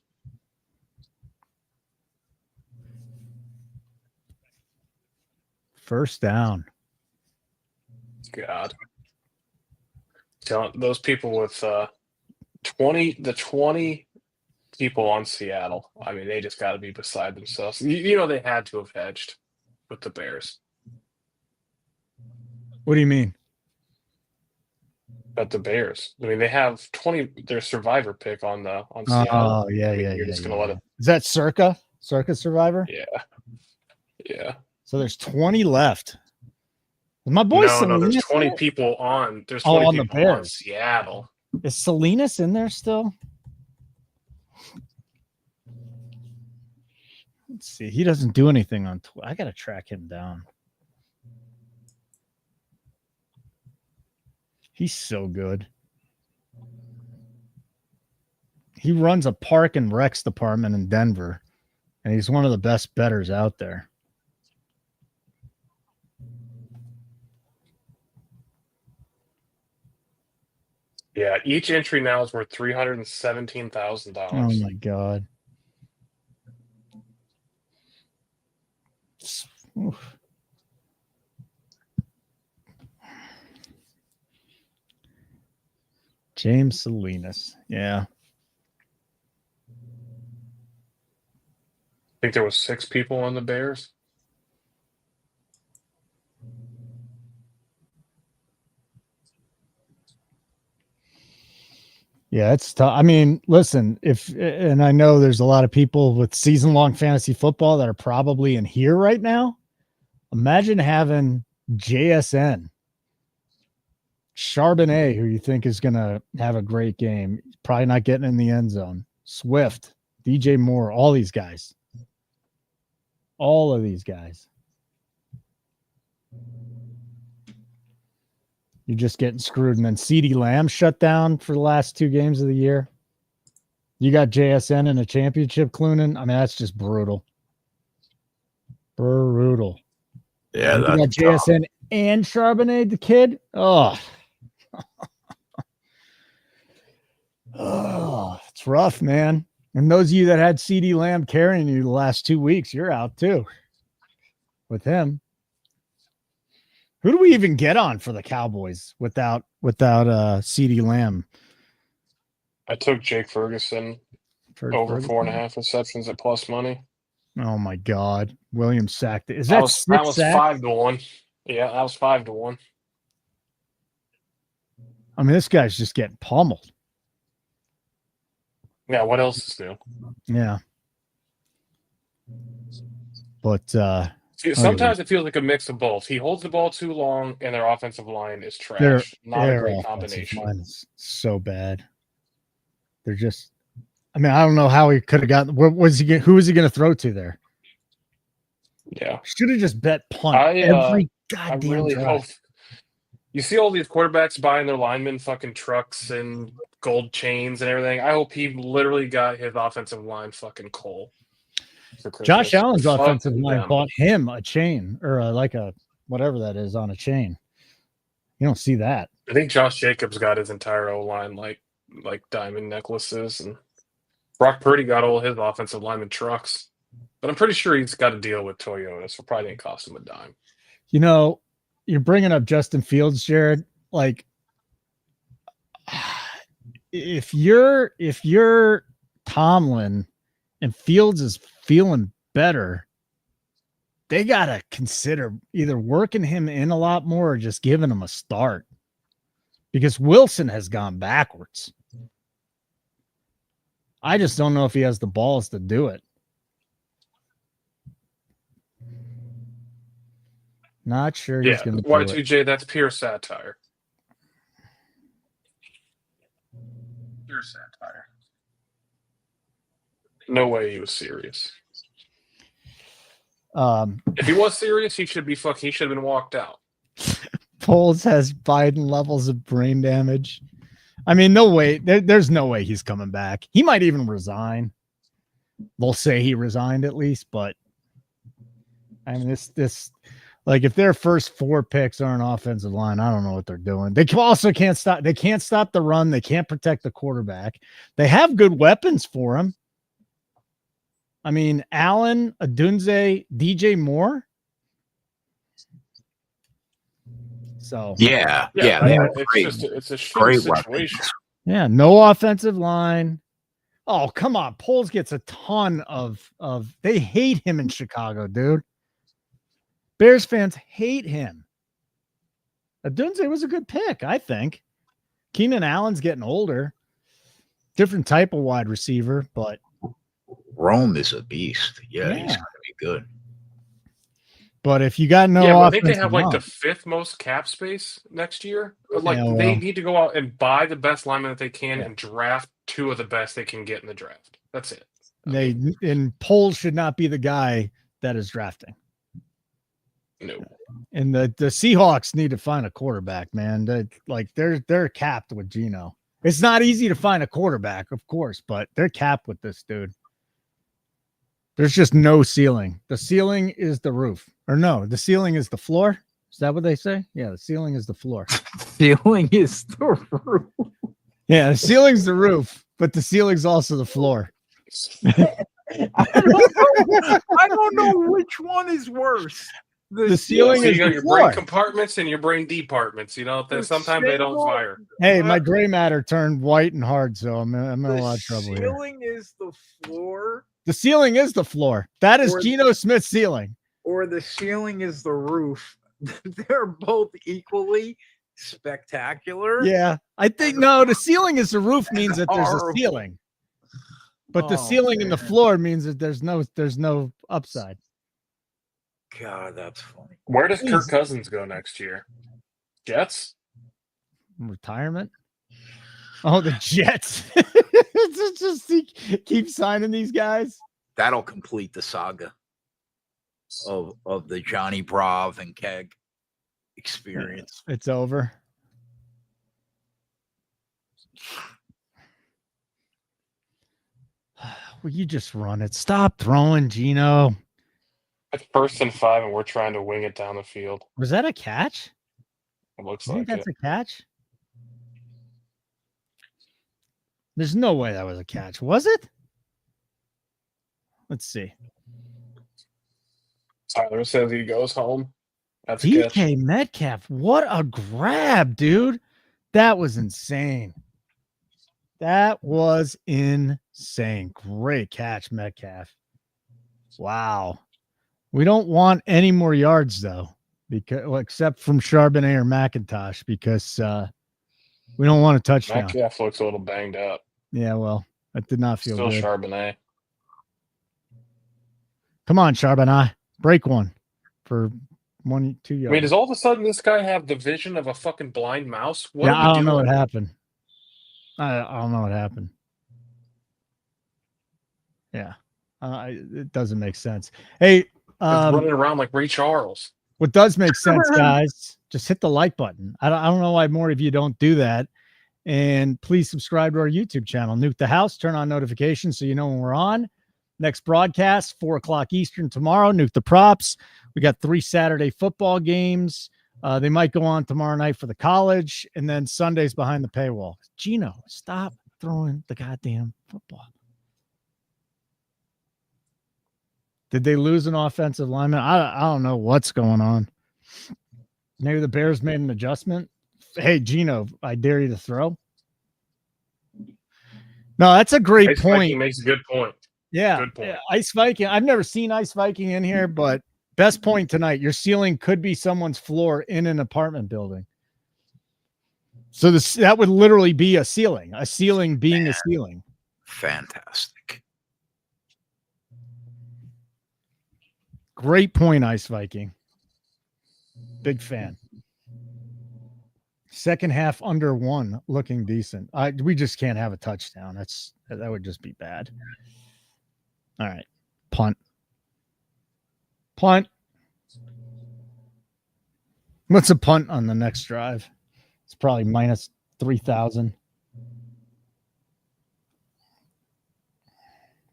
First down. God. Telling those people with 20 people on Seattle. I mean, they just got to be beside themselves. You know, they had to have hedged with the Bears. What do you mean? But the Bears, I mean, they have their survivor pick on Seattle. Oh, yeah, I mean, yeah, you're yeah. just gonna let it. Is that Circa Survivor? Yeah. So there's 20 left. My boy No, Salinas there's 20 in it? people on. There's Oh, 20 on the people on Bears. Seattle. Is Salinas in there still? Let's see. He doesn't do anything on Twitter. I gotta track him down. He's so good. He runs a park and recs department in Denver, and he's one of the best bettors out there. Yeah, each entry now is worth $317,000. Oh my god. Oof. James Salinas. Yeah. I think there was 6 people on the Bears. Yeah, it's tough. I mean, listen, and I know there's a lot of people with season-long fantasy football that are probably in here right now. Imagine having JSN, Charbonnet, who you think is going to have a great game, probably not getting in the end zone. Swift, DJ Moore, all these guys. All of these guys. You're just getting screwed. And then CeeDee Lamb shut down for the last 2 games of the year. You got JSN in a championship, Clunan. I mean, that's just brutal. Brutal. Yeah, you got JSN and Charbonnet, the kid. Oh. Oh, it's rough, man. And those of you that had CeeDee Lamb carrying you the last 2 weeks, you're out too with him. Who do we even get on for the Cowboys without CeeDee Lamb? I took Jake Ferguson over 4.5 receptions at plus money. Oh my God, Williams sacked it. Is that was 5-1? Yeah, that was 5-1. I mean, this guy's just getting pummeled. Yeah, what else is new? Yeah, but sometimes it feels like a mix of both. He holds the ball too long, and their offensive line is trash. Not a great combination. Line is so bad. They're just. I mean, I don't know how he could have gotten. Who was he going to throw to there? Yeah, should have just bet punt every goddamn. I really hope. You see all these quarterbacks buying their linemen fucking trucks and gold chains and everything. I hope he literally got his offensive line fucking coal. Josh Allen's offensive line bought him a chain or like a whatever that is on a chain. You don't see that. I think Josh Jacobs got his entire O line like diamond necklaces, and Brock Purdy got all his offensive lineman trucks. But I'm pretty sure he's got a deal with Toyota, so probably didn't cost him a dime. You know, you're bringing up Justin Fields, Jared. Like, if you're Tomlin and Fields is feeling better, they got to consider either working him in a lot more or just giving him a start, because Wilson has gone backwards. I just don't know if he has the balls to do it. Not sure he's going to do it. Y2J, that's pure satire. Pure satire. No way he was serious. If he was serious, he should have been walked out. Poles has Biden levels of brain damage. I mean, no way. There's no way he's coming back. He might even resign. They'll say he resigned at least, but I mean, this like if their first 4 picks are an offensive line, I don't know what they're doing. They also can't stop. They can't stop the run. They can't protect the quarterback. They have good weapons for him. I mean, Allen, Adunze, DJ Moore. So yeah. It's a shitty situation. Yeah, no offensive line. Oh, come on. Poles gets a ton of they hate him in Chicago, dude. Bears fans hate him. Adunze was a good pick, I think. Keenan Allen's getting older. Different type of wide receiver, but Rome is a beast. Yeah, Yeah. he's going to be good. but if you got no Yeah, well, I think they offensive have like the line- 5th most cap space next year. Like Yeah, they well. need to go out and buy the best linemen that they can Yeah. and draft 2 of the best they can get in the draft. That's it. and Poles should not be the guy that is drafting. No. And the Seahawks need to find a quarterback, man. They're capped with Geno. It's not easy to find a quarterback, of course, but they're capped with this dude. There's just no ceiling. The ceiling is the roof. Or no, the ceiling is the floor. Is that what they say? Yeah, the ceiling is the floor. Feeling is the roof. Yeah, the ceiling's the roof, but the ceiling's also the floor. I don't know which one is worse. The ceiling So is you got the your floor. brain compartments and your brain departments. You know, sometimes they don't fire. Hey, my gray matter turned white and hard, so I'm in a lot of trouble here. The ceiling is the floor, The ceiling is the floor. That is Or- Geno Smith's ceiling. or the ceiling is the roof. They're both equally spectacular. Yeah, I think no. The ceiling is the roof means that there's a Horrible. ceiling, but the Oh, ceiling and the man. floor means that there's no upside. God, that's funny. Where does Please. Kirk Cousins go next year? Jets? Retirement. Oh, the Jets. It's just keep signing these guys. That'll complete the saga of the Johnny Brav and Keg experience. It's over. Will you just run it? Stop throwing, Geno. It's 1st and 5, and we're trying to wing it down the field. Was that a catch? It looks You think like that's it. a catch? There's no way that was a catch. Was it? Let's see. Tyler says he goes home. That's a catch. DK Metcalf. What a grab, dude. That was insane. That was insane. Great catch, Metcalf. Wow. We don't want any more yards, though, because except from Charbonnet or McIntosh, because we don't want a touchdown. Metcalf looks a little banged up. Yeah, well, that did not feel Still good. Charbonnet. Come on, Charbonnet. Break one for 1-2 yards. I mean, does all of a sudden this guy have the vision of a fucking blind mouse? What Yeah, are we I don't know doing? what happened. I don't know what happened. Yeah, it doesn't make sense. Hey, He's running around like Ray Charles. what does make sense, guys? Just hit the like button. I don't know why more of you don't do that. And please subscribe to our YouTube channel, Nuke the House. Turn on notifications so you know when we're on. Next broadcast, 4:00 Eastern tomorrow. Nuke the Props. We got 3 Saturday football games. They might go on tomorrow night for the college, and then Sundays behind the paywall. Geno, stop throwing the goddamn football. Did they lose an offensive lineman? I don't know what's going on. Maybe the Bears made an adjustment. Hey, Geno, I dare you to throw. No, that's a great Ice point. Viking makes a good point. Yeah, Good point. yeah, Ice Viking. I've never seen Ice Viking in here, but best point tonight. Your ceiling could be someone's floor in an apartment building. So that would literally be a ceiling being a ceiling. Fantastic. Great point, Ice Viking. Big fan. Second half under 1, looking decent. We just can't have a touchdown. That would just be bad. All right, punt. What's a punt on the next drive? It's probably minus 3,000.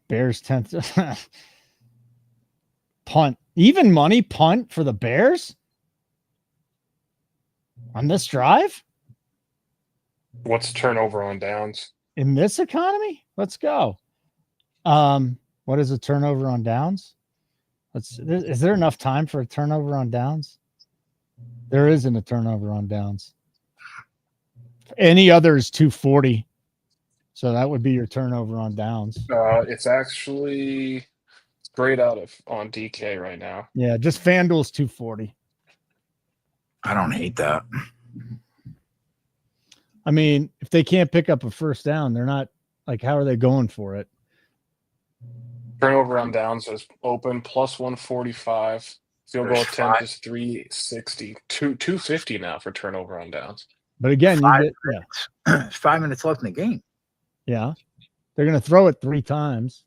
Bears 10th. Punt. Even money punt for the Bears on this drive? What's the turnover on downs? In this economy? Let's go. What is a turnover on downs? Is there enough time for a turnover on downs? There isn't a turnover on downs. Any other is 240. So that would be your turnover on downs. It's actually straight out of on DK right now. Yeah, just FanDuel's 240. I don't hate that. I mean, if they can't pick up a first down, they're not like, how are they going for it? Turnover on downs is open plus 145. Field goal There's attempt five. is 360. 250 now for turnover on downs. But again, you get It's 5 minutes left in the game. yeah. They're going to throw it 3 times.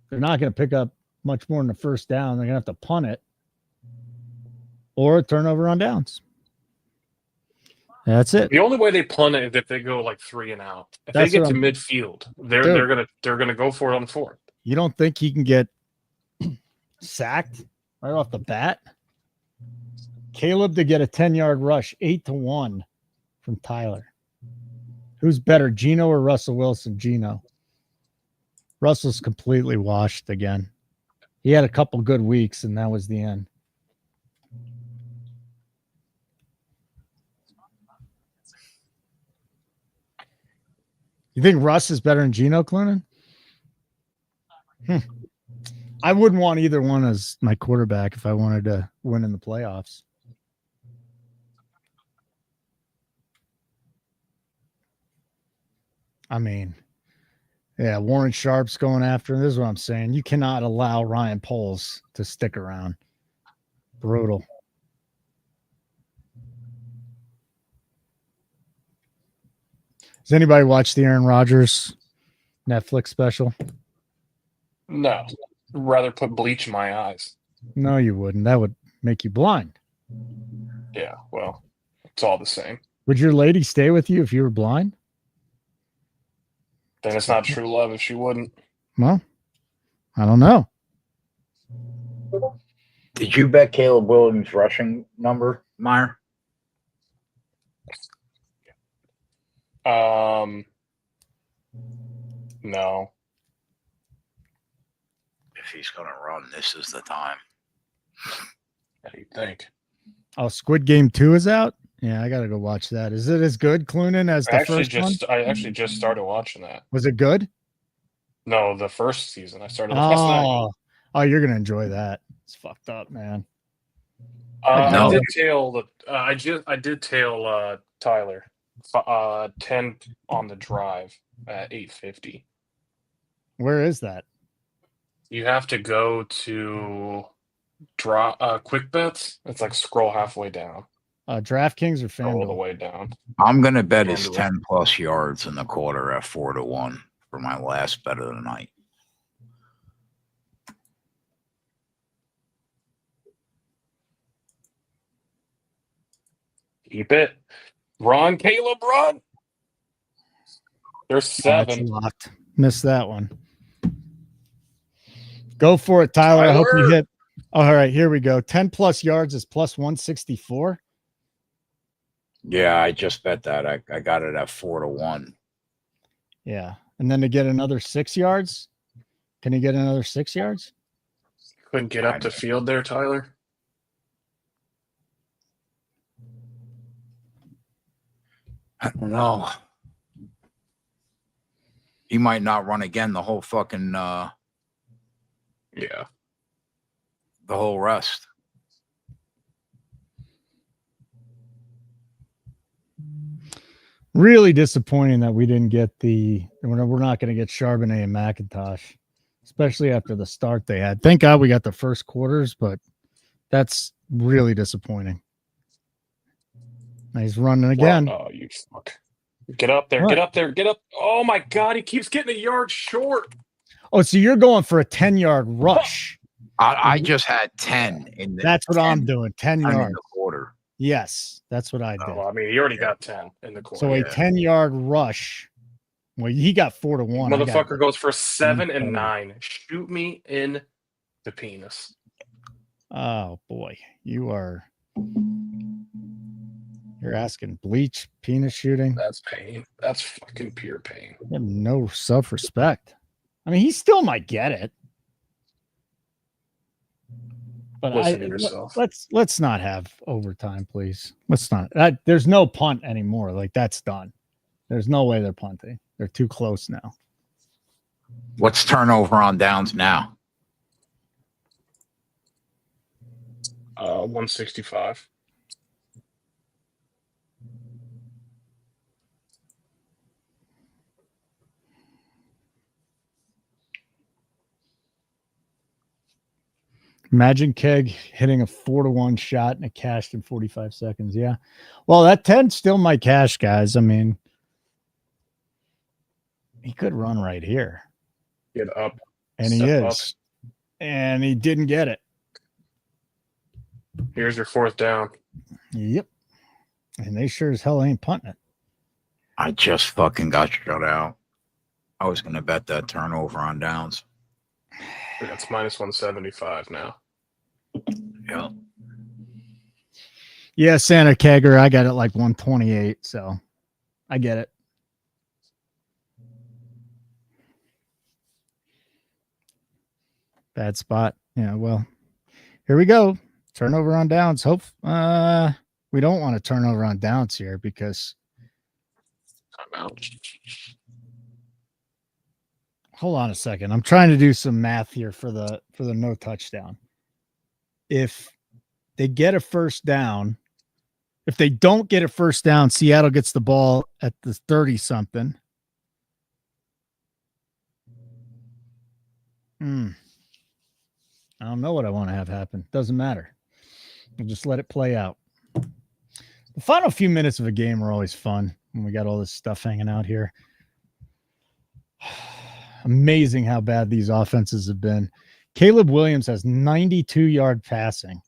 They're not going to pick up much more than the first down. They're going to have to punt it or a turnover on downs. That's it. The only way they punt it is if they go like 3 and out. If That's they get what to I'm- midfield, they're gonna go for it on 4th. You don't think he can get sacked right off the bat? Caleb to get a 10-yard rush, 8-1 from Tyler. Who's better, Gino or Russell Wilson? Gino. Russell's completely washed again. He had a couple good weeks, and that was the end. You think Russ is better than Gino, Cloonan? I wouldn't want either one as my quarterback if I wanted to win in the playoffs. I mean, yeah, Warren Sharp's going after him. This is what I'm saying. You cannot allow Ryan Poles to stick around. Brutal. Does anybody watch the Aaron Rodgers Netflix special? No. I'd rather put bleach in my eyes. No, you wouldn't. That would make you blind. Yeah, well, it's all the same. Would your lady stay with you if you were blind? Then it's not true love if she wouldn't. Well, I don't know. Did you bet Caleb Williams' rushing number, Meyer? No. If he's going to run, this is the time. What do you think? Oh, Squid Game 2 is out? Yeah, I got to go watch that. Is it as good, Cloonan, as the first one? I actually just started watching that. Was it good? No, the first season. I started last night. Oh, you're going to enjoy that. It's fucked up, man. I did tail I did tail Tyler 10 on the drive at 850. Where is that? You have to go to draw quick bets. It's like scroll halfway down. DraftKings or Scroll all the FanDuel? way down. I'm going to bet his FanDuel. 10 plus yards in the quarter at 4-1 for my last bet of the night. Keep it. Run, Caleb, run. There's That's 7. locked. Missed that one. Go for it, Tyler. I hope you hit. All right, here we go. 10 plus yards is plus 164. Yeah, I just bet that. I got it at 4-1. Yeah. And then to get another 6 yards, can you get another 6 yards? Couldn't get up the field there, Tyler. I don't know. He might not run again the whole fucking Yeah. the whole rest. Really disappointing that we didn't get we're not going to get Charbonnet and McIntosh, especially after the start they had. Thank God we got the first quarters, but that's really disappointing. Now he's running again. Oh, you fuck. Get up there. What? Get up there. Get up. Oh, my God. He keeps getting a yard short. Oh, so you're going for a 10-yard rush. I just had 10 in the. That's what 10 I'm doing. 10 in yards. the quarter. Yes, that's what I did. Oh, I mean, he already got 10 in the quarter. So a 10-yard rush. Well, he got 4-1. Motherfucker goes for 7 and 9. Shoot me in the penis. Oh boy, you're asking bleach penis shooting. That's pain. That's fucking pure pain. You have no self-respect. I mean, he still might get it. But Listen to yourself. let's not have overtime, please. Let's not. There's no punt anymore. Like that's done. There's no way they're punting. They're too close now. What's turnover on downs now? 165. Imagine Keg hitting a 4-1 shot and it cashed in 45 seconds. Yeah. Well, that 10 still might cash, guys. I mean, he could run right here. Get up. And he is. And he didn't get it. Here's your 4th down. Yep. And they sure as hell ain't punting it. I just fucking got shut out. I was going to bet that turnover on downs. That's minus 175 now. Yeah. Yeah, Santa Kegger, I got it like 128, so I get it. Bad spot. Yeah, well, here we go. Turnover on downs. Hope we don't want to turnover on downs here because hold on a second. I'm trying to do some math here for the no touchdown. If they get a first down, if they don't get a first down, Seattle gets the ball at the 30-something. I don't know what I want to have happen. Doesn't matter. We'll just let it play out. The final few minutes of a game are always fun when we got all this stuff hanging out here. Amazing how bad these offenses have been. Caleb Williams has 92-yard passing.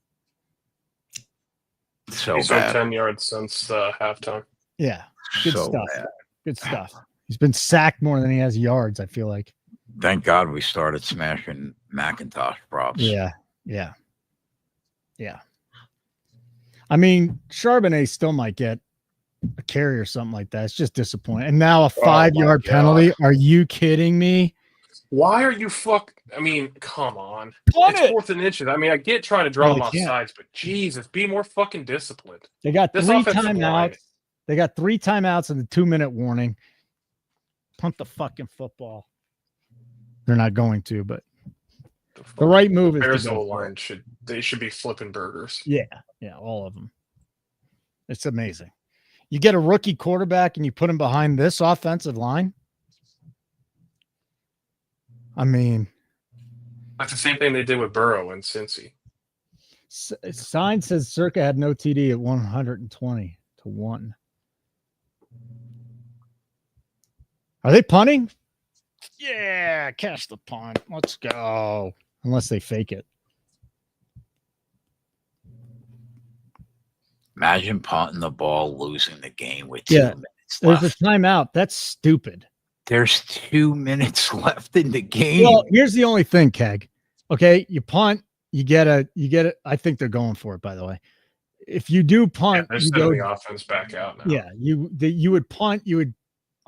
So He's bad. 10 yards since halftime. Yeah, good So stuff. bad. Good stuff. He's been sacked more than he has yards, I feel like. Thank God we started smashing McIntosh props. Yeah. I mean, Charbonnet still might get a carry or something like that. It's just disappointing. And now a 5-yard penalty. Are you kidding me? Why are you I mean, come on. Punt It's it. 4th and inches. I mean, I get trying to draw No, them they off can't. sides, but Jesus, be more fucking disciplined. They got This 3 offensive line. timeouts. They got 3 timeouts and the 2-minute warning. Punt the fucking football. They're not going to, but the right move is Bears to go for line it. they should be flipping burgers. Yeah, all of them. It's amazing. You get a rookie quarterback and you put him behind this offensive line. I mean, That's the same thing they did with Burrow and Cincy. Sign says Circa had no TD at 120-1. Are they punting? Yeah, catch the punt. Let's go. Unless they fake it. Imagine punting the ball, losing the game with 2 minutes There's left. a timeout. That's stupid. There's 2 minutes left in the game. Well, here's the only thing, Keg. Okay, you punt, you get it. I think they're going for it, by the way. If you do punt, They're you sending go, the offense back out now. yeah, you would punt, you would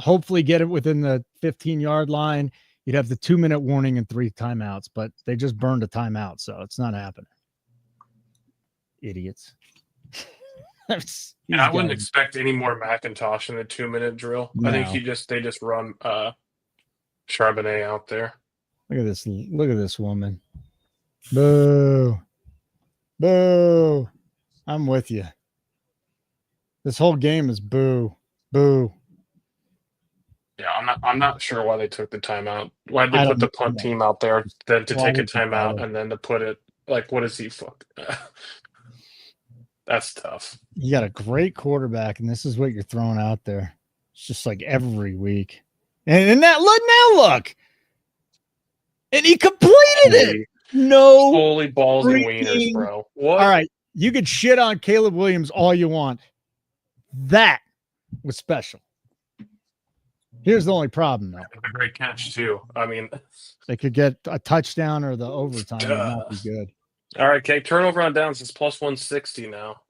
hopefully get it within the 15-yard line. You'd have the 2-minute warning and 3 timeouts, but they just burned a timeout, so it's not happening. Idiots. And I wouldn't expect any more McIntosh in the 2-minute drill. No. I think they just run Charbonnet out there. Look at this. Look at this woman. Boo. Boo. I'm with you. This whole game is boo. Boo. Yeah, I'm not sure why they took the timeout. Why did I they don't put the know. punt team out there, then to Why take a would you timeout bother? and then to put it like what is he fuck? That's tough. You got a great quarterback, and this is what you're throwing out there. It's just like every week. And that look. And he completed it. No. Holy balls and freaking- wieners, bro. What? All right. You could shit on Caleb Williams all you want. That was special. Here's the only problem, though. A great catch too. I mean, They could get a touchdown or the overtime. It would not be good. all right, Kate. Turnover on downs is plus 160 now.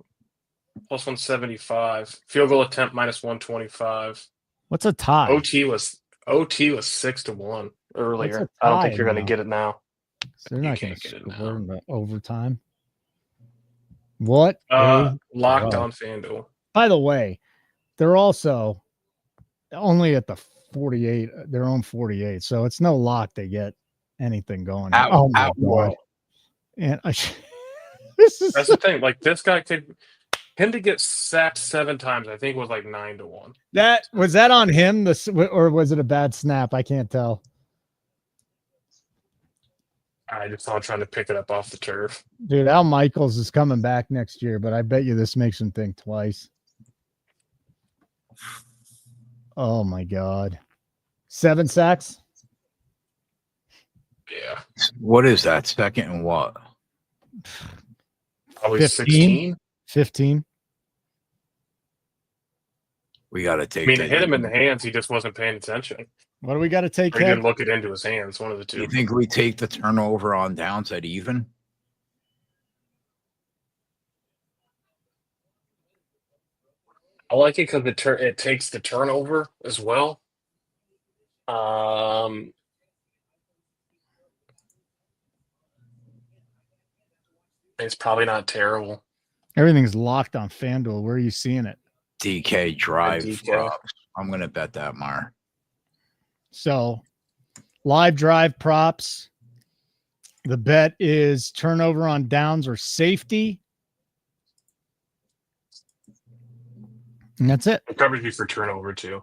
Plus 175. Field goal attempt minus 125. What's a tie? OT was 6-1 earlier. What's a I don't tie think you're going to now? get it now. They're You not going can't to get it score now. in the overtime. What? Locked on FanDuel. By the way, they're also only at the 48, their own 48. So it's no lock they get anything going. Here. At- Oh my at god! what? And this is That's the thing. Like this guy could him to get sacked 7 times. I think was like 9-1. that was that on him. Or was it a bad snap? I can't tell. I just saw him trying to pick it up off the turf. Dude, Al Michaels is coming back next year, but I bet you this makes him think twice. Oh my god. 7 sacks? Yeah, What is that? Second and what? probably 15? 16. 15. We got to I take. mean, it hit him in the hands. He just wasn't paying attention. What do we got to take? Or he Kev? didn't look it into his hands. One of the Do you two. think we take the turnover on downs at even? I like it because it takes the turnover as well. It's probably not terrible. Everything's locked on FanDuel. Where are you seeing it? DK drive. DK. props. I'm going to bet that, Mar. So, live drive props. The bet is turnover on downs or safety. And that's it. It covers you for turnover too.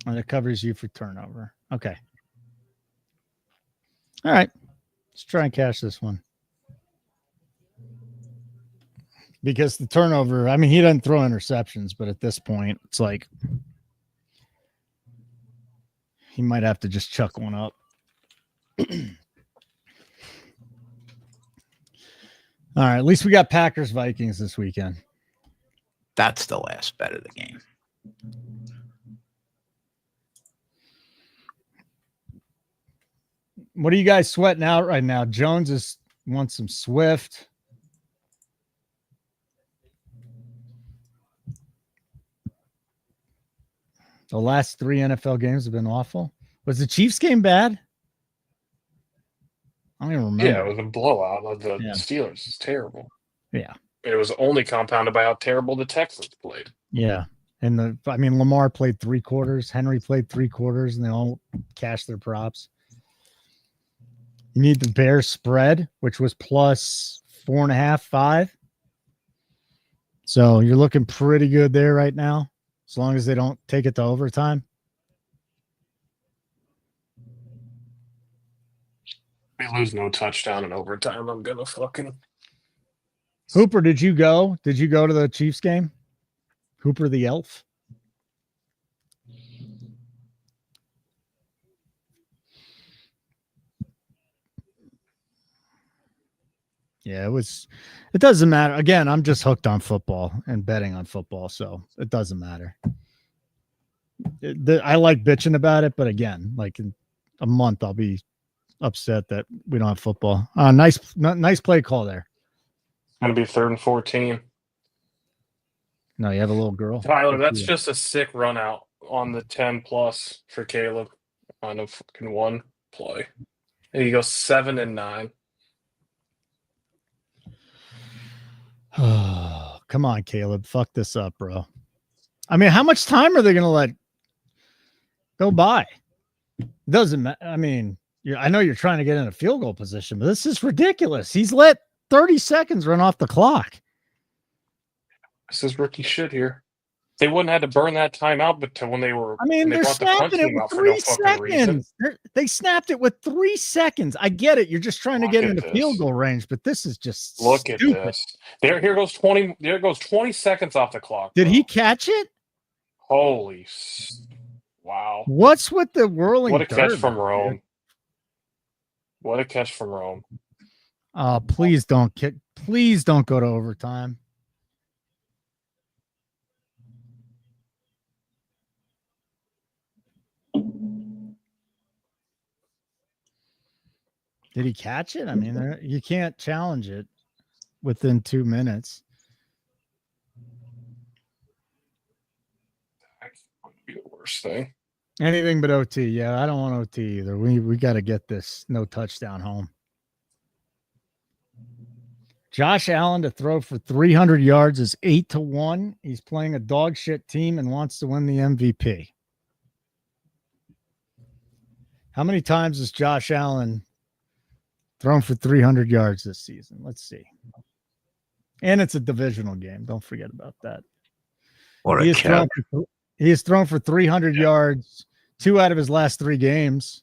And it covers you for turnover. Okay. All right. Let's try and cash this one. Because the turnover, I mean, he doesn't throw interceptions, but at this point, it's like he might have to just chuck one up. All right. At least we got Packers Vikings this weekend. That's the last bet of the game. What are you guys sweating out right now? Jones wants some Swift. The last 3 NFL games have been awful. Was the Chiefs game bad? I don't even remember. Yeah, it was a blowout of the Yeah. Steelers. It's terrible. Yeah. It was only compounded by how terrible the Texans played. Yeah. And Lamar played 3 quarters. Henry played 3 quarters, and they all cashed their props. You need the Bears spread, which was plus 4.5, 5. So you're looking pretty good there right now, as long as they don't take it to overtime. We lose no touchdown in overtime. I'm gonna fucking. Hooper, did you go? Did you go to the Chiefs game? Hooper the elf? Yeah, it doesn't matter. Again, I'm just hooked on football and betting on football, so it doesn't matter. I like bitching about it, but again, like in a month, I'll be upset that we don't have football. Nice play call there. It's gonna be 3rd and 14. No, you have a little girl. Tyler, that's just a sick run out on the 10+ for Caleb on a fucking 1 play. And he goes 7 and 9. Oh, come on, Caleb. Fuck this up, bro. I mean, how much time are they going to let go by? It doesn't matter. I mean, I know you're trying to get in a field goal position, but this is ridiculous. He's let 30 seconds run off the clock. This is rookie shit here. They wouldn't have to burn that time out, but when they were, I mean, they they're brought the punch snapping it team with out for no 3 fucking reason. seconds. They snapped it with 3 seconds. I get it. You're just trying to Look get at into this. field goal range, but this is just Look stupid. at this. Here goes 20. There goes 20 seconds off the clock. Did bro. he catch it? Wow. What's with the whirling? What a catch dirt, from dude? Rome. What a catch from Rome. Please don't kick. Please don't go to overtime. Did he catch it? I mean, you can't challenge it within 2 minutes. That would be the worst thing. Anything but OT. Yeah, I don't want OT either. We got to get this no touchdown home. Josh Allen to throw for 300 yards is 8-1. He's playing a dog shit team and wants to win the MVP. How many times has Josh Allen thrown for 300 yards this season? Let's see. And it's a divisional game. Don't forget about that. What He a cat. has thrown for 300 yards 2 out of his last 3 games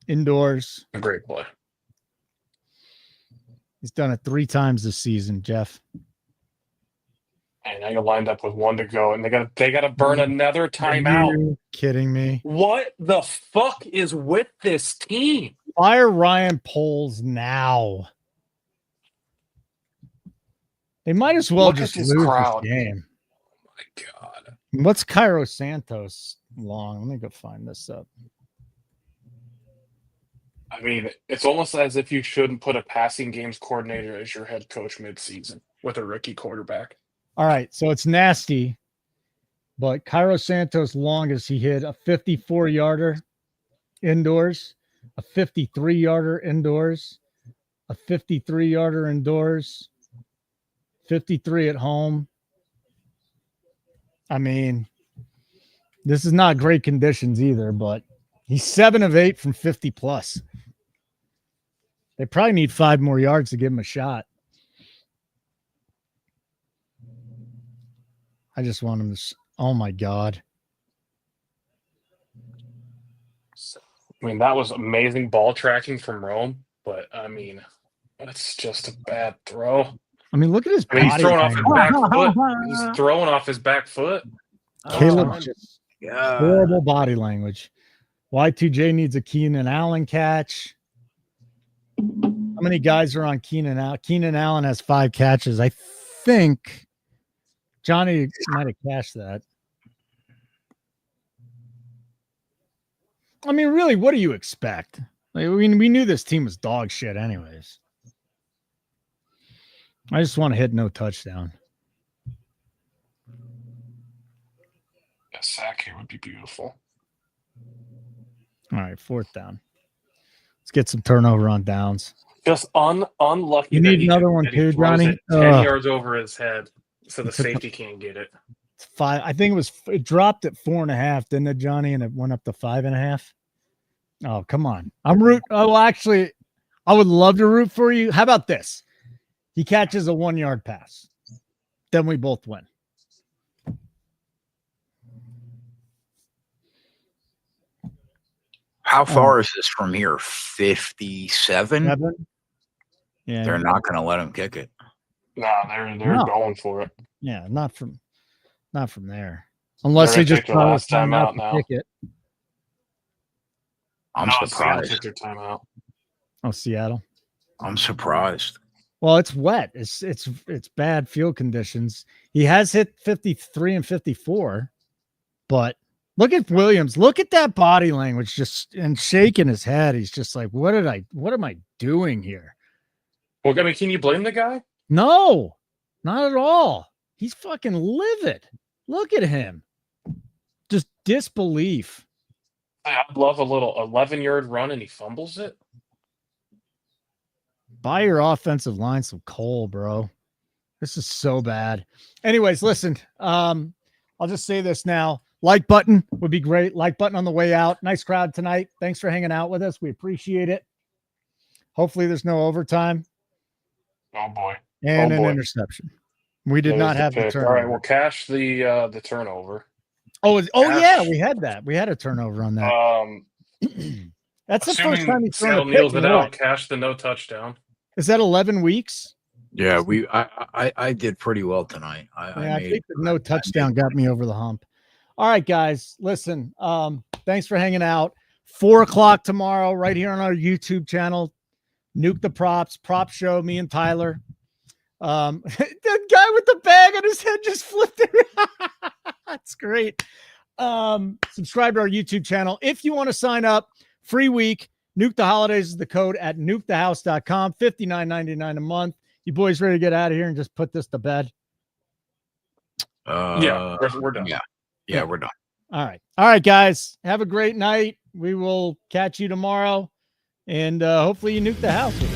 indoors. A great play. He's done it 3 times this season, Jeff. And now you're lined up with 1 to go, and they got to burn another Are timeout. you kidding me? What the fuck is with this team? Fire Ryan Poles now. They might as well Look just at this lose crowd. this game. Oh my God. What's Cairo Santos long? Let me go find this up. I mean, it's almost as if you shouldn't put a passing games coordinator as your head coach midseason with a rookie quarterback. All right, so it's nasty, but Cairo Santos' longest, he hit a 54-yarder indoors, a 53-yarder indoors, a 53-yarder indoors, 53 at home. I mean, this is not great conditions either, but he's 7 of 8 from 50 plus. They probably need 5 more yards to give him a shot. I just want him to. Oh my God. I mean, that was amazing ball tracking from Rome, but I mean, that's just a bad throw. I mean, look at his I mean, he's body. throwing off his language. back foot. He's throwing off his back foot. Caleb, Oh, just horrible body language. Y2J needs a Keenan Allen catch. How many guys are on Keenan Allen? Keenan Allen has 5 catches. I think Johnny might have cashed that. I mean, really, what do you expect? Like, we knew this team was dog shit anyways. I just want to hit no touchdown. a sack here would be beautiful. All right, 4th down. Let's get some turnover on downs. Just unlucky. You that need he- another one that he too, throws Johnny? it 10 Ugh. yards over his head, so the It's a- safety can't get it. 5. I think it dropped at 4.5, didn't it, Johnny? And it went up to 5.5. Oh, come on. Actually, I would love to root for you. How about this? He catches a 1-yard pass. Then we both win. How far is this from here? 57? 7? Yeah. They're not going to let him kick it. Nah, they're No. going for it. Yeah, not from there. Unless They're they gonna just take their last time out timeout to now. kick it. I'm No, Seattle surprised. took their timeout. Oh, Seattle. I'm surprised. Well, it's wet. It's bad field conditions. He has hit 53 and 54, but look at Williams. Look at that body language, just and shaking his head. He's just like, what am I doing here? Well, I mean, can you blame the guy? No, not at all. He's fucking livid. Look at him. Just disbelief. I'd love a little 11-yard run and he fumbles it. Buy your offensive line some coal, bro. This is so bad. Anyways, listen, I'll just say this now. Like button would be great. Like button on the way out. Nice crowd tonight. Thanks for hanging out with us. We appreciate it. Hopefully there's no overtime Oh boy. and Oh, an boy. interception. We did There's not have the pick. turnover. All right, we'll cash the turnover. Yeah, we had that. We had a turnover on that. That's the first time he's thrown Seattle a pick. kneels it in out, what? cash the no touchdown. Is that 11 weeks? Yeah, I did pretty well tonight. I think the no touchdown got me over the hump. All right, guys, listen. Thanks for hanging out. 4:00 tomorrow, right here on our YouTube channel. Nuke the props, prop show. Me and Tyler. The guy with the bag on his head just flipped it. That's great. Subscribe to our YouTube channel if you want to sign up. Free week. Nuke the Holidays is the code at nukethehouse.com. $59.99 a month. You boys ready to get out of here and just put this to bed? Yeah, we're done. Yeah, we're done. All right, guys. Have a great night. We will catch you tomorrow. And hopefully you nuke the house with